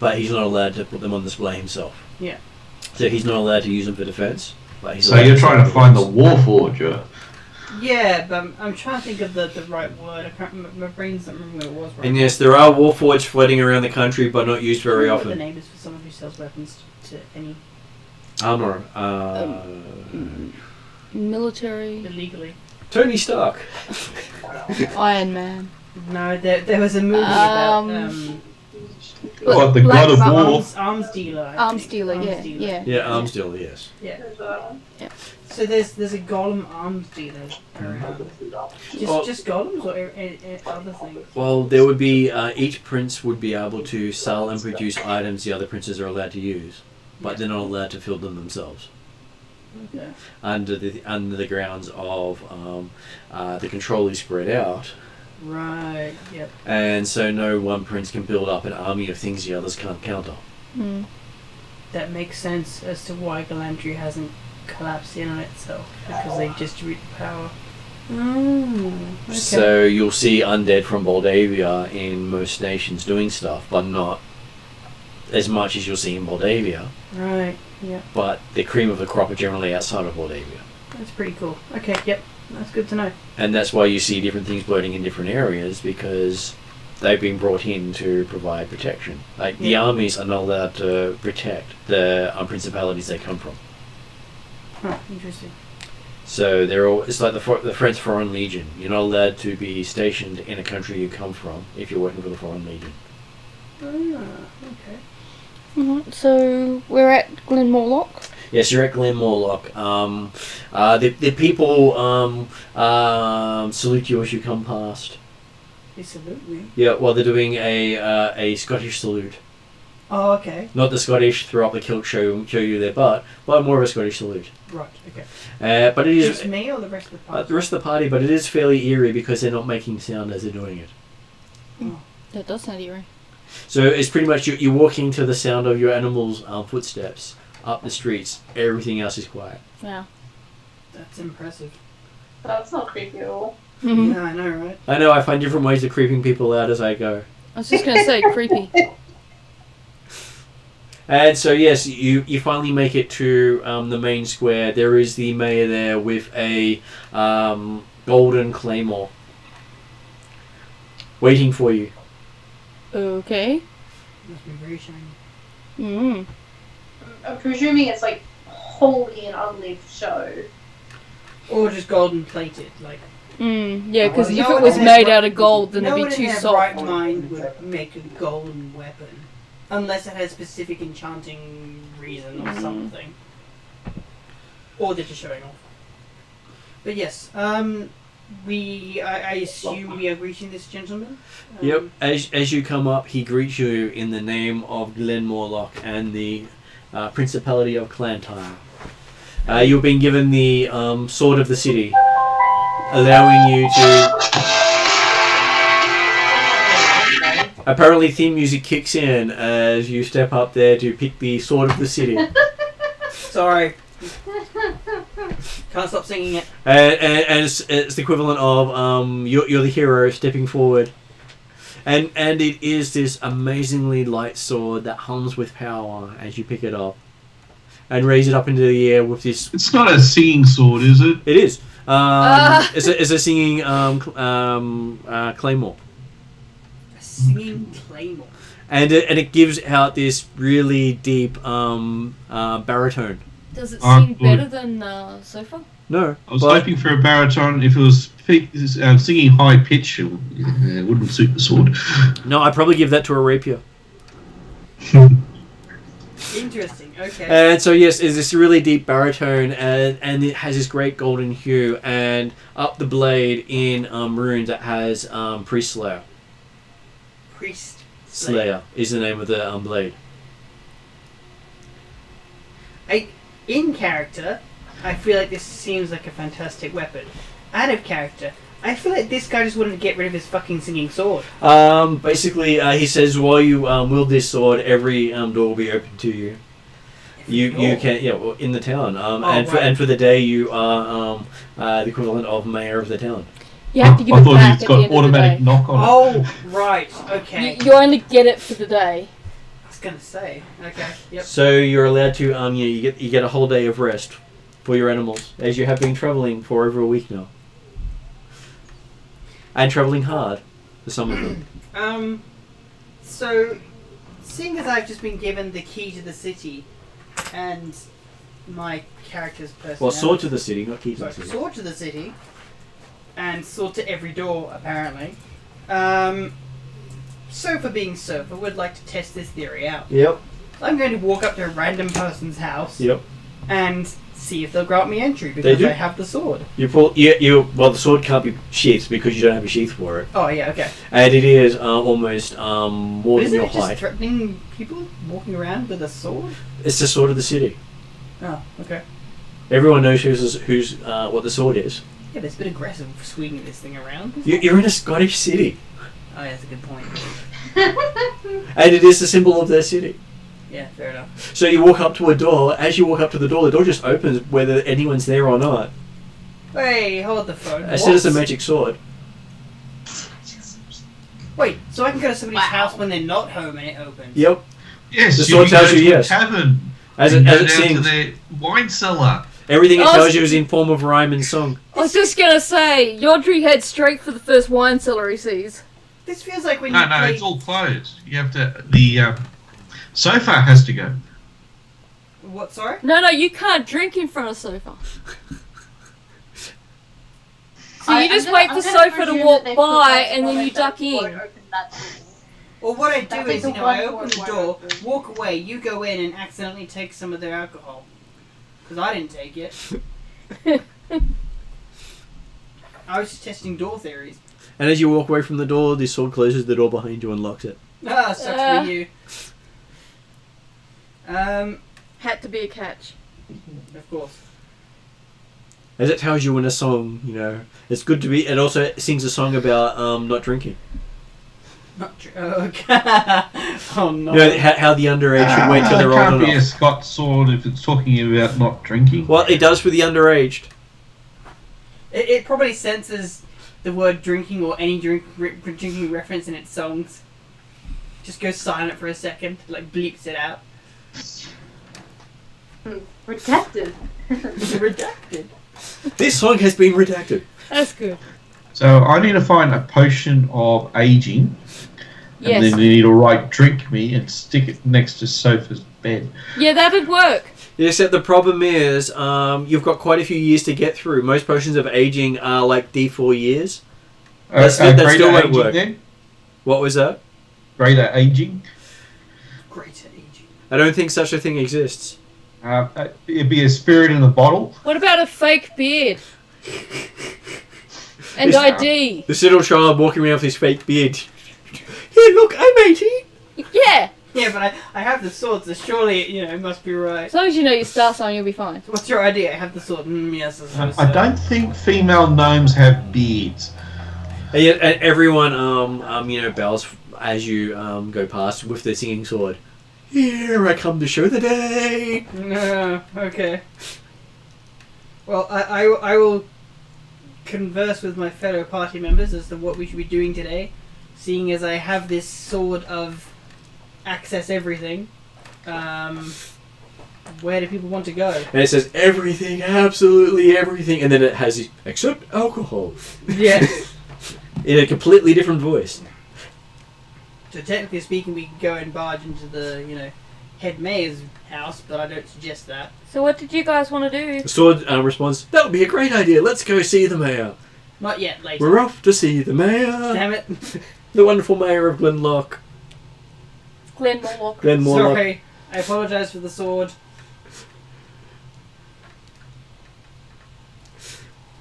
but he's not allowed to put them on display himself. Yeah. So he's not allowed to use them for defence. But he's So allowed you're to trying to sell find the weapons. Warforger. Yeah, but I'm trying to think of the right word. I can't remember. My brain doesn't remember what it was right And now. yes, there are warforged floating around the country, but not used I very don't know what the often. name is for someone who sells weapons to any... Armour. Military. illegally. Tony Stark. Iron Man. No, there was a movie about... What, the Black God of Mountain. War? Arms dealer. I Arms think. dealer, yeah, dealer. yeah. Yeah, arms dealer, yes. Yeah. Yeah. So there's a golem arms dealer around. Well- Just golems or other things? Well, there would be each prince would be able to sell and produce items the other princes are allowed to use, but they're not allowed to field them themselves. Okay. Under the grounds of the control is spread out, Right. Yep. and so no one prince can build up an army of things the others can't counter. Mm. That makes sense as to why Galandri hasn't collapsed in on itself, because they distribute the power. Okay. So you'll see undead from Moldavia in most nations doing stuff, but not as much as you'll see in Moldavia. Right. Yeah. But the cream of the crop are generally outside of Moldavia. That's pretty cool. Okay. Yep. That's good to know. And that's why you see different things floating in different areas, because they've been brought in to provide protection. Like, the Yeah. armies are not allowed to protect the principalities they come from. Huh. Interesting. So they're all, it's like the French Foreign Legion. You're not allowed to be stationed in a country you come from if you're working for the Foreign Legion. Okay. Alright, so we're at Glenmorlock. Yes, you're at Glen Morlock. The people salute you as you come past. They salute me. Yeah, well, they're doing a Scottish salute. Oh, okay. Not the Scottish throw up the kilt, show you their butt, but more of a Scottish salute. Right. Okay. But it is Just me or the rest of the party? the rest of the party, but it is fairly eerie because they're not making sound as they're doing it. That does sound eerie. So it's pretty much you're walking to the sound of your animals' footsteps up the streets. Everything else is quiet. Wow. That's impressive. That's not creepy at all. Yeah, I know, right? I know, I find different ways of creeping people out as I go. I was just going to say, creepy. And so yes, you finally make it to the main square. There is the mayor there with a golden claymore waiting for you. Okay. Must be very shiny. Mm. I'm presuming it's like wholly an unlived show. Or just golden plated, like. Yeah, because Well, if no it one was in made their out of gold, then no it'd one be in too their soft. right mind would make a golden weapon, unless it has specific enchanting reason or something, or they're just showing off. But yes, I assume we are greeting this gentleman. Yep. As you come up, he greets you in the name of Glen Morlock and the Principality of Clantyre. You've been given the sword of the city, allowing you to. Apparently, theme music kicks in as you step up there to pick the sword of the city. Sorry. Can't stop singing it. And it's the equivalent of you're the hero stepping forward, and it is this amazingly light sword that hums with power as you pick it up, and raise it up into the air with this. It's not a singing sword, is it? It is. It's a singing claymore. A singing claymore. and it gives out this really deep baritone. Does it sing better than Sofa? No, I was hoping for a baritone. If it was singing high pitch, it wouldn't suit the sword. No, I'd probably give that to a rapier. Interesting. Okay. And so yes, it's this really deep baritone, and it has this great golden hue, and up the blade in runes it has Priest Slayer. Priest Slayer is the name of the blade. In character, I feel like this seems like a fantastic weapon. Out of character, I feel like this guy just wanted to get rid of his fucking singing sword. Basically, he says while you wield this sword, every door will be open to you. You can in the town. And for the day you are the equivalent of mayor of the town. You have to give I it thought back it's at the got end of the automatic day. knock on it. Oh, right. Okay. You only get it for the day. I was gonna say. Okay. Yep. So you're allowed to you get a whole day of rest for your animals, as you have been travelling for over a week now. And travelling hard for some of them. So, seeing as I've just been given the key to the city, and my character's personality... Well, sword to the city, not key to the city. Sword to the city, and sword to every door, apparently. Sofa being Sofa would like to test this theory out. Yep. I'm going to walk up to a random person's house Yep. and see if they'll grant me entry because do. I have the sword. Well, the sword can't be sheathed because you don't have a sheath for it. Oh, yeah, okay. And it is almost more But than your isn't it just height. threatening people walking around with a sword? It's the sword of the city. Oh, okay. Everyone knows who's what the sword is. Yeah, but it's a bit aggressive swinging this thing around. You're in a Scottish city. Oh, yeah, that's a good point. And it is the symbol of their city. Yeah, fair enough. So you walk up to a door. As you walk up to the door just opens whether anyone's there or not. Hey, hold the phone. I said it's a magic sword. Wait, so I can go to somebody's Wow. house when they're not home and it opens? Yep. Yes, The you sword can tells go you to a yes. tavern. As and it go down sings. to their wine cellar. Everything it Oh, tells you is in form of rhyme and song. I was just gonna say, Yodri heads straight for the first wine cellar he sees. This feels like when No, you play... it's all closed. You have to. The sofa has to go. What, sorry? No, you can't drink in front of Sofa. So you just wait for Sofa to walk by and then you duck in. Well, what I do That is, makes a I one open the for door, one open. walk away, you go in and accidentally take some of their alcohol. Because I didn't take it. I was just testing door theories. And as you walk away from the door, this sword closes the door behind you and locks it. Ah, sucks for you. Had to be a catch. Of course. As it tells you in a song, it's good to be. It also sings a song about not drinking. Not true. Okay. Oh no. How the underage should wait till they're It old can't be a enough. Scots sword if it's talking about not drinking. Well, it does for the underaged. It probably censors the word drinking or any drinking reference in its songs. Just goes silent for a second, like bleeps it out. Redacted. Redacted. This song has been redacted. That's good. So I need to find a potion of aging, and Yes. then you need to write "drink me" and stick it next to Sofa's bed. Yeah, that'd work. Except the problem is, you've got quite a few years to get through. Most potions of aging are like D4 years. That still Greater won't aging work. then? What was that? Greater aging. Greater aging. I don't think such a thing exists. It'd be a spirit in a bottle. What about a fake beard? And This- ID? This little child walking around with his fake beard. Here, look, I'm 18. Yeah. Yeah, but I have the sword, so surely, it must be right. As long as you know your star sign, you'll be fine. So what's your idea? I have the sword. Yes, I suppose so. I don't think female gnomes have beards. And yet, and everyone, bows as you go past with their singing sword. Here I come to show the day. No, okay. Well, I will converse with my fellow party members as to what we should be doing today, seeing as I have this sword of access everything. Where do people want to go? And it says everything, absolutely everything, and then it has except alcohol Yes. in a completely different voice. So technically speaking, we could go and barge into the, head mayor's house, but I don't suggest that. So what did you guys want to do? The sword responds, that would be a great idea. Let's go see the mayor. Not yet, later. We're off to see the mayor. Damn it. The wonderful mayor of Glenlock. Glen Morlock. Glen Morlock. Sorry, I apologise for the sword.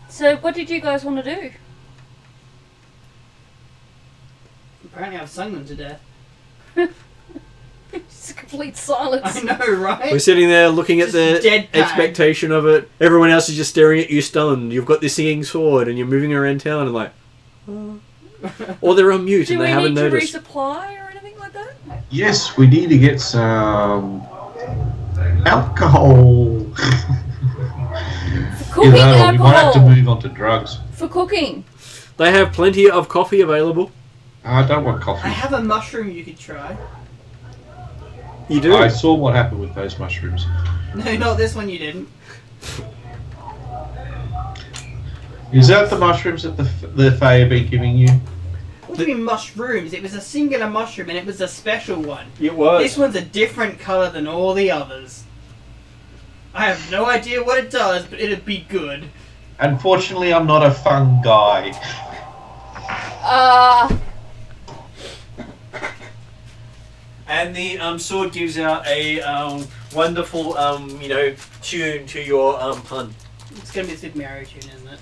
So what did you guys want to do? Apparently I've sung them to death. It's a complete silence. I know, right? We're sitting there looking at Just the deadpan. expectation of it. Everyone else is just staring at you stunned. You've got this singing sword and you're moving around town and like... Or they're on mute Do and we they haven't need to noticed. resupply or anything like that? Yes, we need to get some alcohol. For cooking We might have to alcohol. move on to drugs. For cooking. They have plenty of coffee available. I don't want coffee. I have a mushroom you could try. You do? I saw what happened with those mushrooms. No, not this one you didn't. Is that the mushrooms that the Fae have been giving you? What do you mean mushrooms? It was a singular mushroom and it was a special one. It was. This one's a different colour than all the others. I have no idea what it does, but it'd be good. Unfortunately, I'm not a fun guy. And the sword gives out a wonderful, tune to your pun. It's gonna be a Super Mario tune, isn't it?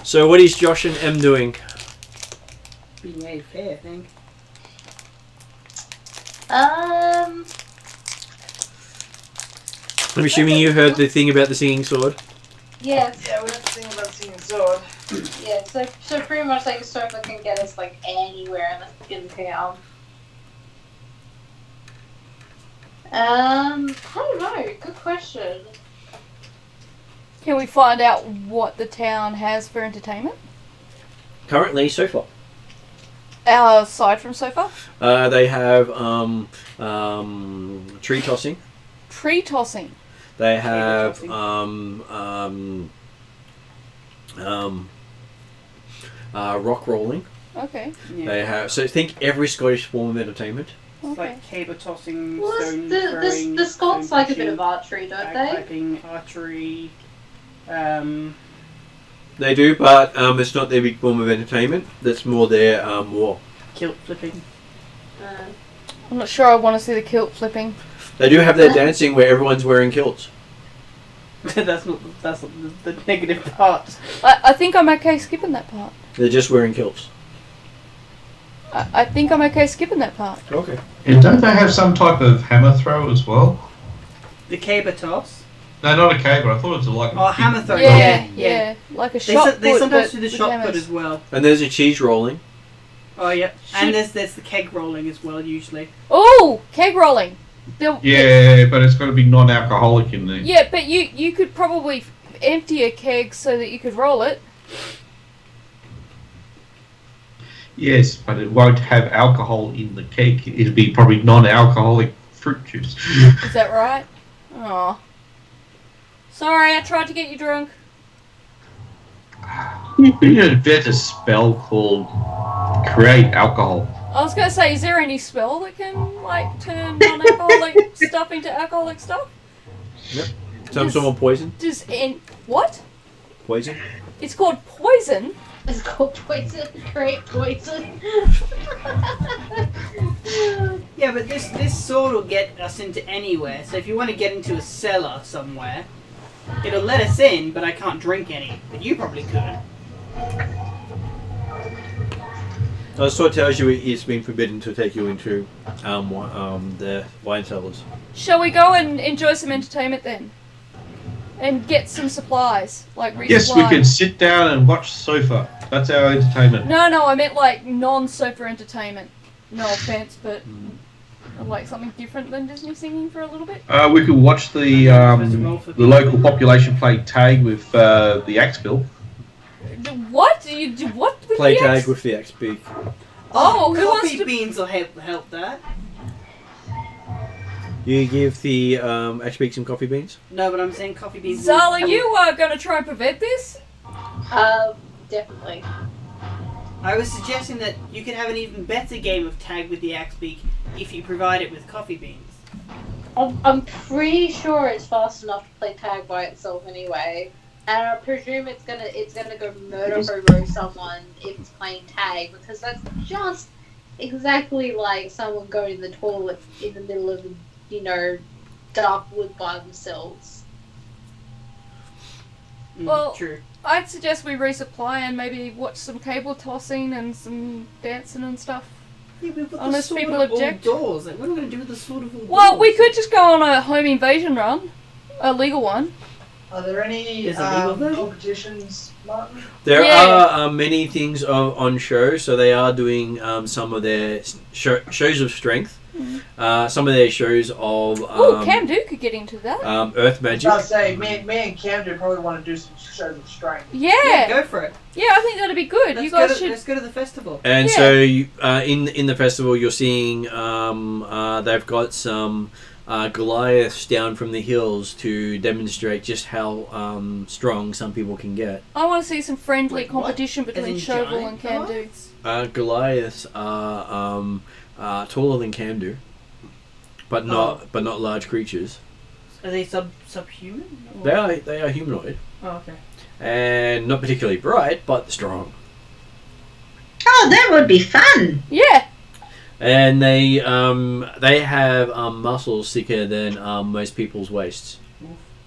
So what is Josh and M doing? Being a fair, I think. I'm assuming you heard the thing about the singing sword. Yes. Yeah, we have to think about seeing sword. Yeah, so pretty much like Sofa can get us like anywhere in town. I don't know. Good question. Can we find out what the town has for entertainment? Currently, so far. Aside from so far? They have tree tossing. Tree tossing. They have rock rolling. Okay. Yeah. They have think every Scottish form of entertainment. It's Okay. like caber tossing, Well, stone the throwing, Scots stone like a bit pushing, of archery, don't they? bagpiping, archery. They do, but it's not their big form of entertainment. That's more their war. Kilt flipping. I'm not sure I want to see the kilt flipping. They do have their dancing where everyone's wearing kilts. that's not the negative part. I think I'm okay skipping that part. They're just wearing kilts. I think I'm okay skipping that part. Okay. And don't they have some type of hammer throw as well? The caber toss. No, not a caber. I thought it was like a Oh, big- hammer throw. Yeah. Like a They, shot put. they sometimes but do the with shot put hammers. as well. And there's a cheese rolling. Oh, yeah. And there's the keg rolling as well, usually. Oh, keg rolling. Yeah, but it's got to be non-alcoholic in there. Yeah, but you could probably empty a keg so that you could roll it. Yes, but it won't have alcohol in the cake. It'll be probably non-alcoholic fruit juice. Is that right? Oh. Sorry, I tried to get you drunk. You could invent a spell called create alcohol. I was gonna say, is there any spell that can like turn non-alcoholic stuff into alcoholic stuff? Some sort of poison. What? Poison. It's called poison. It's called poison. Great poison. Yeah, but this sword will get us into anywhere. So if you want to get into a cellar somewhere, it'll let us in, but I can't drink any. But you probably could. The sword tells you it's been forbidden to take you into the wine cellars. Shall we go and enjoy some entertainment then? And get some supplies, like resupply. Yes, we can sit down and watch sofa. That's our entertainment. No, I meant like non-sofa entertainment. No offense, but like something different than Disney singing for a little bit. We could watch the local population play tag with the Axeville. What? You do what with Play the tag X? with the XP. Oh, who wants Coffee to? beans will help that. You give the XP some coffee beans. No, but I'm saying coffee beans. Zal, are you gonna try and prevent this? Definitely. I was suggesting that you could have an even better game of tag with the axe beak if you provide it with coffee beans. I'm pretty sure it's fast enough to play tag by itself anyway, and I presume it's gonna go murder hobo someone if it's playing tag, because that's just exactly like someone going to the toilet in the middle of dark wood by themselves. Well, True. I'd suggest we resupply and maybe watch some cable tossing and some dancing and stuff. Yeah, but the Unless sword people of object. all doors. Like, what are we going to do with the sword of all doors? Well, we could just go on a home invasion run, a legal one. Are there any Is it legal though? competitions, Martin? There Yeah. are many things on show, so they are doing some of their shows of strength. Some of their shows of Oh, Cam Duke could get into that. earth magic. I'd say me and Cam do probably want to do some shows of strength. Yeah, Go for it. yeah, I think that'd be good. Let's You guys Let's go to the festival. And Yeah. so in the festival, you're seeing they've got some Goliaths down from the hills to demonstrate just how strong some people can get. I want to see some friendly Wait, what? competition As between in Shovel giant and Cam Duke. Goliaths? Goliaths are taller than Kamdu, but not large creatures. Are they subhuman? Or- They are humanoid Oh, okay. and not particularly bright, but strong. Oh, that would be fun. Yeah, And they have muscles thicker than most people's waists.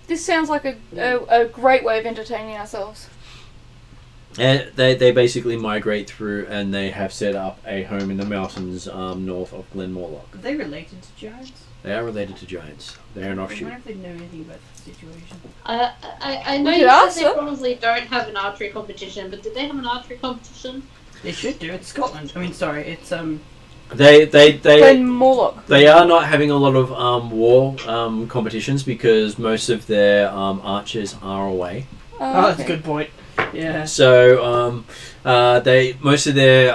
this sounds like a great way of entertaining ourselves. And they basically migrate through, and they have set up a home in the mountains north of Glen Morlock. Are they related to giants? They are related to giants. They're an I offshoot. wonder if they know anything about the situation. I know We you could ask said they them. probably don't have an archery competition, but did they have an archery competition? They should do. It's Scotland. I mean, sorry, it's They Glen Morlock. They are not having a lot of war competitions because most of their archers are away. Oh, that's a okay. good point. Yeah. So most of their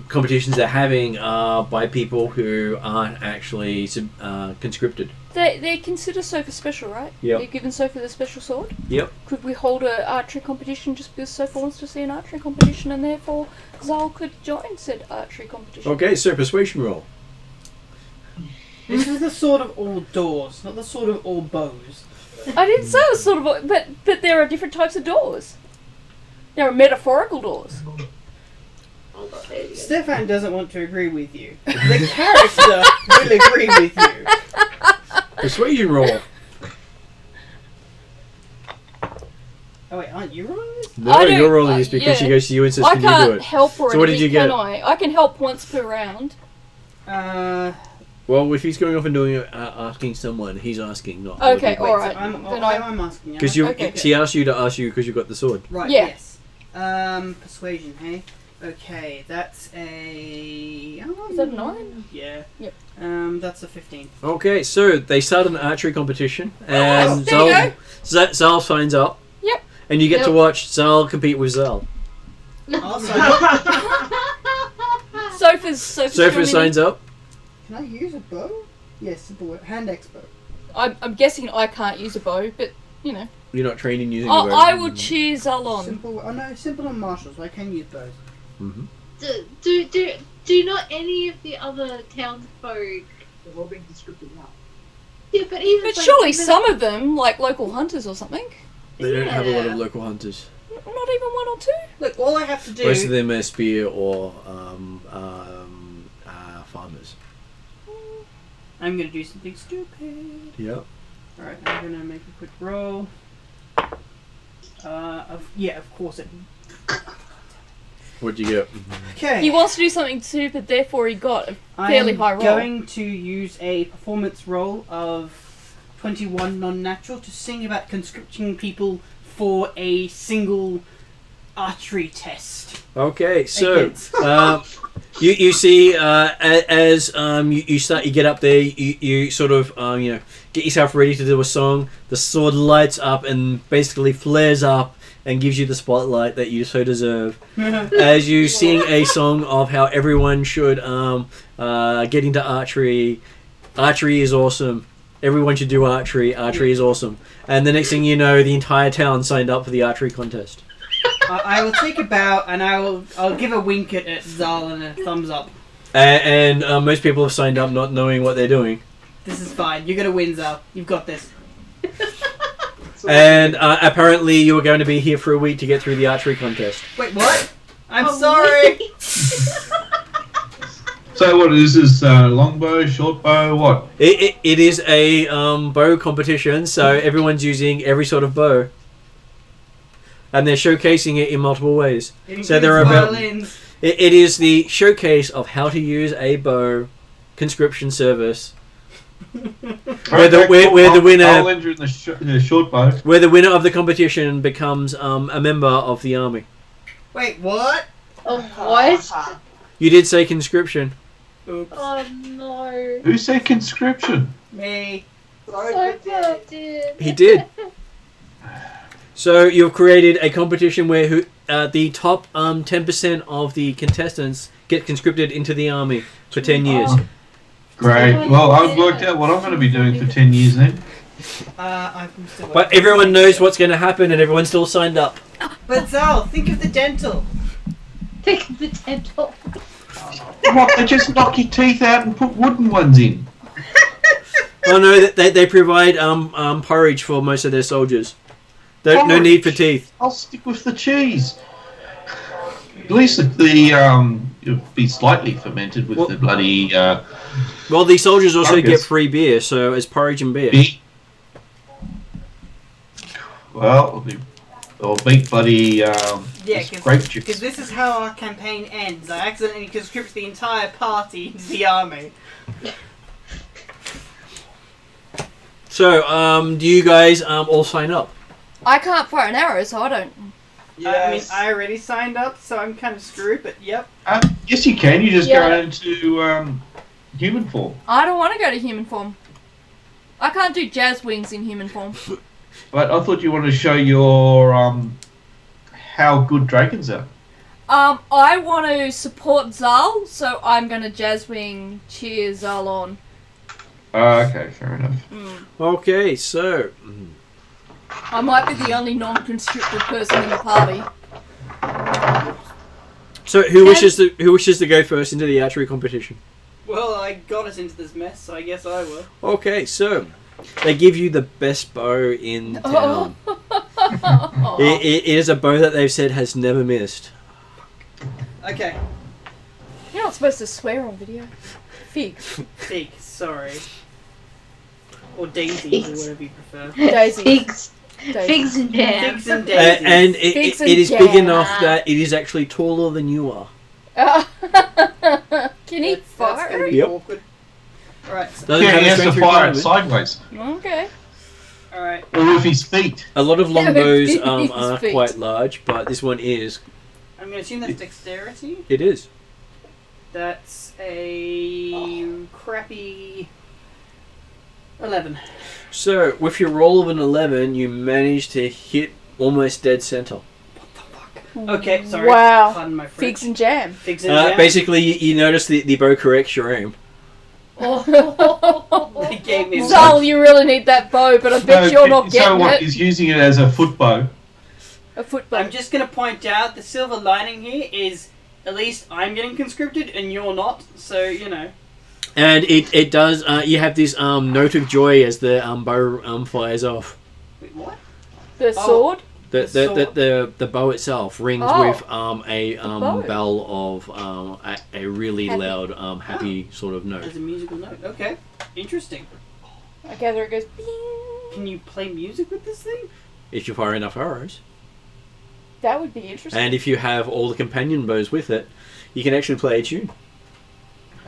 competitions they're having are by people who aren't actually conscripted. They consider Sofa special, right? Yep. They've given Sofa the special sword. Yep. Could we hold an archery competition just because Sofa wants to see an archery competition, and therefore Zal could join said archery competition? Okay, so persuasion roll. This is the sword of all doors, not the sword of all bows. I didn't say it was sort of, but there are different types of doors. There are metaphorical doors. Stefan doesn't want to agree with you. The character will agree with you. Persuasion roll. Oh wait, aren't you rolling this? No, I don't- you're rolling this because yeah. she goes to you and says, I "Can you do can't it?" help or So what did anything, you get? can I? I can help once per round. Well, if he's going off and doing it, asking someone, he's asking, not. Okay, Wait, alright. so I'm, Then why I- am I asking you? Because you, Okay. she asked you to ask you because you got the sword. Right, Yeah. yes. Persuasion, hey? Okay, that's a... Is that a 9? Yeah. Yep. That's a 15. Okay, so they start an archery competition, and there you Zal signs up. Yep. And you get to Yep. watch Zal compete with Zal. Also, Sofa Sophia signs up. can I use a bow? Yes, simple hand axe bow. I'm guessing I can't use a bow, but you know. You're not trained in using a bow. I will cheer Zal on. Simple, no, simple and martials, I can use bows. Mhm. Do not any of the other townsfolk? They've all been conscripted now. Yeah, but even But like, surely even- some of them, like local hunters or something, They don't have a lot of Yeah. local hunters. not even one or two. Look, all I have to do... Most of them are spear or farmers. I'm gonna do something stupid. Yep. Alright, I'm gonna make a quick roll. Of course it... What'd you get? Okay. He wants to do something stupid, therefore he got a fairly I'm high roll. going to use a performance roll of 21 non-natural to sing about conscripting people for a single archery test. Okay, so Against- you see as you get up there, you sort of get yourself ready to do a song. The sword lights up and basically flares up and gives you the spotlight that you so deserve. As you sing a song of how everyone should get into archery. Archery is awesome. Everyone should do archery. Archery is awesome. And the next thing you know, the entire town signed up for the archery contest. I will take a bow and I'll give a wink at Zal and a thumbs up. And most people have signed up not knowing what they're doing. This is fine. You're gonna win, Zal. You've got this. And apparently you were going to be here for a week to get through the archery contest. Wait, what? I'm sorry. So what is this? Longbow, short bow, what? It is a bow competition, so everyone's using every sort of bow. And they're showcasing it in multiple ways. So there are about... violins. It is the showcase of how to use a bow conscription service. Where the winner... I'll enter in the short bow. Where the winner of the competition becomes a member of the army. Wait, what? Oh, what? You did say conscription. Oops. Oh no. Who said conscription? Me. Sorry, So for Danny. did. He did. So you've created a competition where the top 10% of the contestants get conscripted into the army for 10 years. Great. Well, I've worked out what I'm going to be doing for 10 years then. I'm still But everyone knows what's going to happen and everyone's still signed up. But Zal, think of the dental. Think of the dental. What? They just knock your teeth out and put wooden ones in. Oh no, they provide porridge for most of their soldiers. No need for teeth. I'll stick with the cheese. At least it'll be slightly fermented with the bloody... Well, the soldiers also Marcus. get free beer, so it's porridge and beer. Well, they'll make bloody grape Because juice. this is how our campaign ends. I accidentally conscript the entire party into the army. So, do you guys all sign up? I can't fire an arrow, so I don't. Yes. I already signed up, so I'm kind of screwed, but yep. Yes, you can. You just Yeah. go into human form. I don't want to go to human form. I can't do jazz wings in human form. But I thought you wanted to show your how good dragons are. I want to support Zal, so I'm gonna jazz wing cheer Zal on. Okay, fair enough. Okay, so... I might be the only non-conscripted person in the party. So, who wishes to go first into the archery competition? Well, I got us into this mess, so I guess I will. Okay, so... They give you the best bow in town. It is a bow that they've said has never missed. Okay. You're not supposed to swear on video. Fig. Fig, sorry. Or daisies, or whatever you prefer. Daisy. Figs. Daisy. Figs and jam. Figs and daisies. And Figs it and is big jam. enough that it is actually taller than you are. Can he That's gonna fire? be Yep. awkward. Alright, so, Doesn't Yeah, have he a has to strength fire it requirement. sideways. Okay. alright. Or with his feet. A lot of longbows His are feet. quite large, but this one is. I'm going to assume that's dexterity. It is. That's a crappy 11. So, with your roll of an 11, you manage to hit almost dead center. Okay, sorry. Wow. Pardon my French. Figs and jam. Figs and jam. Basically, you notice the bow corrects your aim. They gave me Zal, you really need that bow, but I bet you're not so getting what? it. He's using it as a foot bow. A foot bow. I'm just going to point out the silver lining here is at least I'm getting conscripted and you're not, so, you know. And it does, you have this note of joy as the bow fires off. Wait, what? The sword. The bow itself rings Oh. with a bow. bell of a really Happy. loud, happy sort of note. There's a musical note. Okay. Interesting. I gather it goes. Bing. Can you play music with this thing? If you fire enough arrows. That would be interesting. And if you have all the companion bows with it, you can actually play a tune.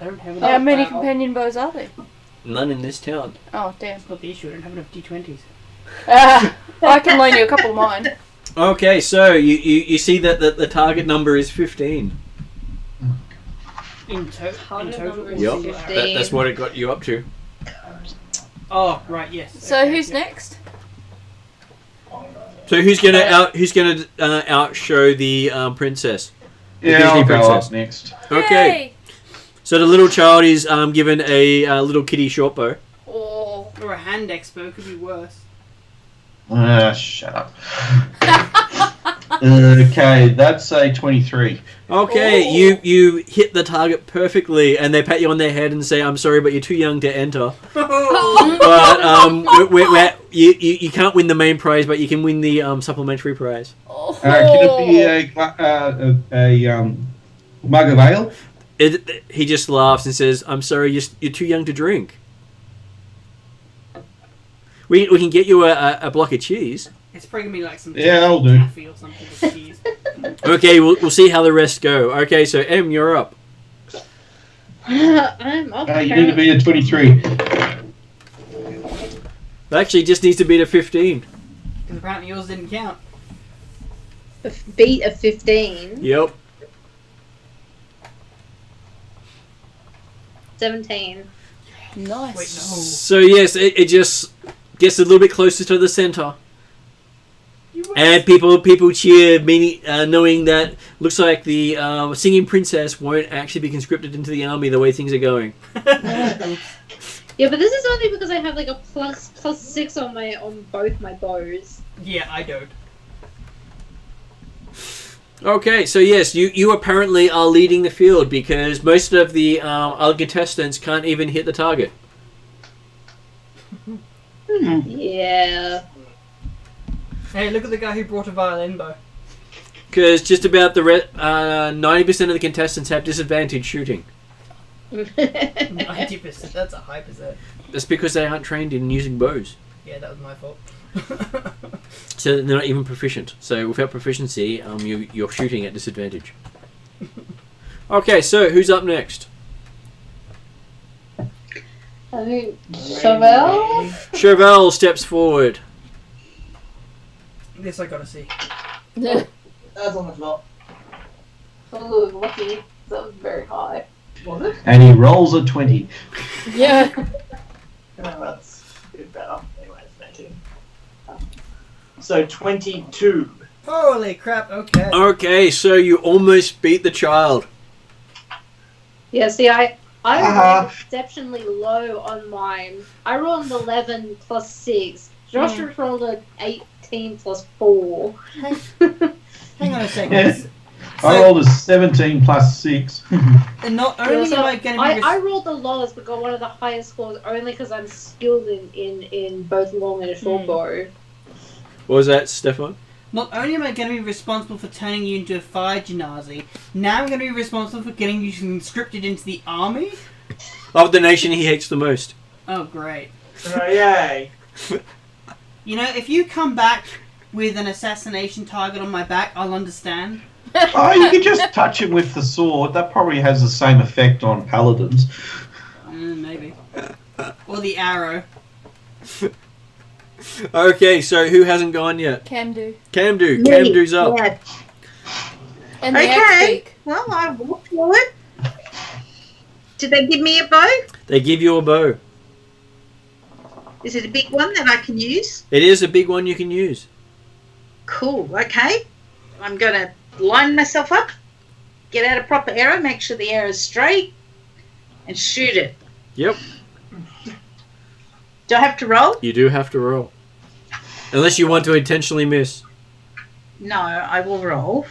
I don't have How enough. many companion bows are there? None in this town. Oh, damn. That's not the issue. I don't have enough D20s. I can loan you a couple of mine. Okay, so you see that the target number is 15. In total? Target number is Yep. 15. That's what it got you up to. Oh, right, yes. So Okay, who's yeah. next? So who's gonna outshow the princess? The Yeah, Disney I'll go princess. up next. Okay. Yay! So the little child is given a little kitty short bow. Oh. Or a hand expo could be worse. Shut up. Okay, that's a 23. Okay, you hit the target perfectly, and they pat you on their head and say, "I'm sorry, but you're too young to enter." But you can't win the main prize, but you can win the supplementary prize. Can it be a mug of ale? He just laughs and says, "I'm sorry, you're too young to drink. We can get you a block of cheese." It's probably gonna be like some I'll do. taffy or something with cheese. Okay, we'll see how the rest go. Okay, so M, you're up. I'm up. You need to be a 23. Actually, just needs to beat a 15. Because apparently yours didn't count. Beat a 15. Yep. 17. Nice. Wait, no. So yes, it just gets a little bit closer to the center. And people cheer, meaning knowing that looks like the singing princess won't actually be conscripted into the army the way things are going. Yeah, but this is only because I have like a plus 6 on both my bows. Yeah, I don't. Okay, so yes, you apparently are leading the field because most of the other contestants can't even hit the target. Yeah. Hey, look at the guy who brought a violin bow. Because just about the 90% of the contestants have disadvantage shooting. 90%, that's a high percent. That's because they aren't trained in using bows. Yeah, that was my fault. So they're not even proficient. So without proficiency, you're shooting at disadvantage. Okay, so who's up next? I think Chauvel? Chauvel steps forward. This I gotta see. That's on the floor. Oh, lucky. That was very high. Was it? And he rolls a 20. Yeah. No, that's a bit better. Anyway, it's 19. So 22. Holy crap, okay. Okay, so you almost beat the child. Yeah, see, I rolled exceptionally low on mine. I rolled an 11 plus 6. Josh rolled an 18 plus 4. Hang on a second. Yeah. I rolled a 17 plus 6. And not only am I going to be... I rolled the lowest but got one of the highest scores only because I'm skilled in both long and short bow. What was that, Stefan? Not only am I going to be responsible for turning you into a fire genasi, now I'm going to be responsible for getting you conscripted into the army? Of the nation he hates the most. Oh, great. Yay. You know, if you come back with an assassination target on my back, I'll understand. Oh, you can just touch him with the sword. That probably has the same effect on paladins. Maybe. Or the arrow. Okay, so who hasn't gone yet? Camdo. Camdo's up. Yeah. And the Okay. X-Beak. Well, I walked forward. Did they give me a bow? They give you a bow. Is it a big one that I can use? It is a big one you can use. Cool, okay. I'm going to line myself up, get out a proper arrow, make sure the arrow's straight, and shoot it. Yep, Do I have to roll? you do have to roll. Unless you want to intentionally miss. No, I will roll.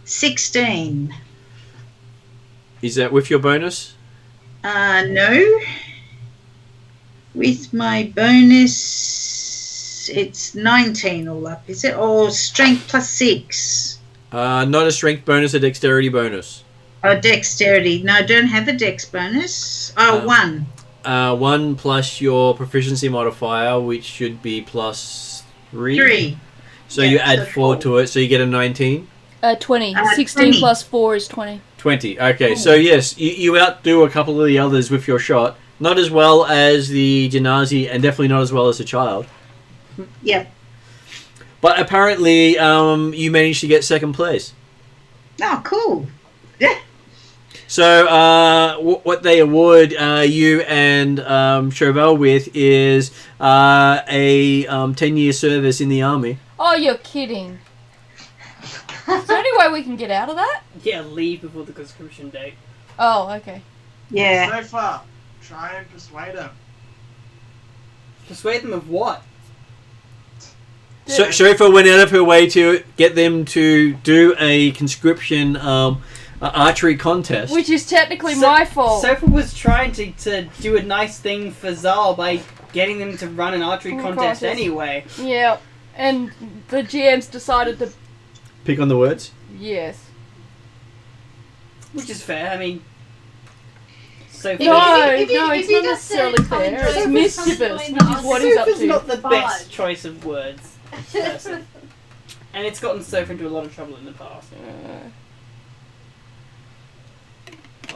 16. Is that with your bonus? No. With my bonus, it's 19 all up, is it? Or strength plus 6? Not a strength bonus, a dexterity bonus. Oh, dexterity. No, I don't have a dex bonus. Oh, 1. 1 plus your proficiency modifier, which should be plus 3. 3. So Yeah, you add so 4 4. to it, so you get a 19. 20. 16 20. plus 4 is 20. 20. Okay, so yes, you outdo a couple of the others with your shot. Not as well as the Genasi, and definitely not as well as the child. Yep. But apparently, you managed to get second place. Oh, cool. Yeah. So, what they award you and Chauvel with is a 10-year service in the army. Oh, you're kidding. Is there any way we can get out of that? Yeah, leave before the conscription date. Oh, okay. Yeah. So far, try and persuade him. Persuade them of what? So Shofa went out of her way to get them to do a conscription archery contest. Which is technically my fault. Sofa was trying to do a nice thing for Zal by getting them to run an archery contest anyway. Yeah, and the GMs decided to... Pick on the words? Yes. Which is fair, I mean... Sofa... No, it's not necessarily fair. It's mischievous, which is what he's up Sofa's to. not the best choice of words. Person. And it's gotten Sofa into a lot of trouble in the past.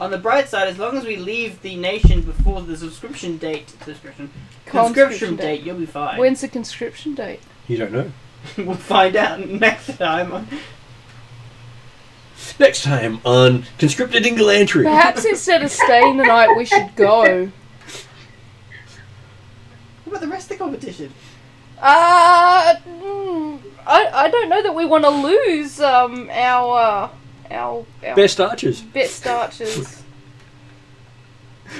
On the bright side, as long as we leave the nation before the conscription date, you'll be fine. When's the conscription date? You don't know. We'll find out next time. Next time on Conscripted in Galantry. Perhaps instead of staying the night, we should go. What about the rest of the competition? I don't know that we want to lose our Best archers. best archers.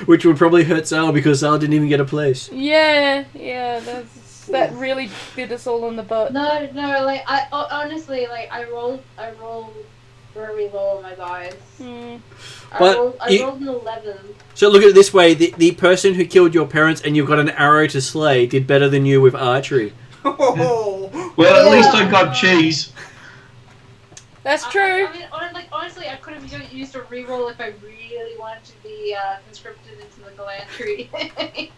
Which would probably hurt Zal because Zal didn't even get a place. Yeah, that really bit us all in the butt. No, like I honestly, like I rolled very low on my dice. I rolled an 11. So look at it this way: the person who killed your parents and you've got an arrow to slay did better than you with archery. Oh. Well, at least I got cheese. That's true. I mean, honestly, I could have used a reroll if I really wanted to be conscripted into the Galantry.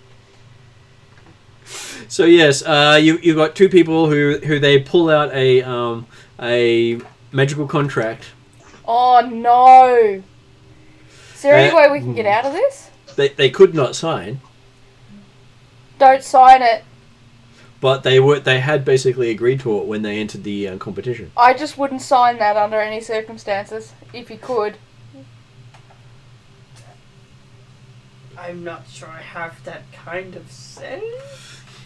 So yes, you got two people who they pull out a magical contract. Oh no! Is there any way we can get out of this? They could not sign, Don't sign it. but they had basically agreed to it when they entered the competition. I just wouldn't sign that under any circumstances, if you could. I'm not sure I have that kind of sense.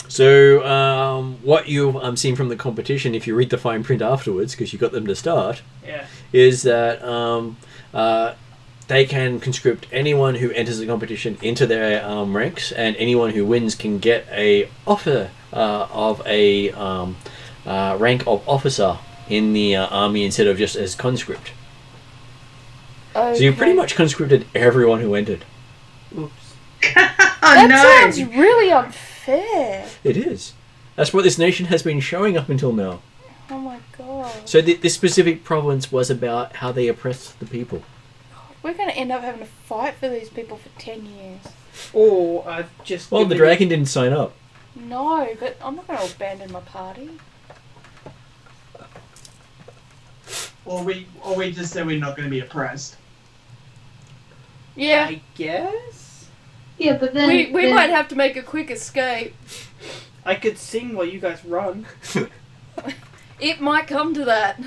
So what you've seen from the competition, if you read the fine print afterwards, because you got them to start, is that they can conscript anyone who enters the competition into their ranks, and anyone who wins can get a offer of a rank of officer in the army instead of just as conscript. Okay. So you pretty much conscripted everyone who entered. Oops. That sounds really unfair. It is. That's what this nation has been showing up until now. Oh my god. So this specific province was about how they oppressed the people. We're going to end up having to fight for these people for 10 years. Or I've just... Well, the dragon didn't sign up. No, but I'm not going to abandon my party. Or we just say we're not going to be oppressed. Yeah. I guess? Yeah, but then... We might have to make a quick escape. I could sing while you guys run. It might come to that.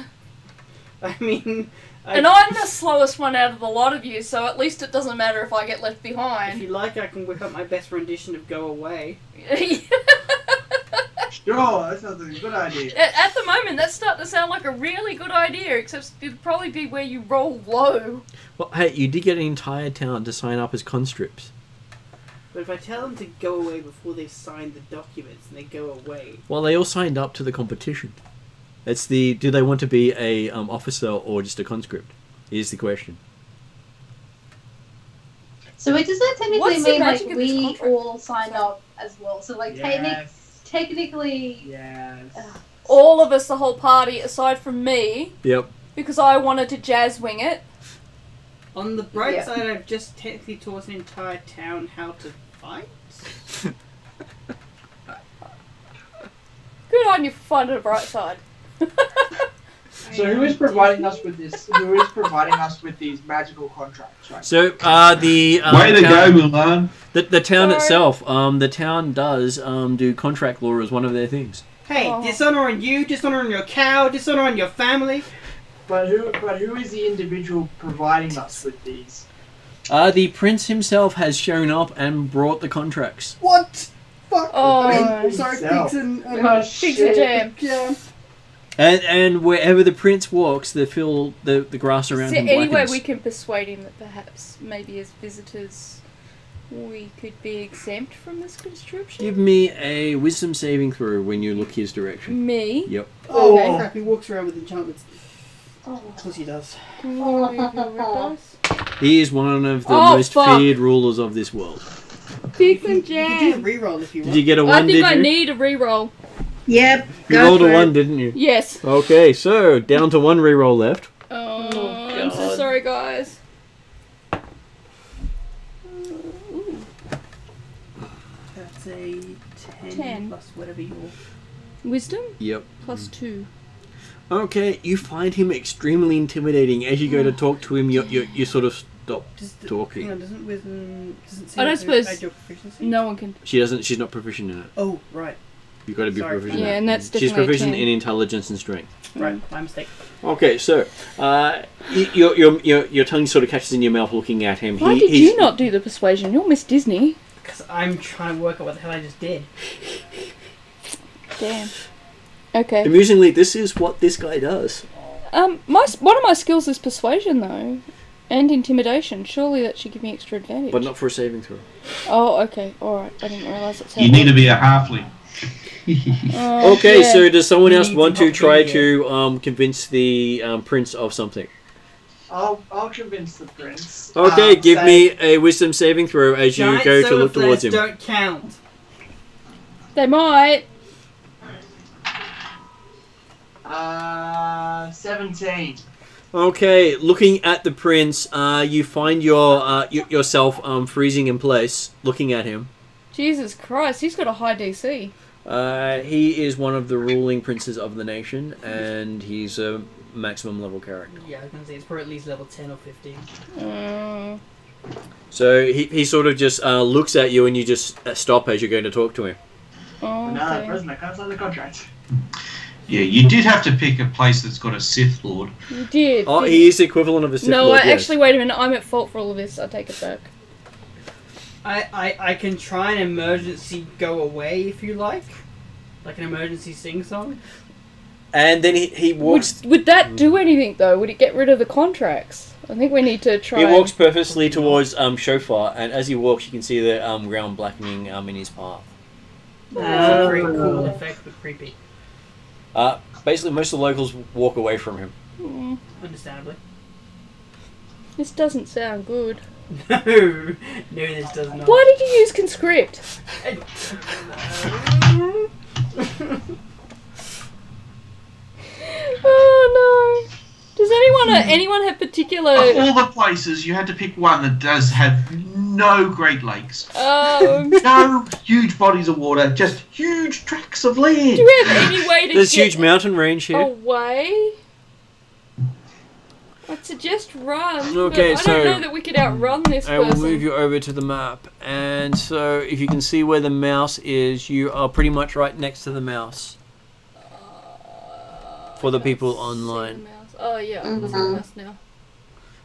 I mean... And I'm the slowest one out of the lot of you, so at least it doesn't matter if I get left If behind. you like, I can whip up my best rendition of Go Away. Sure, that sounds like a good idea. At the moment, that's starting to sound like a really good idea, except it'd probably be where you roll low. Well, hey, you did get an entire town to sign up as conscripts. But if I tell them to go away before they've signed the documents and they go away... Well, they all signed up to the competition. It's do they want to be a officer or just a conscript? Is the question. So wait, does that technically What's the mean like magic of this we contract? all signed up as well? So like technically, Yes. All of us, the whole party, aside from me, Yep. because I wanted to jazz wing it. On the bright Yeah. side, I've just technically taught an entire town how to fight. Good on you for finding a bright side. So who is providing us with this? Who is providing us with these magical contracts? Right. So the Way to go, town, Mulan. the town Sorry. itself, the town does do contract law as one of their things. Hey, Oh. dishonor on you, dishonor on your cow, dishonor on your family. But who is the individual providing us with these? The prince himself has shown up and brought the contracts. What? Fuck. Oh. I mean, sorry, Himself. Pigs and Oh, Fix the jam. yeah. And wherever the prince walks, they fill the grass around So him anyway, blackens. we can persuade him that perhaps maybe as visitors we could be exempt from this conscription? Give me a wisdom saving throw when you look his direction. Me? Yep. Oh, Okay. crap, he walks around with enchantments. Of course he does. Can you move your red dice? He is one of the Oh, most fuck. feared rulers of this world. Figs and You can do a jam. reroll if you Did want. you get a one, I think did I you? need a reroll. Yep. You Go rolled for a it. 1, didn't you? Yes. Okay, so down to 1 reroll left. Oh, I'm so God. sorry, guys. That's a 10, 10. plus whatever your... Wisdom Yep. plus 2. Okay, you find him extremely intimidating. As you go to talk to him, you sort of stop talking. Hang on, doesn't wisdom... Doesn't seem I don't to suppose- add your proficiency? No one can. She's not proficient in it. Oh, right. You've got to be Sorry. proficient Yeah, in it. and that's She's definitely a proficient 10. in intelligence and strength. Right, my mistake. Okay, so your tongue sort of catches in your mouth looking at him. Why did he's- you not do the persuasion? You're Miss Disney. Because I'm trying to work out what the hell I just did. Damn. Okay. Amusingly, this is what this guy does. One of my skills is persuasion though, and intimidation. Surely that should give me extra advantage. But not for a saving throw. Oh, okay. All right. I didn't realise that's how. You need to be a halfling. Oh, Okay, yeah. so does someone You else need want to to not try be to convince the prince of something? I'll convince the prince. Okay, give say- me a wisdom saving throw as you Giant go to solar look towards flares him. don't count. They might. 17. Okay, looking at the prince, you find yourself freezing in place, looking at him. Jesus Christ, he's got a high DC. He is one of the ruling princes of the nation, and he's a maximum level character. Yeah, I was going to say, it's probably at least level 10 or 15. So he sort of just looks at you, and you just stop as you're going to talk to him. Oh, No, okay. present, I can't sign the contract. Yeah, you did have to pick a place that's got a Sith Lord. You did. Oh, didn't he is the equivalent of a Sith No, Lord, I yes. actually, wait a minute. I'm at fault for all of this. I take it back. I can try an emergency go away if you like. Like an emergency sing-song. And then he walks... Would that do anything, though? Would it get rid of the contracts? I think we need to try... He walks purposely towards Shofar, and as he walks, you can see the ground blackening in his path. That's a pretty cool effect, but creepy. Basically, most of the locals walk away from him. Mm, Understandably. this doesn't sound good. No, this does not. Why did you use conscript? Oh, no. Does anyone have particular... Of all the places, you had to pick one that does have no Great Lakes. No huge bodies of water, just huge tracts of land. do you have any way to There's get huge mountain range here. away? I'd suggest run. Okay, but I so don't know that we could outrun this I person. will move you over to the map. And so, if you can see where the mouse is, you are pretty much right next to the mouse. For the people online. Oh, yeah, I can see the mouse now.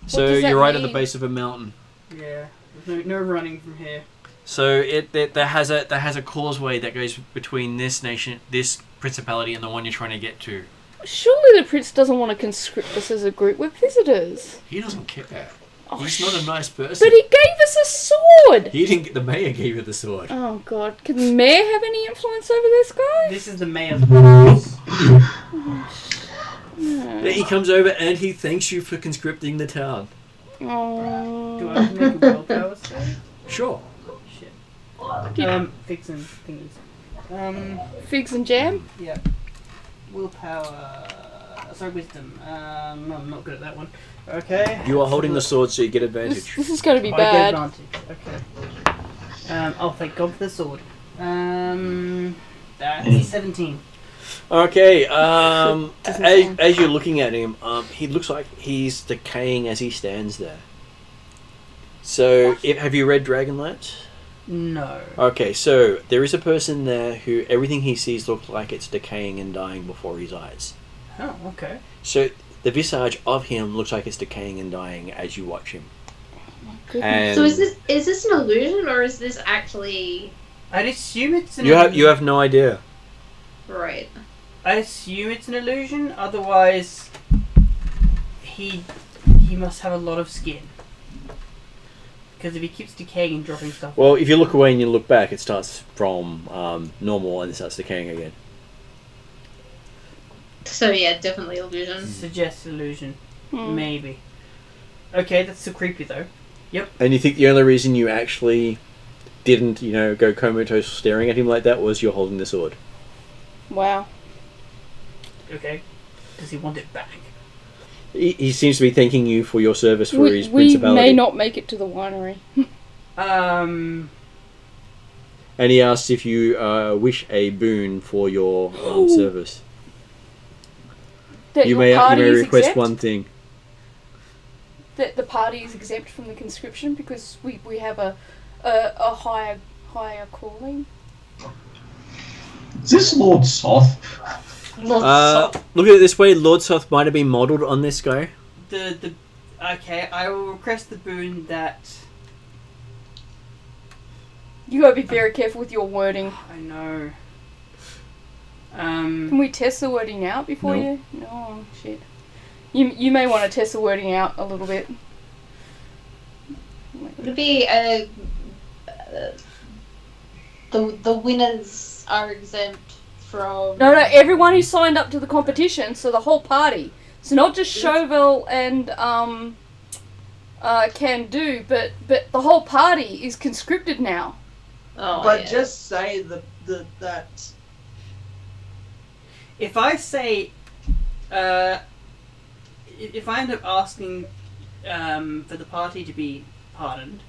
So, does that you're right at the mean? base of a mountain. Yeah, there's no running from here. So there has a causeway that goes between this nation, this principality, and the one you're trying to get to. Surely the prince doesn't want to conscript us as a group. We're visitors. He doesn't care. Oh, He's not a nice person. But he gave us a sword! He didn't. The mayor gave you the sword. Oh, God. Can the mayor have any influence over this guy? This is the mayor's house. Then he comes over and he thanks you for conscripting the town. Oh. Do I have to make a willpower save? Sure. Shit. Fix and thingies. Figs and jam? Yeah. Willpower. Sorry, wisdom. I'm not good at that one. Okay. You are holding the sword, so you get This, advantage. this is going to be I get bad. advantage. Okay. Oh, thank God for the sword. That's 17. Okay. Doesn't As you're looking at him, he looks like he's decaying as he stands there. So, have you read Dragonlance? No. Okay, so there is a person there who everything he sees looks like it's decaying and dying before his eyes. Oh, okay. So the visage of him looks like it's decaying and dying as you watch him. Goodness. And So is this an illusion or is this actually I'd assume it's an you have no idea. right? I assume it's an illusion, otherwise he must have a lot of skin. Because if he keeps decaying and dropping stuff... Well, if you look away and you look back, it starts from normal and it starts decaying again. So yeah, definitely illusion. Suggests illusion. Maybe. Okay, that's so creepy though. Yep. And you think the only reason you actually didn't, go comatose staring at him like that was you're holding the sword? Wow. Okay. Does he want it back? He seems to be thanking you for your service for his We principality. may not make it to the winery. And he asks if you wish a boon for your service. That You your may party is request exempt? one thing. That the party is exempt from the conscription because we have a higher calling. Is this Lord Soth? Look, so- Look at it this way, Lord Soth might have been modelled on this guy. Okay, I will request the boon that... You gotta be very careful with your wording. I know. Can we test the wording out before No. you? No, shit. You may want to test the wording out a little bit. Would it be the winners are exempt from... No, everyone who signed up to the competition, so the whole party. So not just Chauvel and Can Do, but the whole party is conscripted now. Oh, But yeah. just say that. If I say... if I end up asking for the party to be pardoned,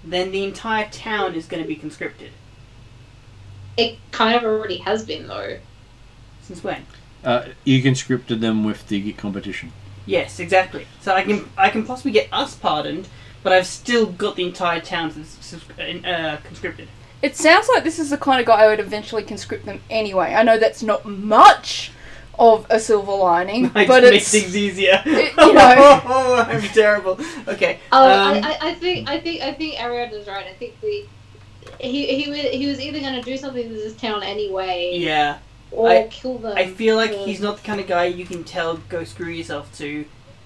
then the entire town is going to be conscripted. It kind of already has been though. Since when? You conscripted them with the competition. Yes, exactly. So I can possibly get us pardoned, but I've still got the entire town conscripted. It sounds like this is the kind of guy who would eventually conscript them anyway. I know that's not much of a silver lining, I but just make it's things easier. Oh, I'm terrible. Okay. I think Ariadne's right. I think he was either going to do something to this town anyway, Yeah. or kill them. I feel like he's not the kind of guy you can tell go screw yourself to,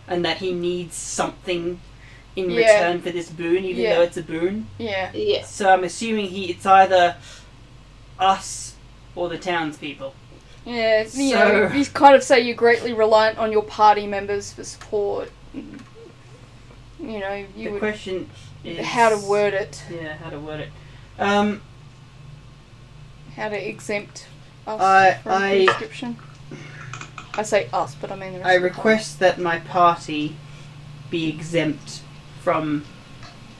and that he needs something in return for this boon, even though it's a boon. Yeah. Yeah. So I'm assuming it's either us or the townspeople. Yeah, you kind of say you're greatly reliant on your party members for support. You The would question is how to word it, Yeah, how to word it. how to exempt us from I- conscription. I say us, but I mean the rest I of the request that my party be exempt from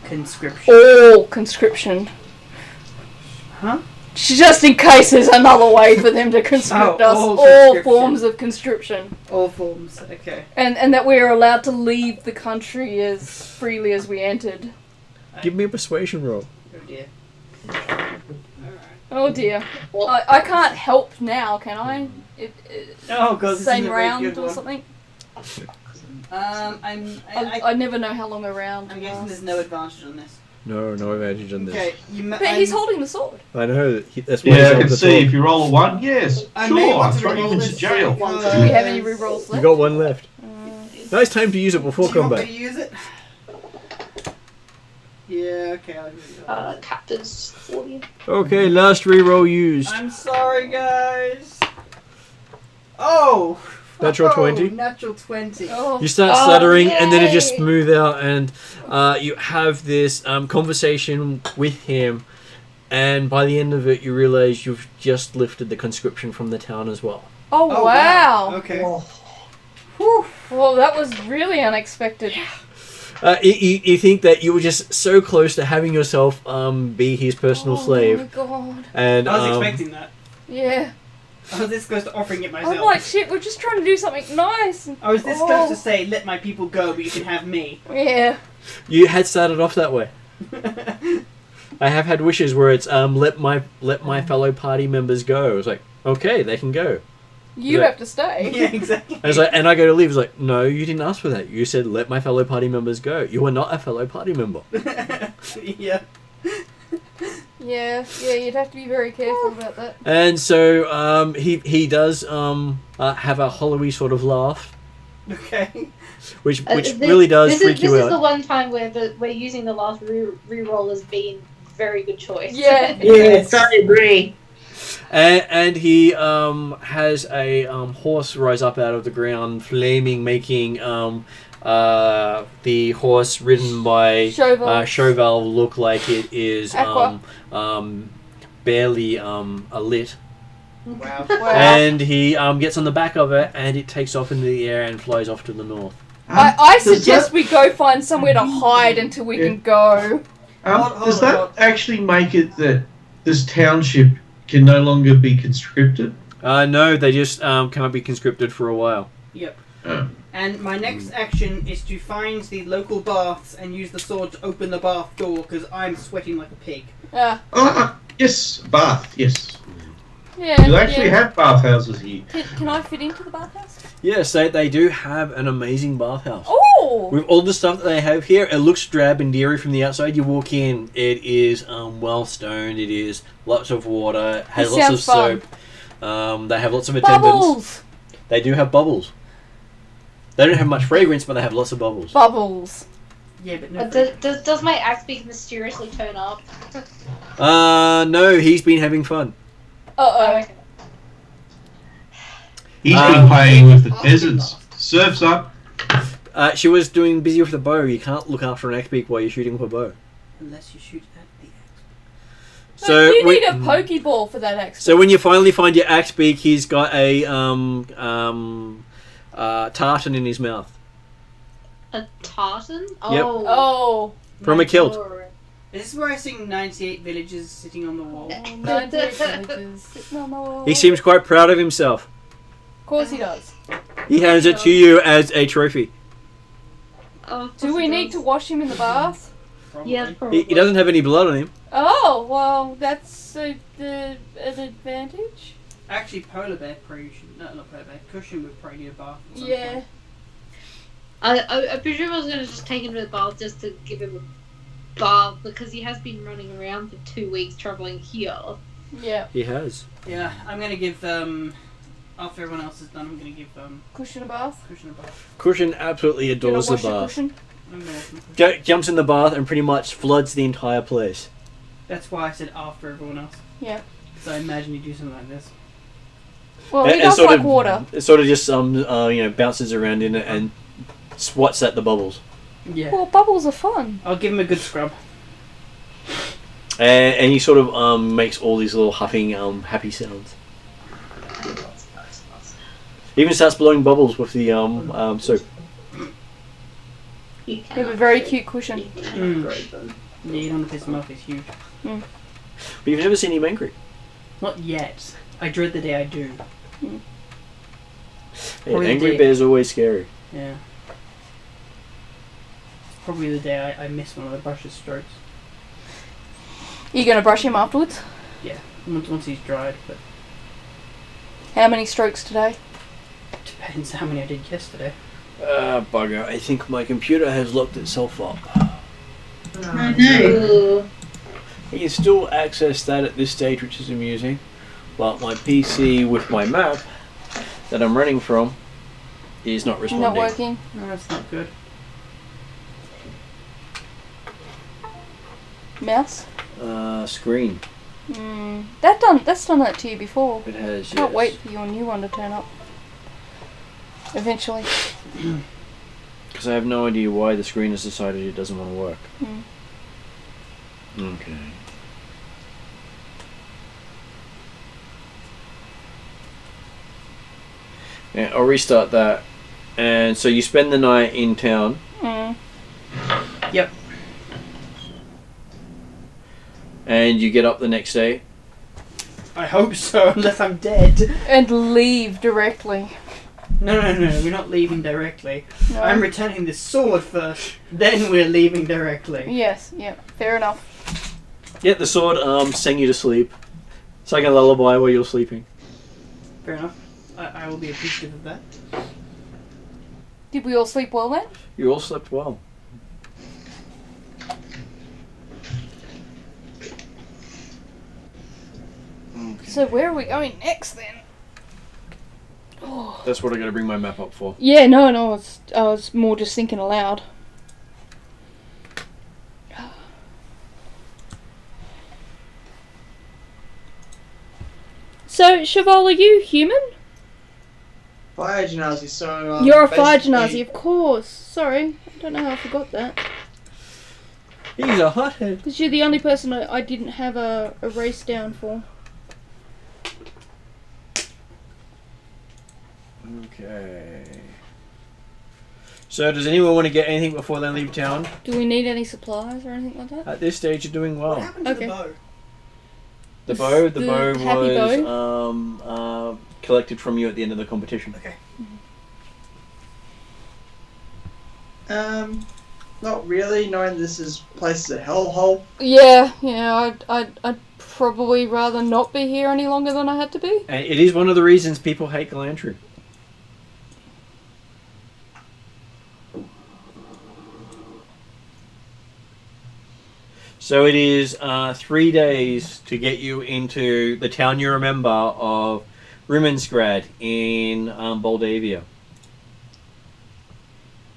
conscription. party. All conscription. Huh? Just in case there's another way for them to conscript us. all All conscription. forms of conscription. All forms. Okay. And that we are allowed to leave the country as freely as we entered. Give me a persuasion roll. Oh dear. Oh dear. Well, I can't help now, can I? Oh god, this Same is a very round good or one. something? I I never know how long a round I'm guessing lasts. there's no advantage on this. No advantage on this. Okay, But he's holding the sword. I know, that's why he's Yeah, I on can the see top. if you roll a 1, yes, I may sure, want I'll to throw you re-roll into this jail. because- Do we have any rerolls You left? got one left. Now it's time to use it before Do you want me combat. to use it? Yeah, okay, I'll use it. captors for you. Okay, last reroll used. I'm sorry, guys. Oh! Natural 20. Natural 20. Oh, You start stuttering, and then it just yay! smooth out, and you have this conversation with him, and by the end of it, you realize you've just lifted the conscription from the town as well. oh wow. Okay. Whew. Well, that was really unexpected. You think that you were just so close to having yourself be his personal Oh my slave, god. and I was expecting that. Yeah. Oh, this goes to offering it myself. I'm like, shit, we're just trying to do something nice. I was this close to say, let my people go, but you can have me. Yeah. you had started off that way. I have had wishes where it's let my fellow party members go. It's like, okay, they can go. You Yeah. have to stay. Yeah, exactly. And it's like, and I go to leave. It's like, no, you didn't ask for that. You said let my fellow party members go. You are not a fellow party member. Yeah. Yeah, you'd have to be very careful about that. And so he does have a hollowy sort of laugh, Okay. which really does freak you This is out. the one time where we're using the last reroll as being very good choice. Yeah. Yes, I agree. And he has a horse rise up out of the ground, flaming, making the horse ridden by Chauvel look like it is barely lit. Wow. And he gets on the back of it, and it takes off into the air and flies off to the north. I suggest we go find somewhere to hide until we can go. Does that actually make it that this township can no longer be conscripted? No, they just can't be conscripted for a while. Yep. Oh. And my next action is to find the local baths and use the sword to open the bath door because I'm sweating like a pig. Yes, bath, yes. Yeah. You actually have bathhouses here. Can I fit into the bathhouse? Yes, they do have an amazing bathhouse. Oh! With all the stuff that they have here, it looks drab and dreary from the outside. You walk in, it is well stoned. It is lots of water. Has lots of soap. They have lots of attendants. Bubbles! They do have bubbles. They don't have much fragrance, but they have lots of bubbles. Bubbles. Yeah, but no. Does my axe beak mysteriously turn up? No, he's been having fun. Okay. He's been playing with the deserts. Surf's up. She was doing busy with the bow. You can't look after an axe beak while you're shooting with a bow. Unless you shoot at the axe. So you need a pokeball for that axe. So when you finally find your axe beak, he's got a tartan in his mouth. A tartan? Yep. Oh. From a kilt. This is where I sing 98 villages sitting on the wall. 98 villages sitting on the wall. He seems quite proud of himself. Of course he does. He hands it to you as a trophy. Do we need to wash him in the bath? Probably. Yes, probably. He doesn't have any blood on him. Oh, well, that's an advantage. Actually, Polar Bear probably should. No, not Polar Bear. Cushion would probably need a bath. At some Yeah. point. I presume I was going to just take him to the bath just to give him a bath because he has been running around for 2 weeks travelling here. Yeah. He has. Yeah, I'm gonna give after everyone else is done, I'm gonna give Cushion a bath. Cushion a bath. Cushion absolutely adores the Wash the bath. cushion. I'm gonna wash my cushion. Jumps in the bath and pretty much floods the entire place. That's why I said after everyone else. Yeah. So I imagine you do something like this. Well, he And does sort like of- water. It sort of just bounces around in it and swats at the bubbles. Yeah. Well, bubbles are fun. I'll give him a good scrub. And he sort of makes all these little huffing happy sounds. He even starts blowing bubbles with the soap. You You have a very cute cushion. Yeah, you don't want to piss him off, he's huge. But you've never seen him angry. Not yet. I dread the day I do. Yeah, Probably the angry day- bear's always scary. Yeah. It's probably the day I miss one of the brush's strokes. You gonna brush him afterwards? Yeah, once he's dried, but How many strokes today? depends how many I did yesterday. Bugger. I think my computer has locked itself up. I know. You can still access that at this stage, which is amusing. But my PC with my map that I'm running from is not responding. Not working. No, that's not good. Mouse? Screen. That's done that to you before. It has, Can't yes. wait for your new one to turn up. Eventually. Because I have no idea why the screen has decided it doesn't want to work. Okay. Yeah, I'll restart that. And so you spend the night in town. Yep. And you get up the next day. I hope so, unless I'm dead. And leave directly. No, we're not leaving directly. No. I'm returning this sword first, then we're leaving directly. Yes, yeah, fair enough. Yeah, the sword sang you to sleep. It's like a lullaby while you're sleeping. Fair enough. I will be appreciative of that. Did we all sleep well then? You all slept well. So where are we going next then? That's what I got to bring my map up for. Yeah, no, I was more just thinking aloud. So, Cheval, are you human? Fire Genasi, so You're a fire basically- genasi, of course. Sorry, I don't know how I forgot that. He's a hothead. Because you're the only person I didn't have a race down for. Okay. So, does anyone want to get anything before they leave town? Do we need any supplies or anything like that? At this stage, you're doing What well. happened to Okay. the bow? The bow happy was collected from you at the end of the competition. Okay. Not really, knowing this place is a hellhole. Yeah, I'd probably rather not be here any longer than I had to be. And it is one of the reasons people hate Galantry. So it is 3 days to get you into the town you remember of Rimensgrad in Moldavia.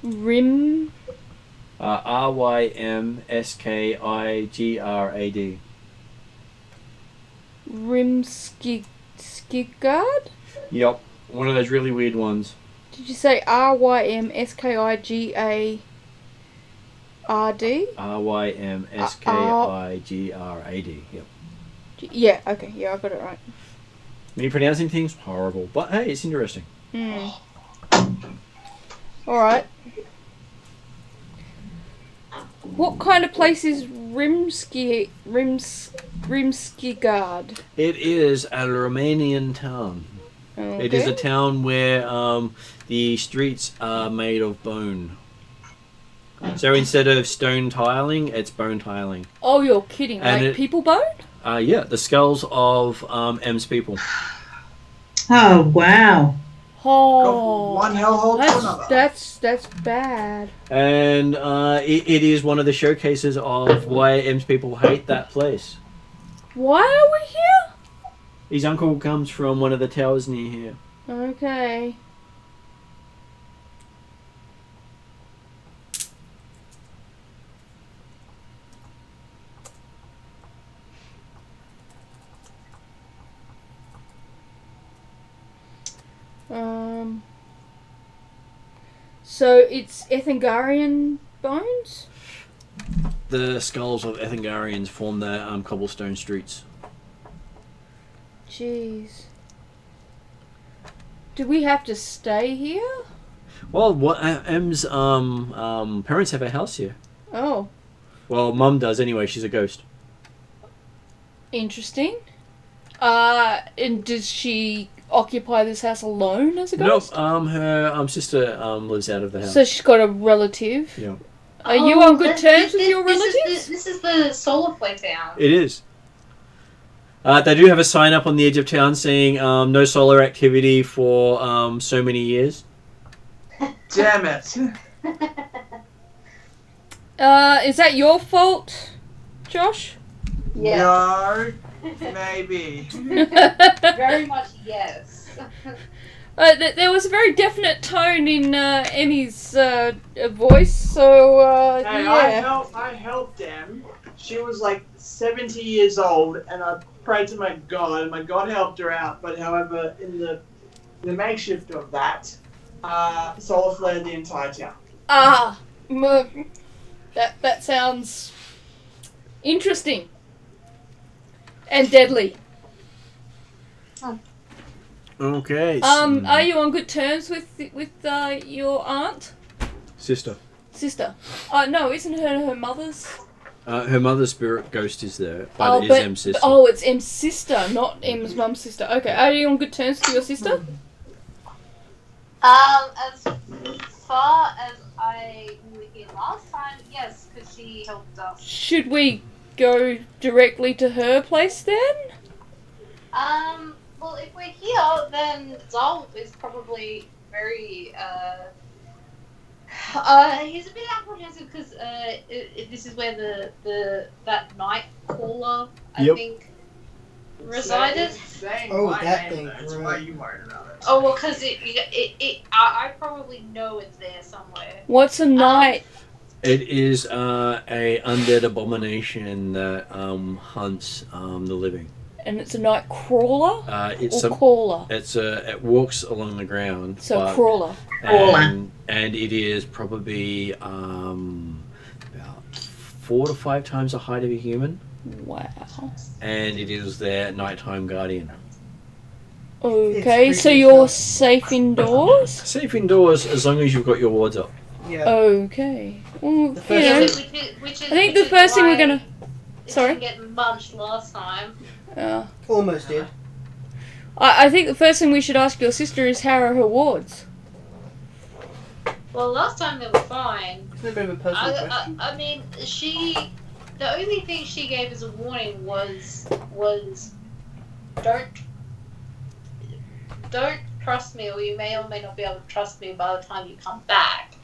Rim... Rymskigrad. Rimskigard? Yep, one of those really weird ones. Did you say Rymskigrad? Rymskigrad. Yep. Yeah, okay, yeah, I got it right. Me pronouncing things horrible, but hey, it's interesting. Alright. What kind of place is Rimskigard? It is a Romanian town. Okay. It is a town where the streets are made of bone. So instead of stone tiling, it's bone tiling. Oh, you're kidding. And like people bone? Yeah, the skulls of M's people. Oh, wow. Oh, One hellhole to another. that's bad. And it is one of the showcases of why M's people hate that place. Why are we here? His uncle comes from one of the towers near here. Okay. So it's Ethengarian bones? The skulls of Ethengarians form the cobblestone streets. Jeez. Do we have to stay here? Well, what M's parents have a house here. Oh, Well, Mum does anyway. She's a ghost. interesting. And does she occupy this house alone as a ghost? Nope. Her sister lives out of the house. So she's got a relative. Yeah. Are you on good terms with your relatives? This is the solar flare town. It is. They do have a sign up on the edge of town saying no solar activity for so many years. Damn it. Is that your fault, Josh? Yes. No, maybe. Very much yes. There was a very definite tone in Emmy's voice, so Hey, yeah. I helped them. She was like 70 years old, and I prayed to my God, and my God helped her out. But however, in the makeshift of that, solar flared the entire town. That sounds interesting and deadly. Okay. Are you on good terms with your aunt? Sister. Sister? No, isn't her mother's? Her mother's spirit ghost is there, but it is M's sister. Oh, it's M's sister, not M's mum's sister. Okay, are you on good terms with your sister? As far as I knew here last time, yes, because she helped us. Should we go directly to her place then? Well, if we're here, then Zal is probably very, he's a bit apprehensive because, this is where that night caller, I Yep. think, resided. Saying Oh, my that name, thing, That's right. why you worried about it. Oh well, because I probably know it's there somewhere. What's a night? It is a undead abomination that hunts the living. And it's a night crawler It's or crawler? it walks along the ground. So but- crawler. and it is probably about 4 to 5 times the height of a human, Wow. and it is their nighttime guardian. Okay, It's so creepy you're stuff. safe indoors? Safe indoors as long as you've got your wards up. Yeah. Okay. Well, The you first know, Which is, I think which the first thing we're why gonna. it Sorry? didn't get munched last time. Almost did. I think the first thing we should ask your sister is how are her wards? Well, last time they were fine. It's a bit of a personal question. I mean, the only thing she gave as a warning was don't trust me, or you may or may not be able to trust me by the time you come back.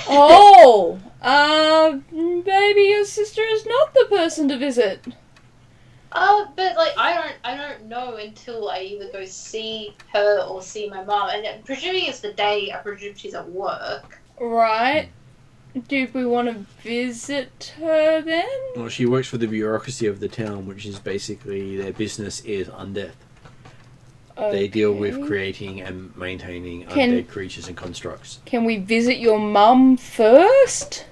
Oh! Maybe your sister is not the person to visit. But like I don't know until I either go see her or see my mom, and presuming it's the day, I presume she's at work. Right. Do we want to visit her then? Well, she works for the bureaucracy of the town, which is basically their business is undeath. They deal with Okay. creating and maintaining Can- undead creatures and constructs. Can we visit your mum first?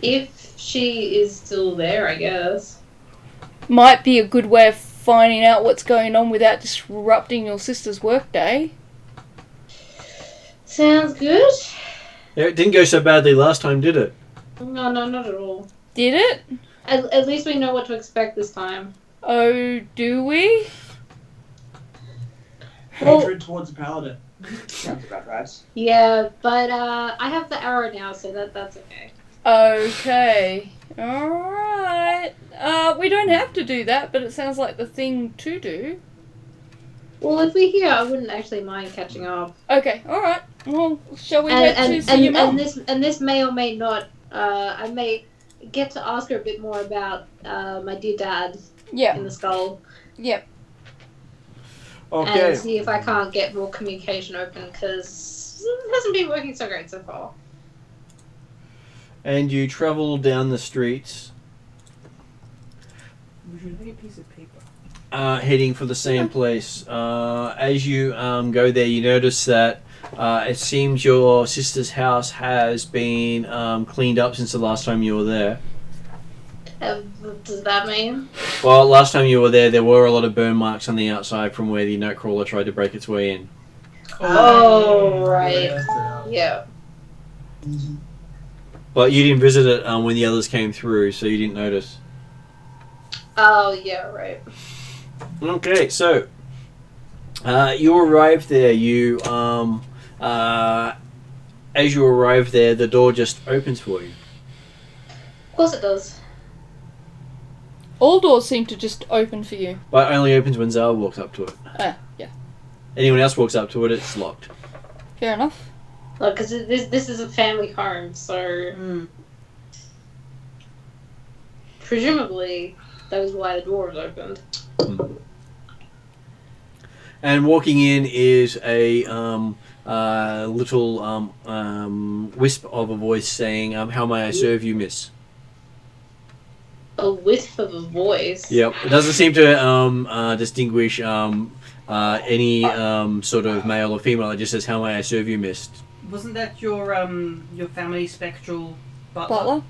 If she is still there, I guess. Might be a good way of finding out what's going on without disrupting your sister's workday. Sounds good. Yeah, it didn't go so badly last time, did it? No, not at all. Did it? At least we know what to expect this time. Oh, do we? Hatred towards the paladin. Sounds about right. Yeah, but I have the arrow now, so that's okay. Okay. Alright. We don't have to do that, but it sounds like the thing to do. Well, if we're here, I wouldn't actually mind catching up. Okay, alright. Well, shall we head to see your mum? and this may or may not. I may get to ask her a bit more about my dear dad Yeah. in the skull, Yep. Okay. and see if I can't get more communication open, because it hasn't been working so great so far. And you travel down the streets, Would you like a piece of paper? heading for the same place. As you go there, you notice that it seems your sister's house has been cleaned up since the last time you were there. What does that mean? Well, last time you were there were a lot of burn marks on the outside from where the Nightcrawler tried to break its way in. Oh, right. Yeah. But you didn't visit it when the others came through, so you didn't notice. Oh, yeah, right. Okay, so you arrive there. You as you arrive there, the door just opens for you. Of course it does. All doors seem to just open for you. But it only opens when Zara walks up to it. Yeah. Anyone else walks up to it, it's locked. Fair enough. Look, because this is a family home, so presumably that was why the door was opened. And walking in is a little wisp of a voice saying, "How may I serve you, miss?" A wisp of a voice. Yep. It doesn't seem to distinguish any sort of male or female. It just says, "How may I serve you, miss?" Wasn't that your family spectral butler? Butler?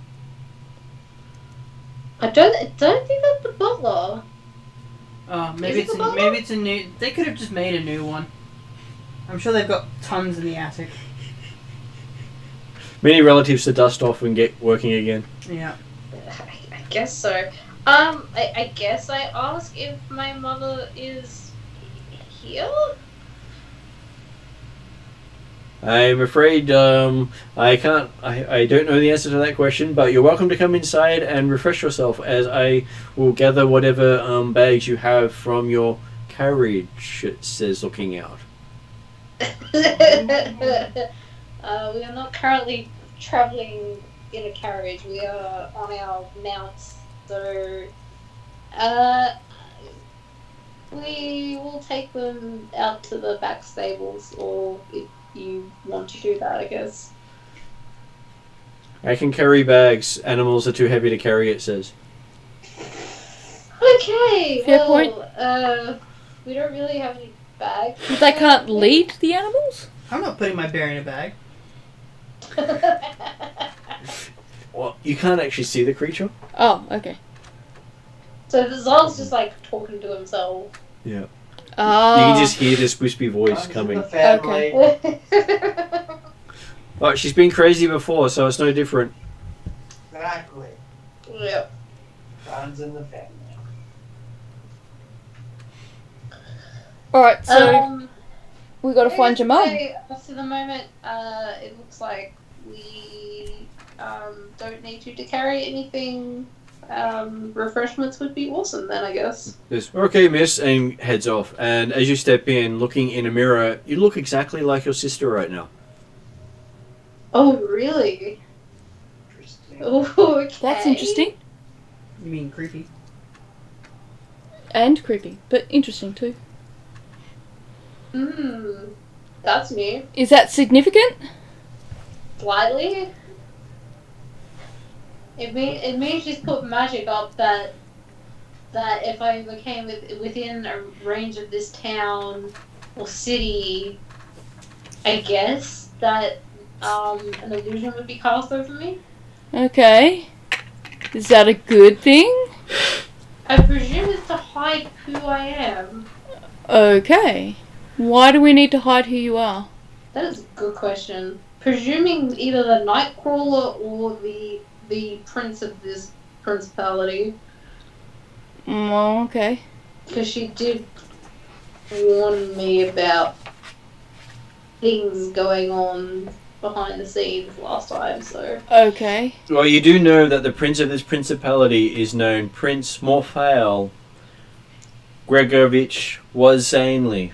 I don't think that's the butler. Maybe Is it the butler? maybe it's a new. They could have just made a new one. I'm sure they've got tons in the attic. Many relatives to dust off and get working again. Yeah. I guess so. I guess I ask if my mother is here. I'm afraid I can't. I don't know the answer to that question, but you're welcome to come inside and refresh yourself as I will gather whatever bags you have from your carriage, it says, looking out. We are not currently traveling in a carriage. We are on our mounts. So, we will take them out to the back stables, or if you want to do that, I guess. I can carry bags. Animals are too heavy to carry, it says. Okay, Fair well, point. We don't really have any bags. They can't lead the animals? I'm not putting my bear in a bag. Well, you can't actually see the creature. Oh, okay. So the Zol's just like talking to himself. Yeah. Oh. You can just hear this wispy voice Runs in coming. the family. Oh, she's been crazy before, so it's no different. Exactly. Yep. Runs in the family. Alright, so we gotta find your mum. For the moment, it looks like we don't need you to carry anything. Refreshments would be awesome then, I guess. Yes. Okay, miss, and heads off. And as you step in, looking in a mirror, you look exactly like your sister right now. Oh, really? Interesting. Oh, okay. That's interesting. You mean creepy? And creepy, but interesting too. That's new. Is that significant? Slightly. It means she's put magic up that if I became within a range of this town or city, I guess that an illusion would be cast over me. Okay. Is that a good thing? I presume it's to hide who I am. Okay. Why do we need to hide who you are? That is a good question. Presuming either the Nightcrawler or the prince of this principality. Oh, okay. Because she did warn me about things going on behind the scenes last time, so... Okay. Well, you do know that the prince of this principality is known Prince Morphael Gregovich Wazainli.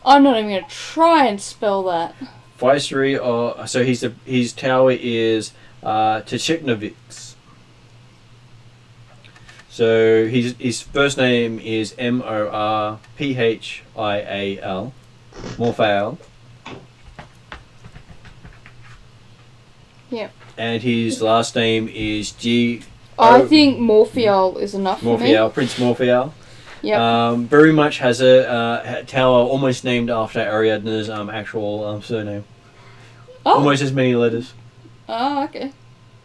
I'm not even gonna try and spell that. Viceroy, so his tower is Tcheknovix. So his first name is Morphial, Morphael. Yep. And his last name is I think Morphial is enough for me. Morphial, Prince Morphial. Yep. Very much has a tower almost named after Ariadne's actual surname. Oh. Almost as many letters. Oh, okay.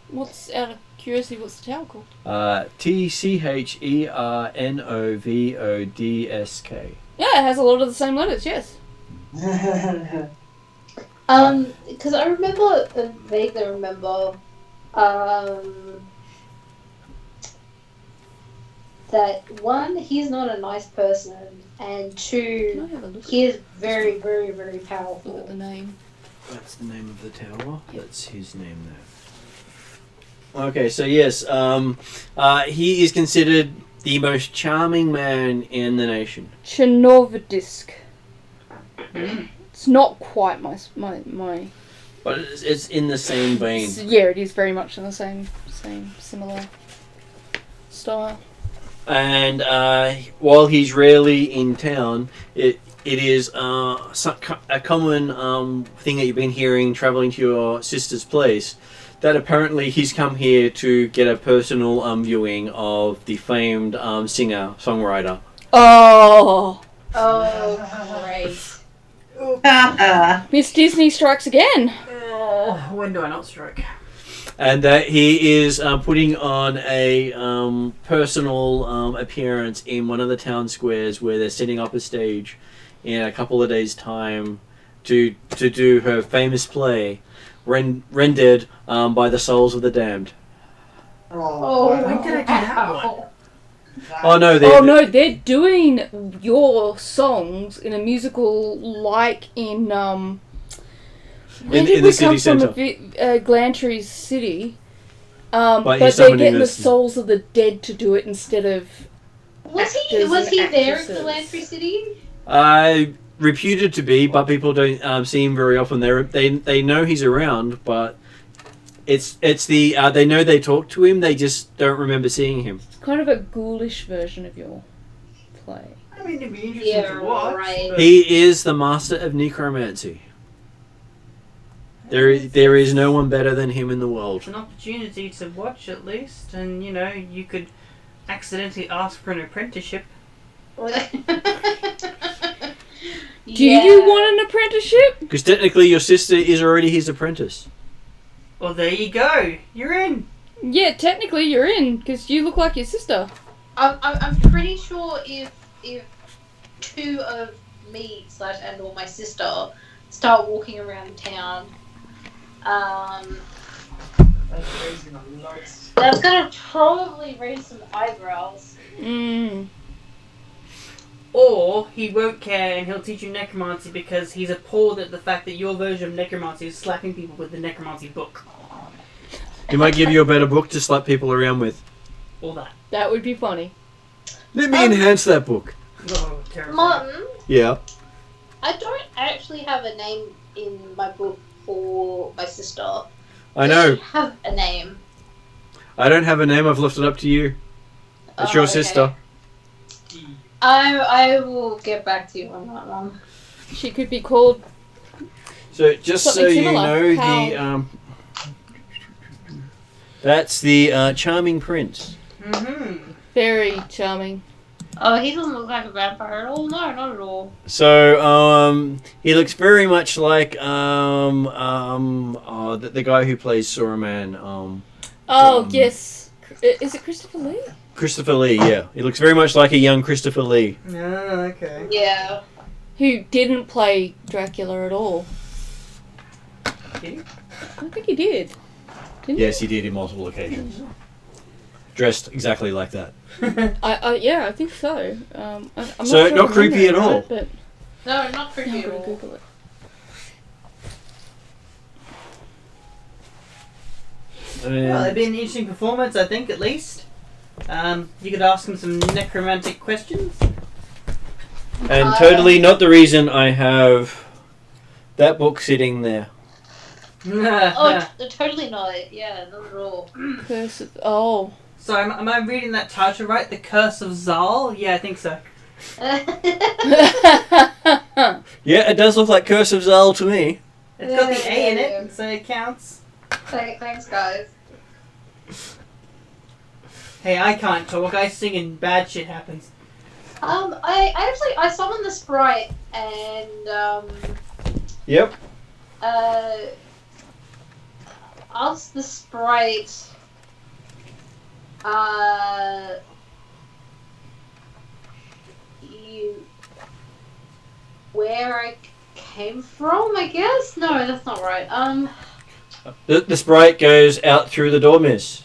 What's, out of curiosity, what's the tower called? Tchernovodsk. Yeah, it has a lot of the same letters, yes. Because I remember, vaguely remember, that one, he's not a nice person, and two, Can I have a look? he is very, very, very Look at powerful. the name. That's the name of the tower. That's his name there. Okay, so yes, he is considered the most charming man in the nation. Chernovodsk. It's not quite my. But it's in the same vein. Yeah, it is very much in the same similar style. And while he's rarely in town, it is a common thing that you've been hearing traveling to your sister's place, that apparently he's come here to get a personal viewing of the famed singer-songwriter. Oh, Oh, great. Miss Disney strikes again. Oh, when do I not strike? And that he is putting on a personal appearance in one of the town squares where they're setting up a stage in a couple of days' time to do her famous play, rendered by the souls of the damned. Oh, When did I do that one? wow. Oh no, They're doing your songs in a musical like in where did in we the city come from? centre. Glantry's city. But But he's they're summoning getting the this- souls of the dead to do it instead of. Was he Actors and there in actresses. the Lantry City? Reputed to be, but people don't see him very often. They know he's around, but it's they know they talk to him. They just don't remember seeing him. It's kind of a ghoulish version of your play. I mean, it'd be interesting to watch. right. but- He is the master of necromancy. There is no one better than him in the world. It's an opportunity to watch at least, and you know, you could accidentally ask for an apprenticeship. Do you want an apprenticeship? Because technically your sister is already his apprentice. Well, there you go. You're in. Yeah, technically you're in, because you look like your sister. I'm pretty sure if two of me / and or my sister start walking around town, that's gonna probably raise some eyebrows. Or he won't care and he'll teach you necromancy because he's appalled at the fact that your version of necromancy is slapping people with the necromancy book. He might give you a better book to slap people around with. All that. That would be funny. Let me enhance that book. Oh, terrifying. Martin, Yeah. I don't actually have a name in my book for my sister. I Does know. she have a name? I don't have a name. I've left it up to you. It's your okay. sister. I will get back to you on that one. She could be called... So just so Something you similar. know, that's the charming prince. Mm-hmm. Very charming. Oh, he doesn't look like a vampire at all. No, not at all. So he looks very much like the guy who plays Saruman. Yes. Is it Christopher Lee? Christopher Lee, yeah. He looks very much like a young Christopher Lee. Oh, okay. Yeah. Who didn't play Dracula at all. Did he? I think he did. Didn't Yes, he did in multiple occasions. Dressed exactly like that. Yeah, I think so. I'm So, sure not I creepy at remember all. it, but No, not I'm creepy at gonna all. Google it. Well, it'd be an interesting performance, I think, at least. You could ask him some necromantic questions. And totally not the reason I have that book sitting there. Oh, totally not. Yeah, not at all. Curse of... Oh. So am I reading that title right? The Curse of Zal? Yeah, I think so. Yeah, it does look like Curse of Zal to me. It's got the A in Yeah. it, so it counts. Thanks, guys. Hey, I can't talk. I sing and bad shit happens. I summoned the sprite and Yep. asked the sprite where I came from, I guess? No, that's not right. The sprite goes out through the door, miss.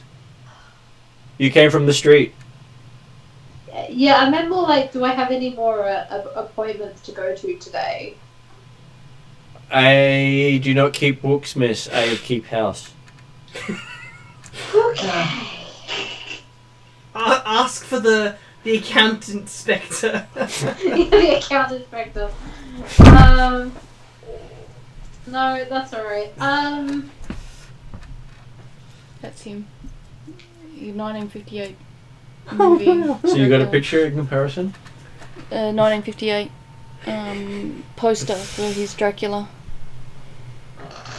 You came from the street. Yeah, I meant more like, do I have any more appointments to go to today? I do not keep books, miss. I keep house. Okay. Ask for the account inspector. The account inspector. No, that's alright. That's him. 1958 movie. So you got a picture in comparison? 1958 poster for his Dracula.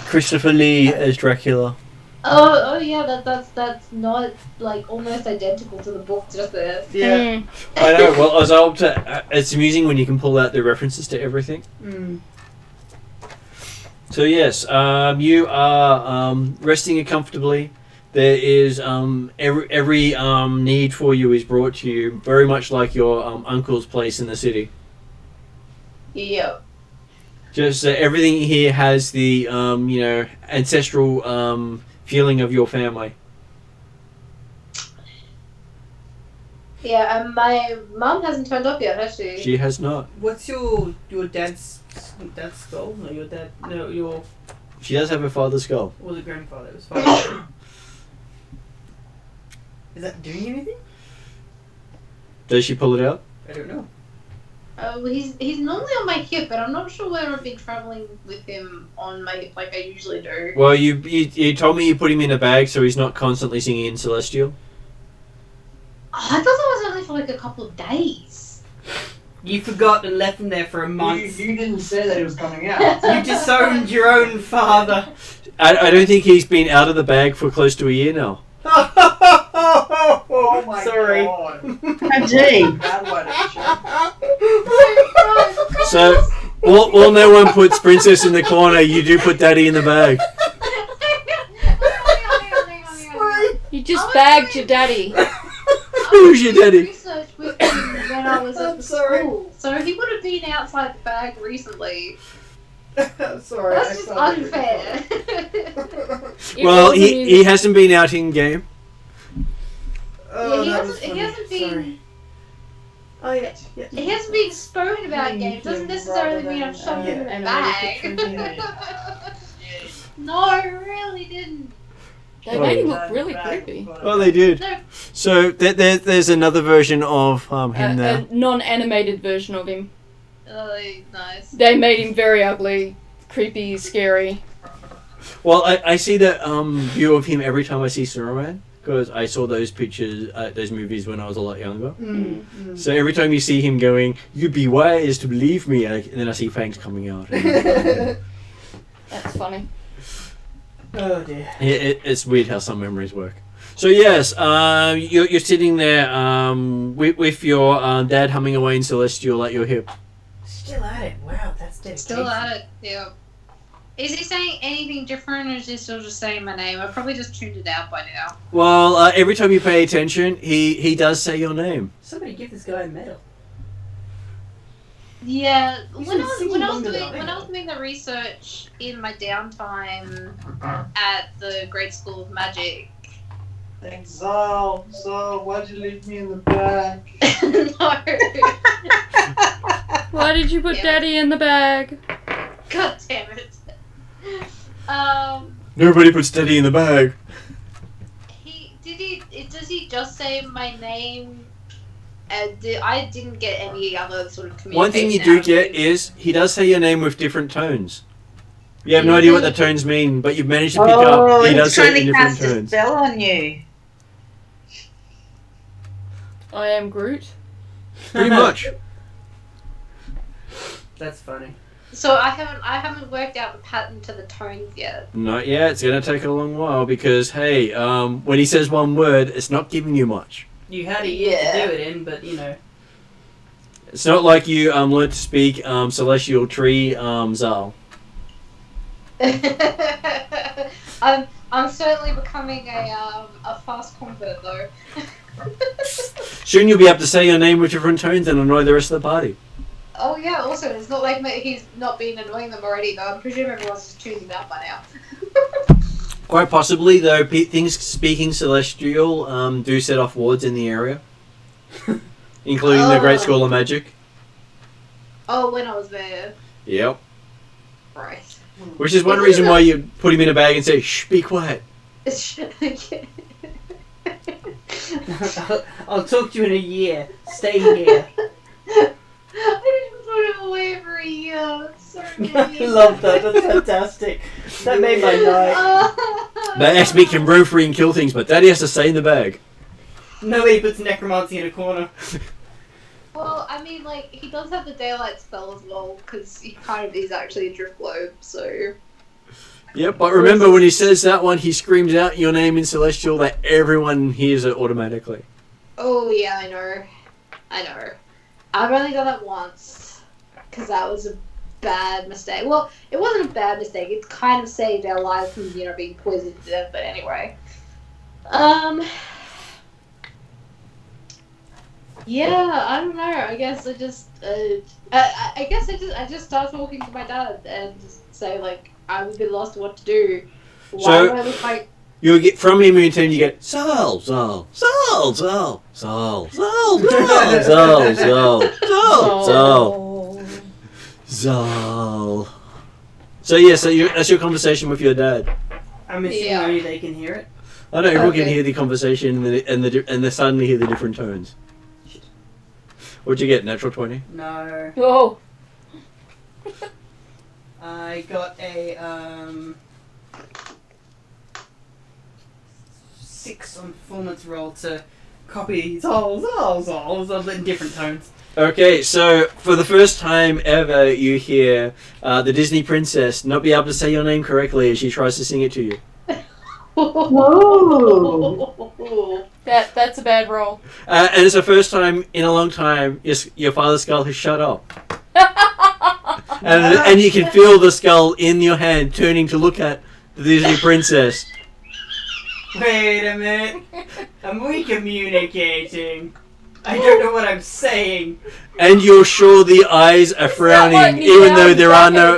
Christopher Lee as Dracula. Oh yeah, that's not like almost identical to the book just there. Yeah. I know. Well, I was able to. It's amusing when you can pull out the references to everything. Mm. So yes, you are resting comfortably. There is every need for you is brought to you, very much like your uncle's place in the city. Yeah. Just everything here has the ancestral feeling of your family. Yeah, and my mum hasn't turned up yet, has she? She has not. What's your dad's skull? No, your dad. No, your. She does have a father's skull. Or the grandfather. It was father. Is that doing anything? Does she pull it out? I don't know. He's normally on my hip, but I'm not sure whether I've been traveling with him on my hip like I usually do. Well, you told me you put him in a bag so he's not constantly singing in Celestial. I thought that was only for like a couple of days. You forgot and left him there for a month. You didn't say that he was coming out. You disowned your own father. I don't think he's been out of the bag for close to a year now. Oh my Sorry. god. Gee. Bad one, So, while no one puts Princess in the corner, you do put Daddy in the bag. You just bagged your daddy. Who's your daddy? Research with him when I was at school, so he would have been outside the bag recently. I'm sorry. That's just unfair. Well, he hasn't been out in game. Oh, he that was hasn't funny. been. Sorry. Oh yeah. He hasn't been spoken about in game. Doesn't necessarily mean I've shoved him in a bag. No, I really didn't. They made him look really creepy. Well, they did. No. So there's another version of him now. A non-animated version of him. Nice. They made him very ugly, creepy, scary. Well, I see that view of him every time I see Saruman, because I saw those pictures, those movies when I was a lot younger. So every time you see him going, "You be wise to believe me," and then I see fangs coming out. That's funny. Oh dear. It's weird how some memories work. So yes, you're sitting there with your dad humming away in Celestial at your hip. Still at it. Wow, that's dedication. Still at it. Yeah. Is he saying anything different, or is he still just saying my name? I probably just tuned it out by now. Well, every time you pay attention, he does say your name. Somebody give this guy a medal. Yeah, He's when been I was singing longer than I when I have. was doing the research in my downtime at the Great School of Magic. Thanks, Zal. Zal, why'd you leave me in the back? No. Why did you put Yeah. daddy in the bag? God damn it. Nobody puts Daddy in the bag. Does he just say my name? I didn't get any other sort of communication. One thing you do out get of him. is he does say your name with different tones. You have no idea what the tones mean, but you've managed to pick up. He he's does say trying it in to different cast a tones. spell on you. I am Groot. Pretty much. That's funny. So I haven't worked out the pattern to the tones yet. Not yet. It's going to take a long while because, hey, when he says one word, it's not giving you much. You had a year to do it in, but you know. It's not like you learnt to speak Celestial Tree Zal. I'm certainly becoming a fast convert though. Soon you'll be able to say your name with different tones and annoy the rest of the party. Oh yeah, also it's not like he's not been annoying them already though. I'm presuming everyone's just tuned him out by now. Quite possibly, though, things speaking Celestial do set off wards in the area, including the Great School of Magic. Oh, when I was there. Yep. Right. Which is one reason why you put him in a bag and say, "Shh, be quiet." I'll talk to you in a year. Stay here. I didn't put him away for a year. So I mean. love that. That's fantastic. That made my night. But XP can roam free and kill things, but Daddy has to stay in the bag. Nobody puts necromancy in a corner. Well, I mean, like, he does have the daylight spell as well, because he kind of is actually a drift globe, so... Yep, but remember when he says that one, he screams out your name in Celestial that everyone hears it automatically. Oh, yeah, I know. I've only done that once, because that was a bad mistake. Well, it wasn't a bad mistake, it kind of saved our lives from, being poisoned to death, but anyway. Yeah, I don't know. I guess I just start talking to my dad and just say like I'm a bit lost what to do. Why do I look like? You get from him in turn. You get Zal, Zal, Zal, Zal, Zal, Zal, Zal, Zal, Zal, Zal, Zal, Zal. So yeah, that's your conversation with your dad. I'm assuming only they can hear it. I know everyone can hear the conversation and they suddenly hear the different tones. What'd you get? Natural 20? No. Oh. I got a 6 on performance roll to copy Zal in different tones. Okay, so for the first time ever, you hear the Disney princess not be able to say your name correctly as she tries to sing it to you. That's a bad roll. And it's the first time in a long time your father's skull has shut up. And you can feel the skull in your hand turning to look at the Disney princess. Wait a minute. Am we communicating? I don't know what I'm saying. And you're sure the eyes are frowning, even though there are no...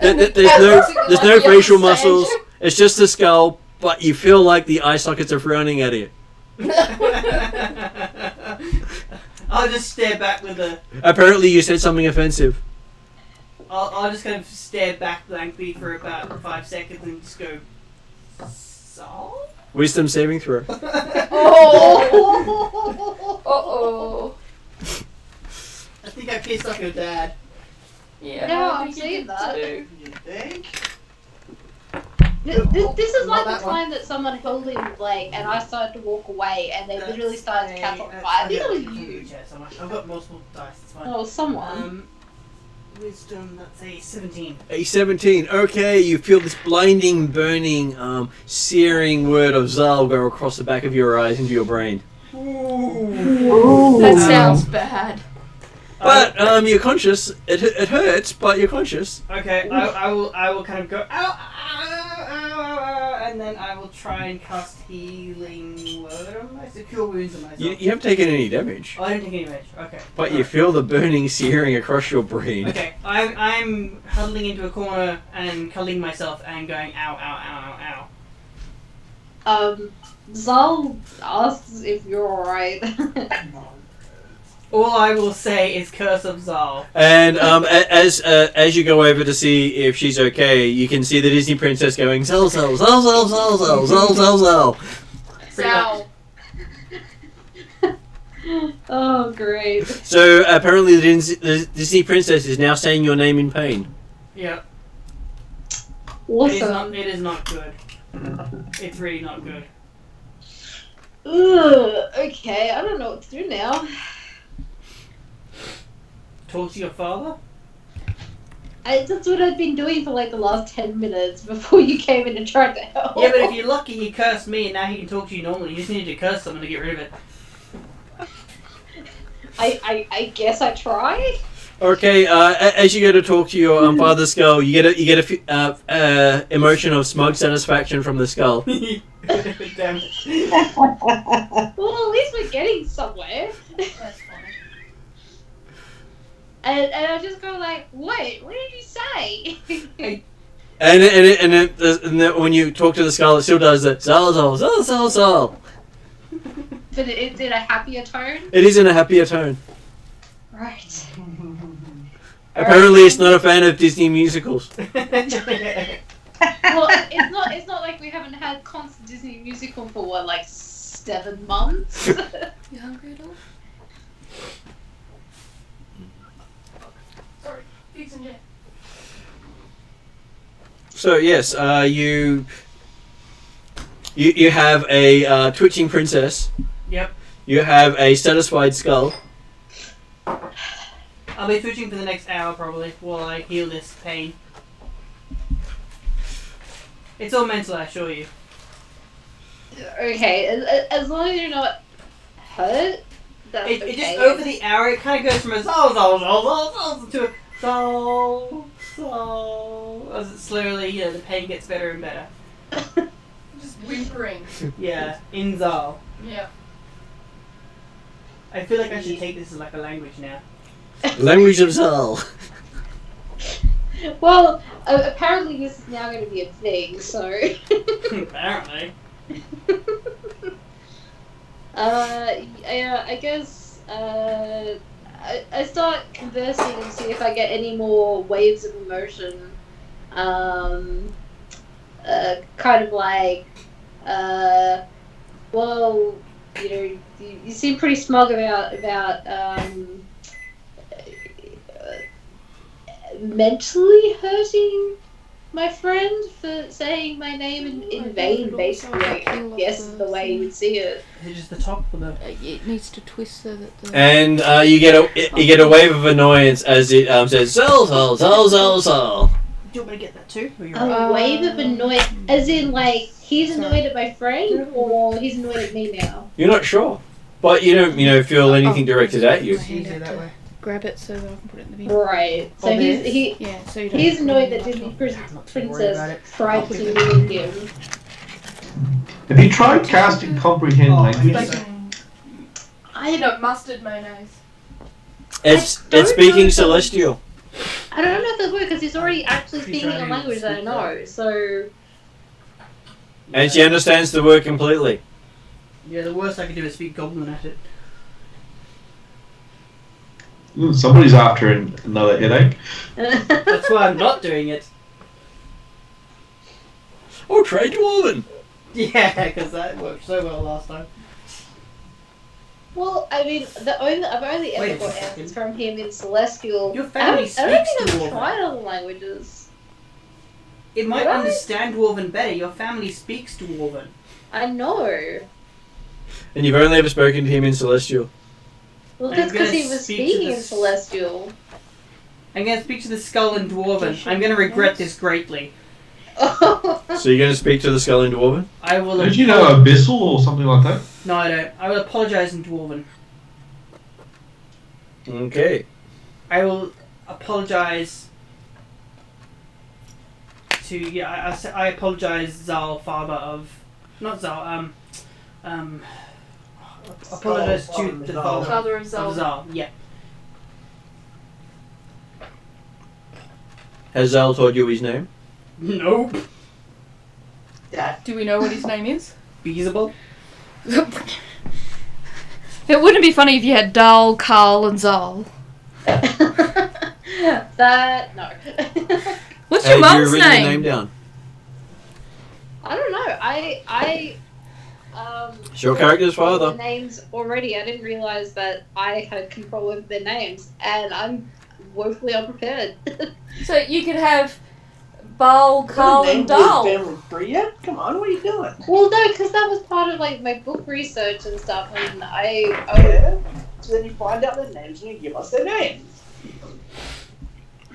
There's no facial muscles. It's just the skull, but you feel like the eye sockets are frowning at you. I'll just stare back with a... Apparently you said something offensive. I'll just kind of stare back blankly for about 5 seconds and just go... Zal? Wisdom saving throw. Uh-oh. I think I pissed off your dad. Yeah, No, I I'm think you saying did that. too. You think? This is like Not the that time that someone held him leg and I started to walk away and they literally started to catch on fire. I think it was you. I've got multiple dice, it's fine. Oh, someone. Wisdom, let's say 17. A 17. Okay, you feel this blinding, burning, searing word of Zal go across the back of your eyes into your brain. That sounds bad. But you're conscious. It hurts, but you're conscious. Okay, I will kind of go ow, ow, ow, ow, and then I will try and cast healing word on myself, cure wounds on myself. You haven't taken any damage, Oh, I didn't take any damage. Okay. but you feel the burning, searing across your brain. Okay, I'm huddling into a corner and cuddling myself and going ow, ow, ow, ow, ow. Zal asks if you're alright. All I will say is Curse of Zal. And as you go over to see if she's okay, you can see the Disney princess going Zal Zal Zal Zal Zal Zal Zal Zal Zal. Sal. Oh, great. So apparently the Disney princess is now saying your name in pain. Yep. Awesome. It is not good. It's really not good. Ugh, okay, I don't know what to do now. Talk to your father? That's what I've been doing for like the last 10 minutes before you came in and tried to help. Yeah, but if you're lucky, he cursed me and now he can talk to you normally. You just need to curse someone to get rid of it. I guess I tried. Okay, as you go to talk to your father's skull, you get a emotion of smug satisfaction from the skull. Damn. Well, at least we're getting somewhere. That's funny. And I just go like, what did you say? And when you talk to the skull, it still does the Zal Zal Zal Zal Zal. But it's in a happier tone. It is in a happier tone. Right. Apparently, it's not a fan of Disney musicals. Well, it's not like we haven't had constant Disney musical for what, like 7 months. You hungry at all? Sorry, fixing it. So yes, you have a twitching princess. Yep. You have a satisfied skull. I'll be twitching for the next hour probably while I heal this pain. It's all mental, I assure you. Okay, as long as you're not hurt, that's okay. It just over the hour, it kind of goes from a Zal Zal Zal Zal Zal to a Zal Zal as it slowly, the pain gets better and better. Just whimpering. Yeah, in Zal. Yeah. I feel like I should take this as like a language now. Language of Zal. Well, apparently this is now going to be a thing, so... Apparently. I guess I start conversing and see if I get any more waves of emotion. Kind of like, well, you seem pretty smug about mentally hurting my friend for saying my name in vain, basically. I guess is the way you would see it. Is it the top or the? It needs to twist so that the... And you get a wave of annoyance as it says Zal. Do you want me to get that too? Or you're A wave of annoyance, as in like he's annoyed at my friend, or he's annoyed at me now. You're not sure, but you don't feel anything directed at you. It's easier that way. Grab it so that I can put it in the bin. Right. So Oh, Yeah, so you don't... he's annoyed that Disney Not too worried about Princess it. tried to ruin him. Have you tried casting comprehend Oh, languages? I know mustard mayonnaise. It's I don't speaking know. celestial. I don't know if that works because he's already actually He's speaking a already language that I know. So And she understands the word completely. Yeah, the worst I could do is speak Goblin at it. Somebody's after another headache. That's why I'm not doing it. Oh, Trey Dwarven. Yeah, because that worked so well last time. well, I mean, I've only Wait ever a got second. answers from him in Celestial. Your family I don't speaks think I've Dwarven. tried other languages. It might Did I? understand Dwarven better. Your family speaks Dwarven. I know. And you've only ever spoken to him in celestial. Well, I'm that's because gonna he was speak to speaking in this- Celestial. I'm going to speak to the skull in Dwarven. I'm going to regret this greatly. So you're going to speak to the skull in Dwarven? I will. Don't you know Abyssal or something like that? No, I don't. I will apologize in Dwarven. Okay. I will apologize to I apologize, Zal, father of not Zal. Apologize to the father Father of Zal. of Zal. Yeah. Has Zal told you his name? Nope. Do we know what his name is? Feasible. It wouldn't be funny if you had Dal, Carl, and Zal. That no. What's your Have you mum's written the name? name down? I don't know. I It's your character's all father. the names already. I didn't realize that I had control over their names, and I'm woefully unprepared. So you could have Bal, Carl, and Dal. family tree yet? Come on, what are you doing? Well, no, because that was part of like my book research and stuff, and Yeah. So then you find out their names and you give us their names.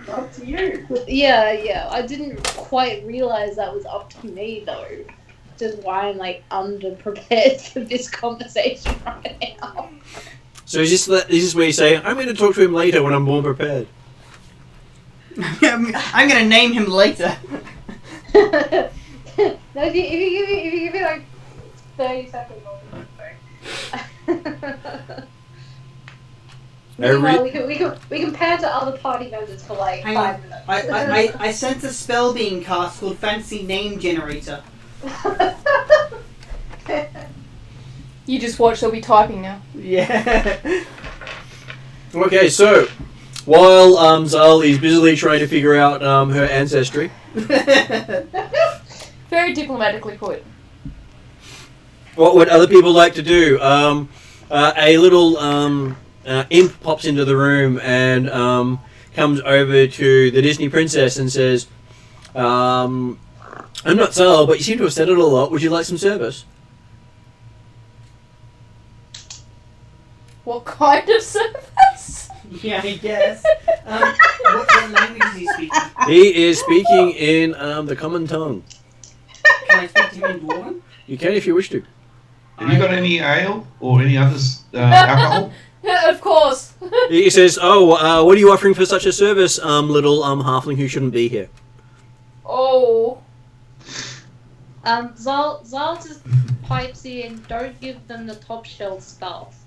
Up to you. yeah, I didn't quite realize that was up to me though. Which is why I'm like underprepared for this conversation right now. So is this where you say, I'm going to talk to him later when I'm more prepared? I'm going to name him later. No, if you give me like 30 seconds, Meanwhile, we can pair to other party members for like Hang 5 on. minutes. I sense a spell being cast called Fantasy Name Generator. You just watch, they'll be typing now. Yeah. Okay, so while Zal is busily trying to figure out her ancestry, Very diplomatically put. what would other people like to do? A little imp pops into the room and comes over to the Disney princess and says, I'm not Zal, but you seem to have said it a lot. Would you like some service? What kind of service? Yeah, I guess. What language is he speaking? He is speaking in the common tongue. Can I speak to him in Dwarven? You can if you wish to. Have you got any ale or any other alcohol? Of course. He says, "Oh, what are you offering for such a service, little halfling who shouldn't be here?" Oh. Zal just pipes in, don't give them the top shelf stuff.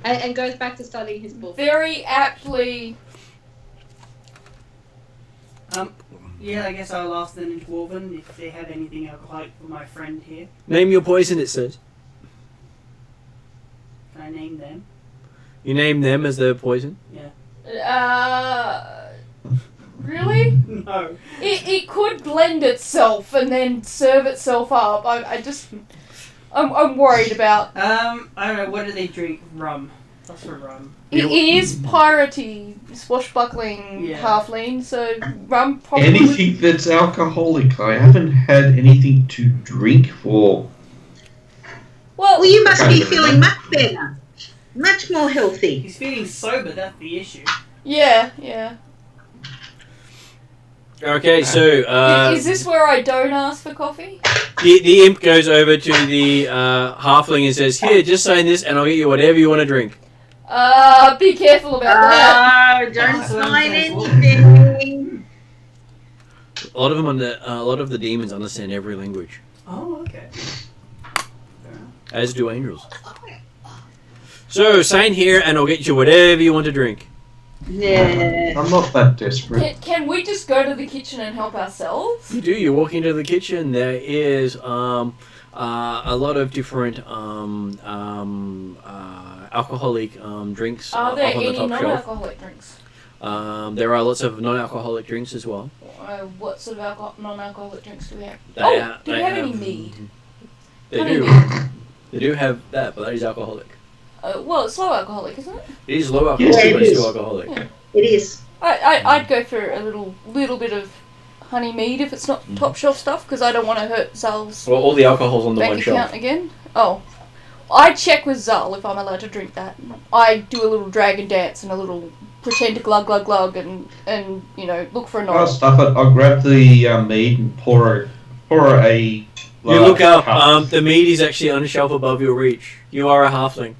And goes back to studying his book. Very aptly. Yeah, I guess I'll ask them in Dwarven if they have anything alcoholic for my friend here. Name your poison. It says. Can I name them? You name them as the poison. Really? No. It could blend itself and then serve itself up. I'm worried about. I don't know. What do they drink? Rum. That's for rum. He is piratey, swashbuckling Yeah. halfling, so rum probably. Anything that's alcoholic. I haven't had anything to drink for. Well, Well, you must Can't be even feeling remember. much better, much more healthy. He's feeling sober, that's the issue. yeah. Okay, so Is this where I don't ask for coffee? the imp goes over to the halfling and says, "Here, just sign this, and I'll get you whatever you want to drink." Be careful about that. Oh, don't Awesome. sign anything. A lot of the demons understand every language, Oh, okay. as do angels. So sign here, and I'll get you whatever you want to drink. Yeah. I'm not that desperate. Can we just go to the kitchen and help ourselves? You do. You walk into the kitchen. There is a lot of different alcoholic drinks Are there up on the any top shelf. non-alcoholic drinks? There are lots of non-alcoholic drinks as well. What sort of non-alcoholic drinks do we have? Do we They have any mead? They Honey do. mead. They do have that, but that is alcoholic. Well, it's low alcoholic, isn't it? It is low alcohol, Yes, it but it's is. still alcoholic. Yeah. It is. I'd go for a little bit of honey mead if it's not top shelf stuff, because I don't want to hurt Zal's Well, all the alcohol's on the bank one account shelf. again. Oh, I check with Zal if I'm allowed to drink that. I do a little dragon dance and a little pretend to glug glug glug and look for a I'll nod. stuff it. I'll grab the mead and pour a. You large look up. cup. The mead is actually on a shelf above your reach. You are a halfling.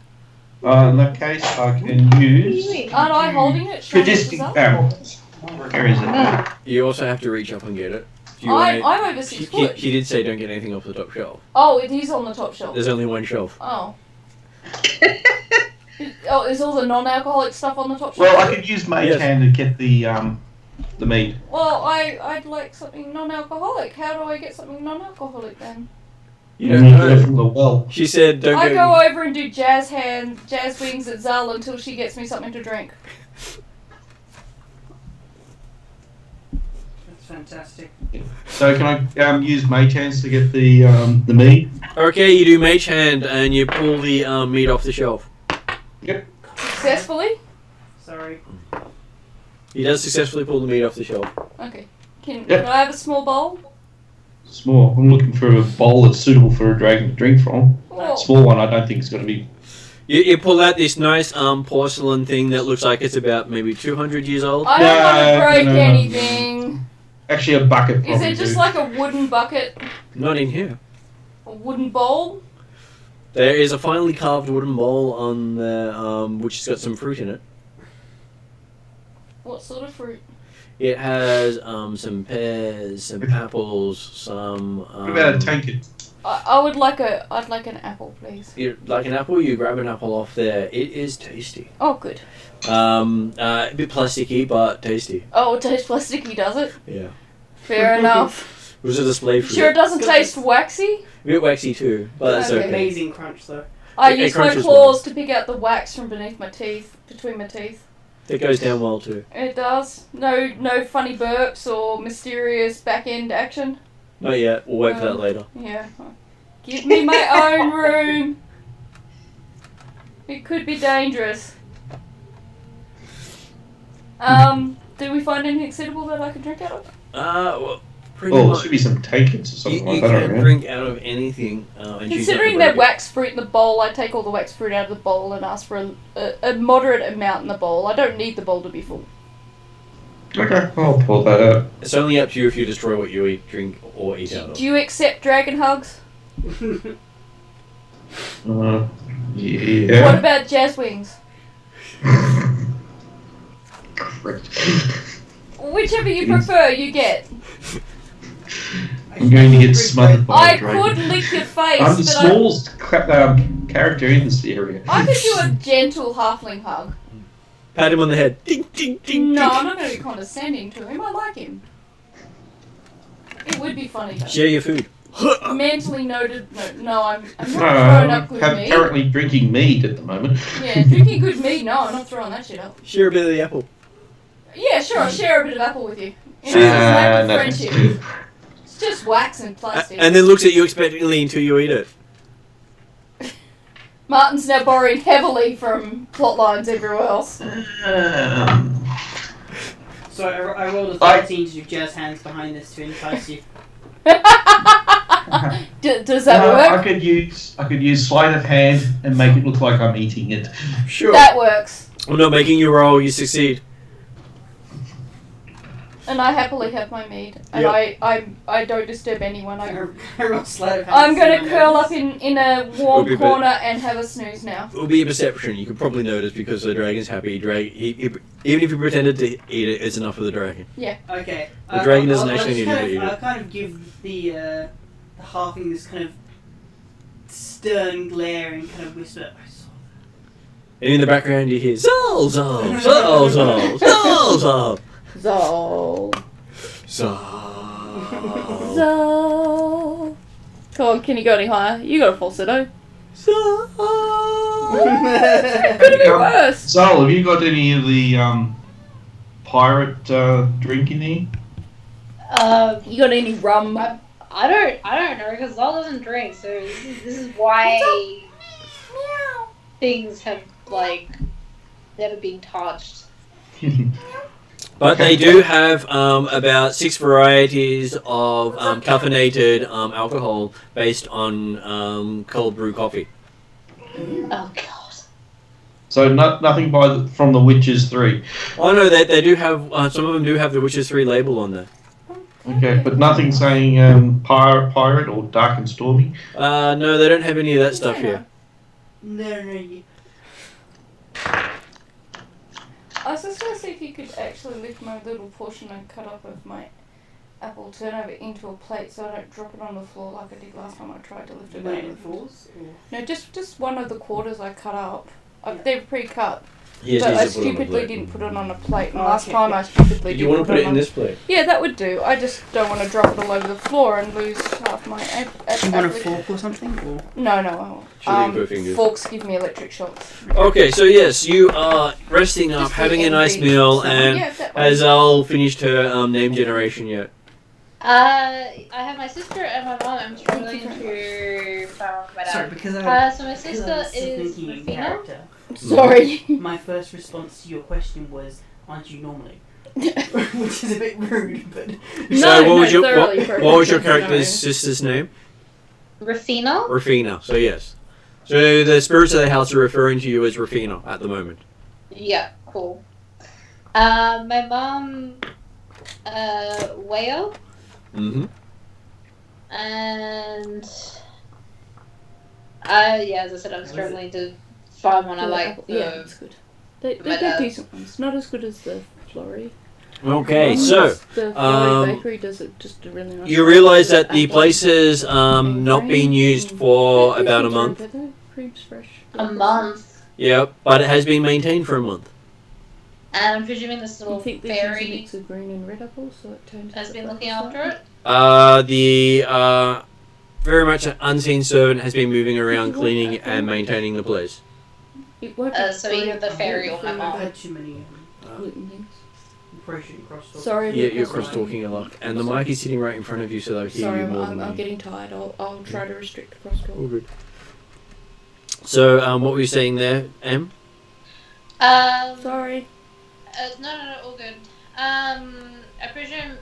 In that case, I can use. Aren't I holding it? Showing it to Sadistic. Zal? Where is it? You also have to reach up and get it. Do you I'm wanna- over 6 He foot. did say don't get anything off the top shelf. Oh, it is on the top shelf. There's only one shelf. Oh. Is all the non-alcoholic stuff on the top shelf? Well, I could use Mage Yes. Hand to get the mead. Well, I'd like something non-alcoholic. How do I get something non-alcoholic then? You You don't get it know. from the well. She said don't I go. go over and do jazz wings at Zal until she gets me something to drink. That's fantastic. So can I use Mage Hands to get the mead? Okay, you do mage hand and you pull the meat off the shelf. Successfully? Sorry. He does successfully pull the meat off the shelf. Okay. Can Yep. I have a small bowl? Small. I'm looking for a bowl that's suitable for a dragon to drink from. Well, Small one, I don't think is going to be. You pull out this nice porcelain thing that looks like it's about maybe 200 years old. I don't want to No, break no. anything. Actually, a bucket. Is probably it just do. like a wooden bucket? Not in here. A wooden bowl? There is a finely carved wooden bowl on there, which has got some fruit in it. What sort of fruit? It has some pears, some apples, some. What about a tankard? I'd like an apple, please. You like an apple? You grab an apple off there. It is tasty. Oh, good. A bit plasticky, but tasty. Oh, it tastes plasticky, does it? Yeah. Fair enough. It was a display fruit. Sure, it doesn't Good. taste waxy? A bit waxy too, but it's Okay. okay. Amazing crunch though. I It use my crunches claws to pick out the wax from beneath my teeth, between my teeth. It goes down well too. It does. No funny burps or mysterious back end action. Not yet. We'll wait for that Um, later. Yeah. Give me my own room. It could be dangerous. Do we find anything suitable that I can drink out of? Well, pretty Oh, there much. should be some tankards or You, something you like that can around. drink out of anything. And choose Considering not to that break wax fruit in the bowl, I take all the wax fruit out of the bowl and ask for a moderate amount in the bowl. I don't need the bowl to be full. Okay, I'll pull that out. it. It's only up to you if you destroy what you eat, drink, or eat out of. Do you accept dragon hugs? What Yeah. about jazz wings? Whichever you prefer, you get. I'm going to get smothered by I a dragon. could lick your face, I'm the but smallest character in this area. I could do a gentle halfling hug. Pat him on the head. Ding, ding, ding, No, ding. I'm not going to be condescending to him. I like him. It would be funny though. Share your food. Mentally noted. No, I'm not No, throwing up good I'm meat. currently drinking mead at the moment. Yeah, drinking good meat. No, I'm not throwing that shit up. Share a bit of the apple. Yeah, sure. I'll share a bit of apple with you. It's Sure. just an act of no. friendship. It's just wax and plastic. And then looks at you expectantly until you eat it. Martin's now borrowing heavily from plot lines everywhere else. So I rolled a 13 to do jazz hands behind this to entice you. Does that work? I could use sleight of hand and make it look like I'm eating it. Sure. That works. I'm not making you roll. You succeed. And I happily have my mead. And Yep. I don't disturb anyone. I rolled sleight of hand. I'm going to curl up in a warm It'll be corner and have a snooze now. It will be a perception. You can probably notice because the dragon's happy. Even if you pretended to eat it, it's enough for the dragon. Okay. The dragon doesn't actually need to eat I'll it. kind of give the halfling this kind of stern glare and kind of whisper, I saw And in the background, you hear Zol, Zol, Zol, Zol, Zol, Zol. Zol. Zol. Zol. Come on, can you go any higher? You got a falsetto. Zol. Could it be worse? Zal, have you got any of the pirate drink in here? You got any rum? I don't know, because Zol doesn't drink, so this is why things have, like, never been touched. But they do have about 6 varieties of caffeinated alcohol based on cold brew coffee. Oh, God. So nothing from the Witches 3. Oh no, they do have, some of them do have the Witches 3 label on there. Okay, but nothing saying pirate or dark and stormy. No, they don't have any of that stuff here. No. I was just going to see if you could actually lift my little portion and cut up of my apple, turn over into a plate so I don't drop it on the floor like I did last time I tried to lift it out of the floor. No, just one of the quarters I cut up. They're pre-cut. Yes, but I needs to put it on the stupidly plate. didn't put it on a plate, and last time I stupidly Do didn't you want to put it in on this plate? Yeah, that would do. I just don't want to drop it all over the floor and lose half my Do you want a fork or something? Or? No, I Should we won't. put fingers? Forks give me electric shocks. Okay, so yes, you are resting up, Just having the a nice envy. meal, So, and yeah, that has way. Al finished her name generation yet? I have my sister and my mom. I'm struggling to find my Sorry, dad. because So my sister is thinking in Rufina. character. Sorry. My first response to your question was, "Aren't you normally?" Which is a bit rude, but So what was your thoroughly what was your appropriate. character's No. sister's name? Rufina? Rufina. So yes. So the spirits of the house are referring to you as Rufina at the moment. Yeah, cool. My mom, Whale, Mm-hmm. and yeah, as I said, I'm struggling to find one I like. Yeah, that's good. They're decent ones. Not as good as the Flurry. Okay, so The Flurry Bakery does it just a really nice. you realise that the place has not been used for about a month. Cream's fresh. A month. Yep, but it has been maintained for a month. And I'm presuming this I little think there's a fairy mix of green and red apples, so it turns. has been looking after it. The very much an unseen servant has been moving around cleaning and maintaining the place. It won't So either the fairy or my I've mom. had too many gluten things. impression cross. Sorry. Yeah, you're cross talking a lot, and the mic is sitting right in front of you, so they'll hear Sorry, you more than I'm me. getting tired. I'll try to restrict cross talk. All good. So, what were you saying there, Em? Sorry. No, all good. I presume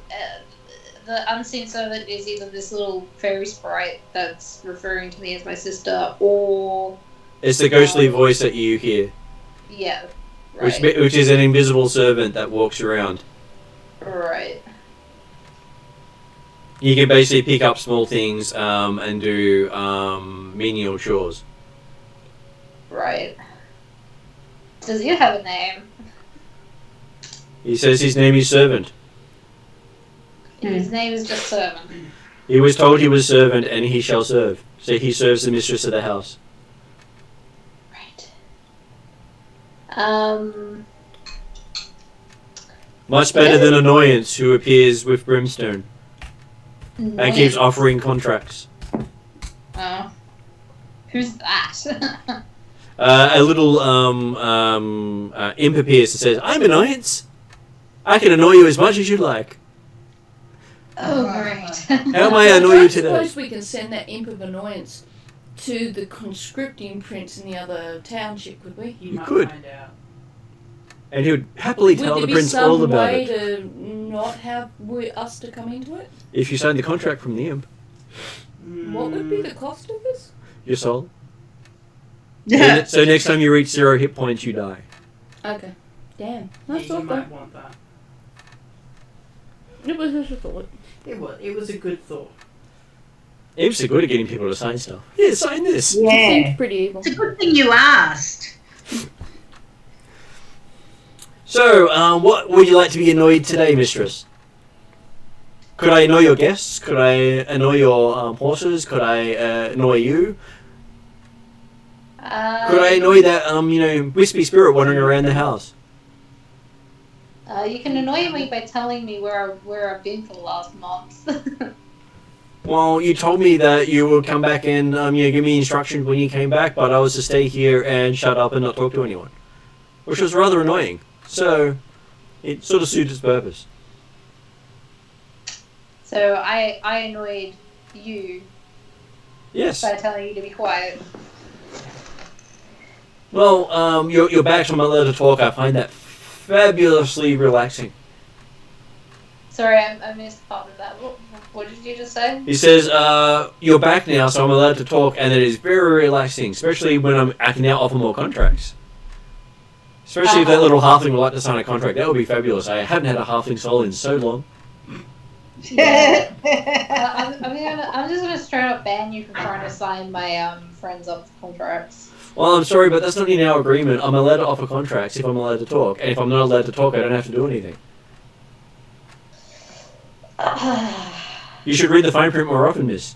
the unseen servant is either this little fairy sprite that's referring to me as my sister, or It's the ghostly voice that you hear, yeah, right, which is an invisible servant that walks around. right. You can basically pick up small things and do menial chores. Right. Does he have a name? He says his name is Servant. His name is just Servant. He was told he was servant, and he shall serve. So he serves the mistress of the house. Right. Much better than Annoyance, who appears with brimstone and keeps offering contracts. Oh. Who's that? A little imp appears and says, "I'm Annoyance. I can annoy you as much as you like. Oh, great. How may I annoy you I today?" suppose we can send that imp of annoyance to the conscripting prince in the other township, could we? You You might could. find out. And he would happily tell Would the there be prince some all about way it. to not have us to come into it? If you signed the contract from the imp, What would be the cost of this? your soul. So next time you reach 0 hit points, you die. Okay. Damn. Yeah, That's you all might want that. It was just a thought. It was. It was a good thought. Imps are good at getting people to sign stuff. Yeah, sign this. It Yeah. seems pretty evil. It's a good thing you asked. So, what would you like to be annoyed today, mistress? Could I annoy your guests? Could I annoy your horses? Could I annoy you? Could I annoy that, wispy spirit wandering around the house? You can annoy me by telling me where I've been for the last month. Well, you told me that you would come back and give me instructions when you came back, but I was to stay here and shut up and not talk to anyone, which was rather annoying. So, it sort of suited its purpose. So I annoyed you Yes. by telling you to be quiet. Well, you're back, so I'm allowed to talk. I find that fabulously relaxing. Sorry, I missed part of that. What did you just say? He says, you're back now, so I'm allowed to talk, and it is very relaxing, especially when I can now offer more contracts. Especially if that little halfling would like to sign a contract. That would be fabulous. I haven't had a halfling soul in so long. I'm just gonna straight up ban you from trying to sign my friends up for contracts. Well, I'm sorry, but that's not in our agreement. I'm allowed to offer contracts if I'm allowed to talk, and if I'm not allowed to talk, I don't have to do anything. You should read the fine print more often, miss.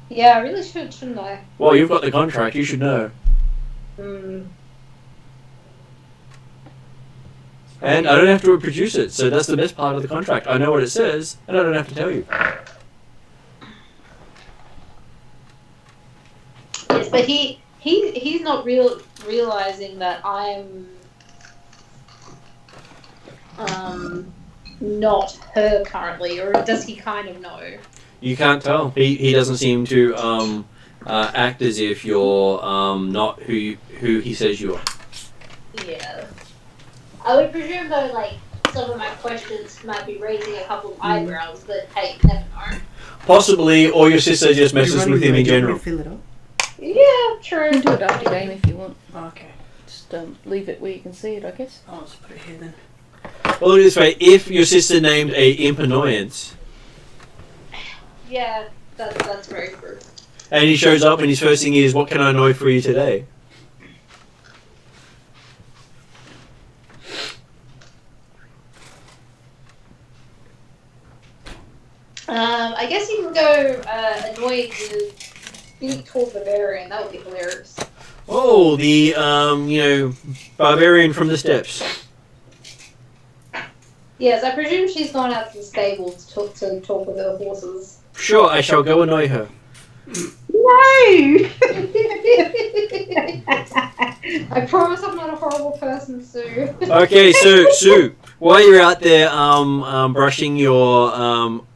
Yeah, I really should, shouldn't I? Well, you've got the contract. You should know. And I don't have to reproduce it, so that's the best part of the contract. I know what it says, and I don't have to tell you. Yes, but he's not realizing that I'm not her currently, or does he kind of know? You can't tell. He doesn't seem to act as if you're not who he says you are. Yeah. I would presume though, like, some of my questions might be raising a couple of eyebrows, but hey, never know. Possibly, or your sister just messes with him in general. Fill it up. Yeah, true. You can do it after game if you want. Okay. Just leave it where you can see it, I guess. I'll just put it here then. Well, look at it this way. If your sister named a imp annoyance, Yeah, that's very true. and he shows up and his first thing is, what can I annoy for you today? I guess you can go annoy the big tall barbarian. That would be hilarious. Oh, the, barbarian from the steppes. Yes, I presume she's gone out to the stable to talk with her horses. Sure, I shall go annoy her. No! I promise I'm not a horrible person, Sue. Okay, so, Sue, while you're out there brushing your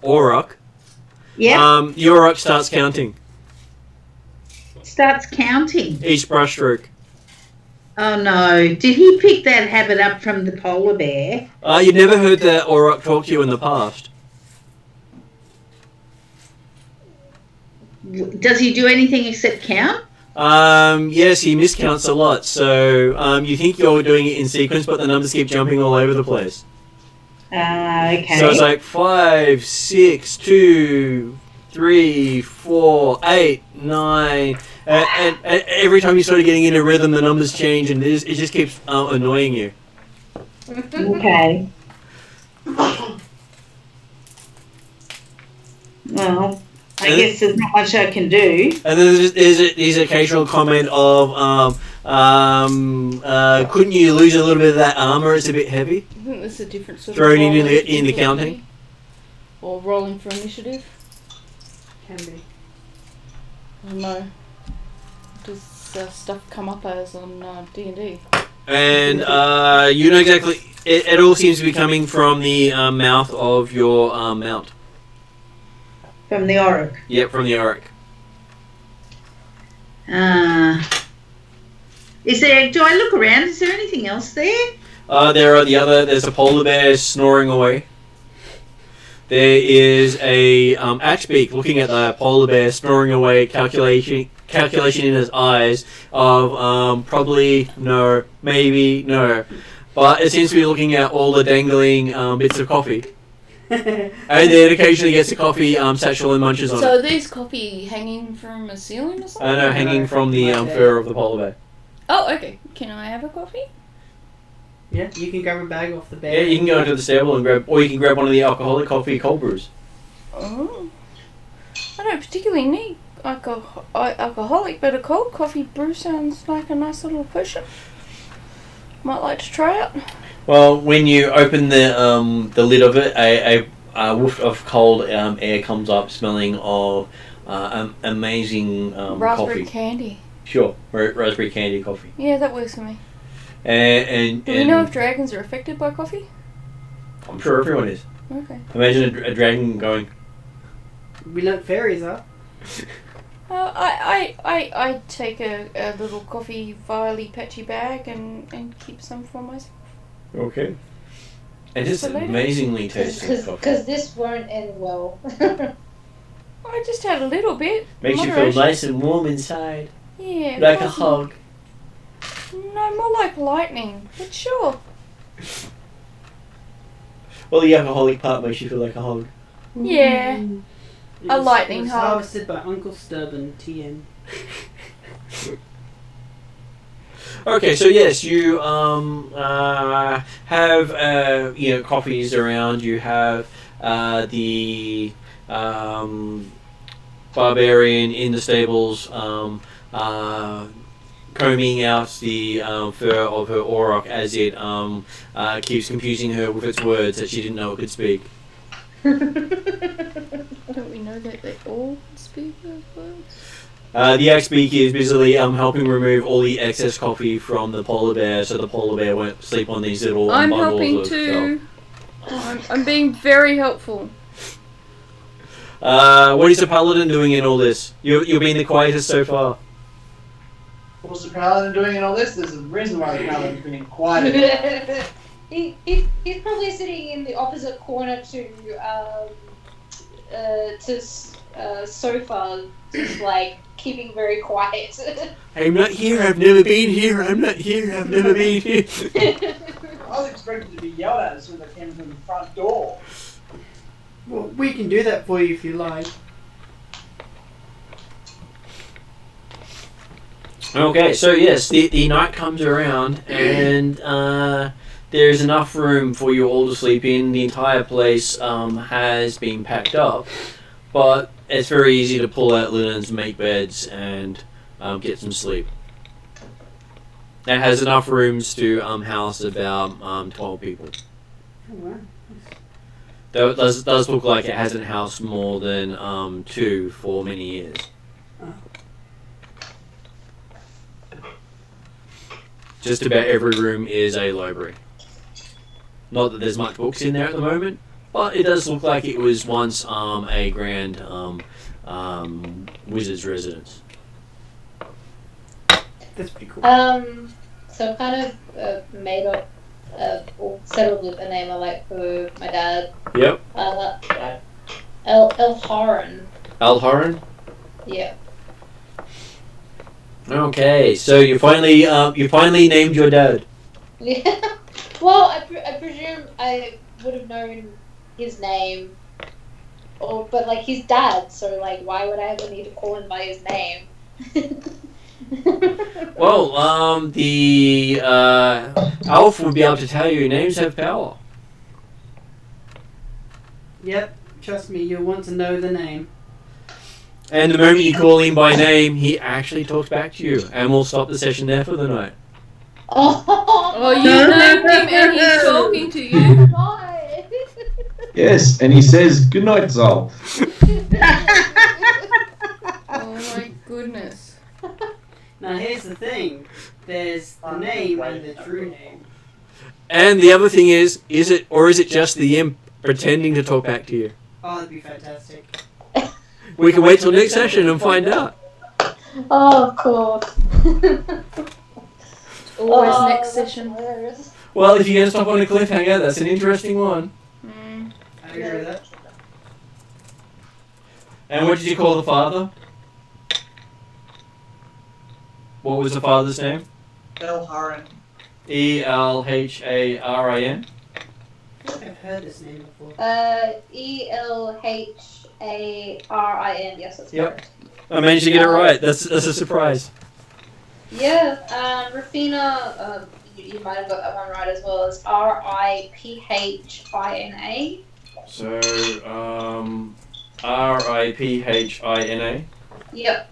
auroch, Yep. the auroch starts counting Starts counting. each brushstroke. Oh no. Did he pick that habit up from the polar bear? You've never heard that auroch talk to you in the past. Does he do anything except count? Yes, he miscounts a lot, so you think you're doing it in sequence, but the numbers keep jumping all over the place. Okay. So it's like 5, 6, 2, 3, 4, 8, 9, and every time you start getting into rhythm, the numbers change, and it just keeps annoying you. Okay. Well, I guess there's not much I can do. And then there's his occasional comment of, couldn't you lose a little bit of that armor? It's a bit heavy. I think there's a different sort Thrown of in roll the difficulty. counting? Or rolling for initiative. Can be. I don't know. Does stuff come up as on D&D? And you know exactly. It all seems to be coming from the mouth of your mount. From the Auric. Yep, from the Auric. Is there? Do I look around? Is there anything else there? There's a polar bear snoring away. There is a Axbeak looking at the polar bear snoring away, calculation in his eyes of probably no, maybe no. But it seems to be looking at all the dangling bits of coffee. And then occasionally gets a coffee satchel and munches on it. So are these coffee hanging from a ceiling or something? I know, hanging from the fur of the polar bear. Oh, okay. Can I have a coffee? Yeah, you can grab a bag off the bed. Yeah, you can go to the stable and grab, or you can grab one of the alcoholic coffee cold brews. Oh. I don't particularly need alcoholic, but a cold coffee brew sounds like a nice little potion. Might like to try it. Well, when you open the lid of it, a whiff of cold air comes up, smelling of amazing Raspberry coffee. candy. Sure, raspberry candy coffee. Yeah, that works for me. And Do we know if dragons are affected by coffee? I'm sure everyone is. Okay. Imagine a dragon going. We know fairies are. I take a little coffee vial-y patchy bag and keep some for myself. Okay. And it's amazingly tasty coffee. Because this won't end well. I just had a little bit. Makes you feel nice and warm inside. Yeah. Like a hug. No, more like lightning. But sure. Well, the alcoholic part makes you feel like a hug. Yeah. A lightning hug. Harvested by Uncle Sturban, TN. Okay, so yes, you have coffees around. You have the barbarian in the stables combing out the fur of her auroch as it keeps confusing her with its words that she didn't know it could speak. Don't we know that they all speak those words? The Axbeak is busily helping remove all the excess coffee from the polar bear, so the polar bear won't sleep on these little I'm bundles helping of too. I'm being very helpful. What is the paladin doing in all this? You're being the quietest so far. What's the paladin doing in all this? There's a reason why the paladin's being quiet. He's probably sitting in the opposite corner to sofa, just like keeping very quiet. I'm not here, I've never been here, I'm not here, I've never been here. I was expecting to be yelled at as soon as I came from the front door. Well, we can do that for you if you like. Okay, so yes, the night comes around and there's enough room for you all to sleep in. The entire place has been packed up, but it's very easy to pull out linens, make beds, and get some sleep. It has enough rooms to house about 12 people. Oh, wow. Though it does look like it hasn't housed more than 2 for many years. Just about every room is a library. Not that there's much books in there at the moment, but it does look like it was once a grand wizard's residence. That's pretty cool. So kind of made up, or settled with a name I like for my dad. Yep. Elharan. Elharan? Yeah. Okay, so you finally named your dad. Yeah. Well, I presume I would have known his name, but like his dad. So like, why would I ever need to call him by his name? Well, the elf would be able to tell you names have power. Yep, trust me, you'll want to know the name. And the moment you call him by name, he actually talks back to you, and we'll stop the session there for the night. Oh, you named him and he's talking to you. Why? Yes, and he says, "Good night, Zol." Oh my goodness. Now here's the thing. There's the name and the true name. And the other thing is it just the imp pretending to talk back to you? Oh, that'd be fantastic. We can wait till next session and find out. Oh, of course. Always Oh, next that's session. hilarious. Well, if you're going to stop on a cliffhanger, that's an interesting one. Mm. I agree with that. And what did you call the father? What was the father's name? Elharan. Elharin. I think I've heard this name before. Elharin. Yes, that's Yep. correct. I managed to get it right. That's a surprise. Yeah, Rafina, you might have got that one right as well. It's Riphyna. So, Riphyna. Yep.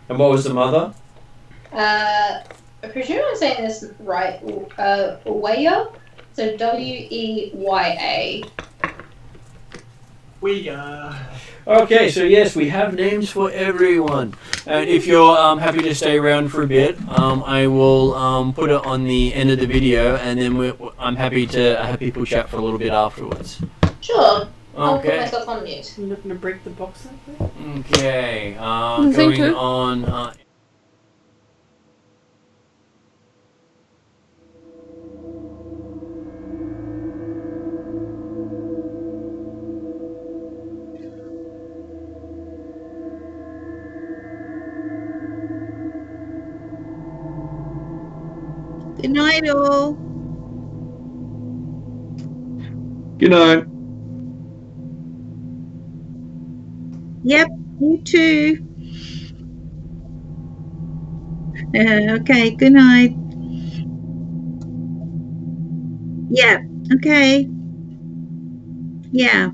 And what was the mother? I presume I'm saying this right. Weya. So Weya. We Okay, so yes, we have names for everyone. And if you're happy to stay around for a bit, I will put it on the end of the video, and then I'm happy to have people chat for a little bit afterwards. Sure. I'll put Okay. myself on mute. I'm not going to break the box like that. Okay. Thank Going you. on. Good night, all. Good night. Yep, you too. Okay, good night. Yeah, okay. Yeah.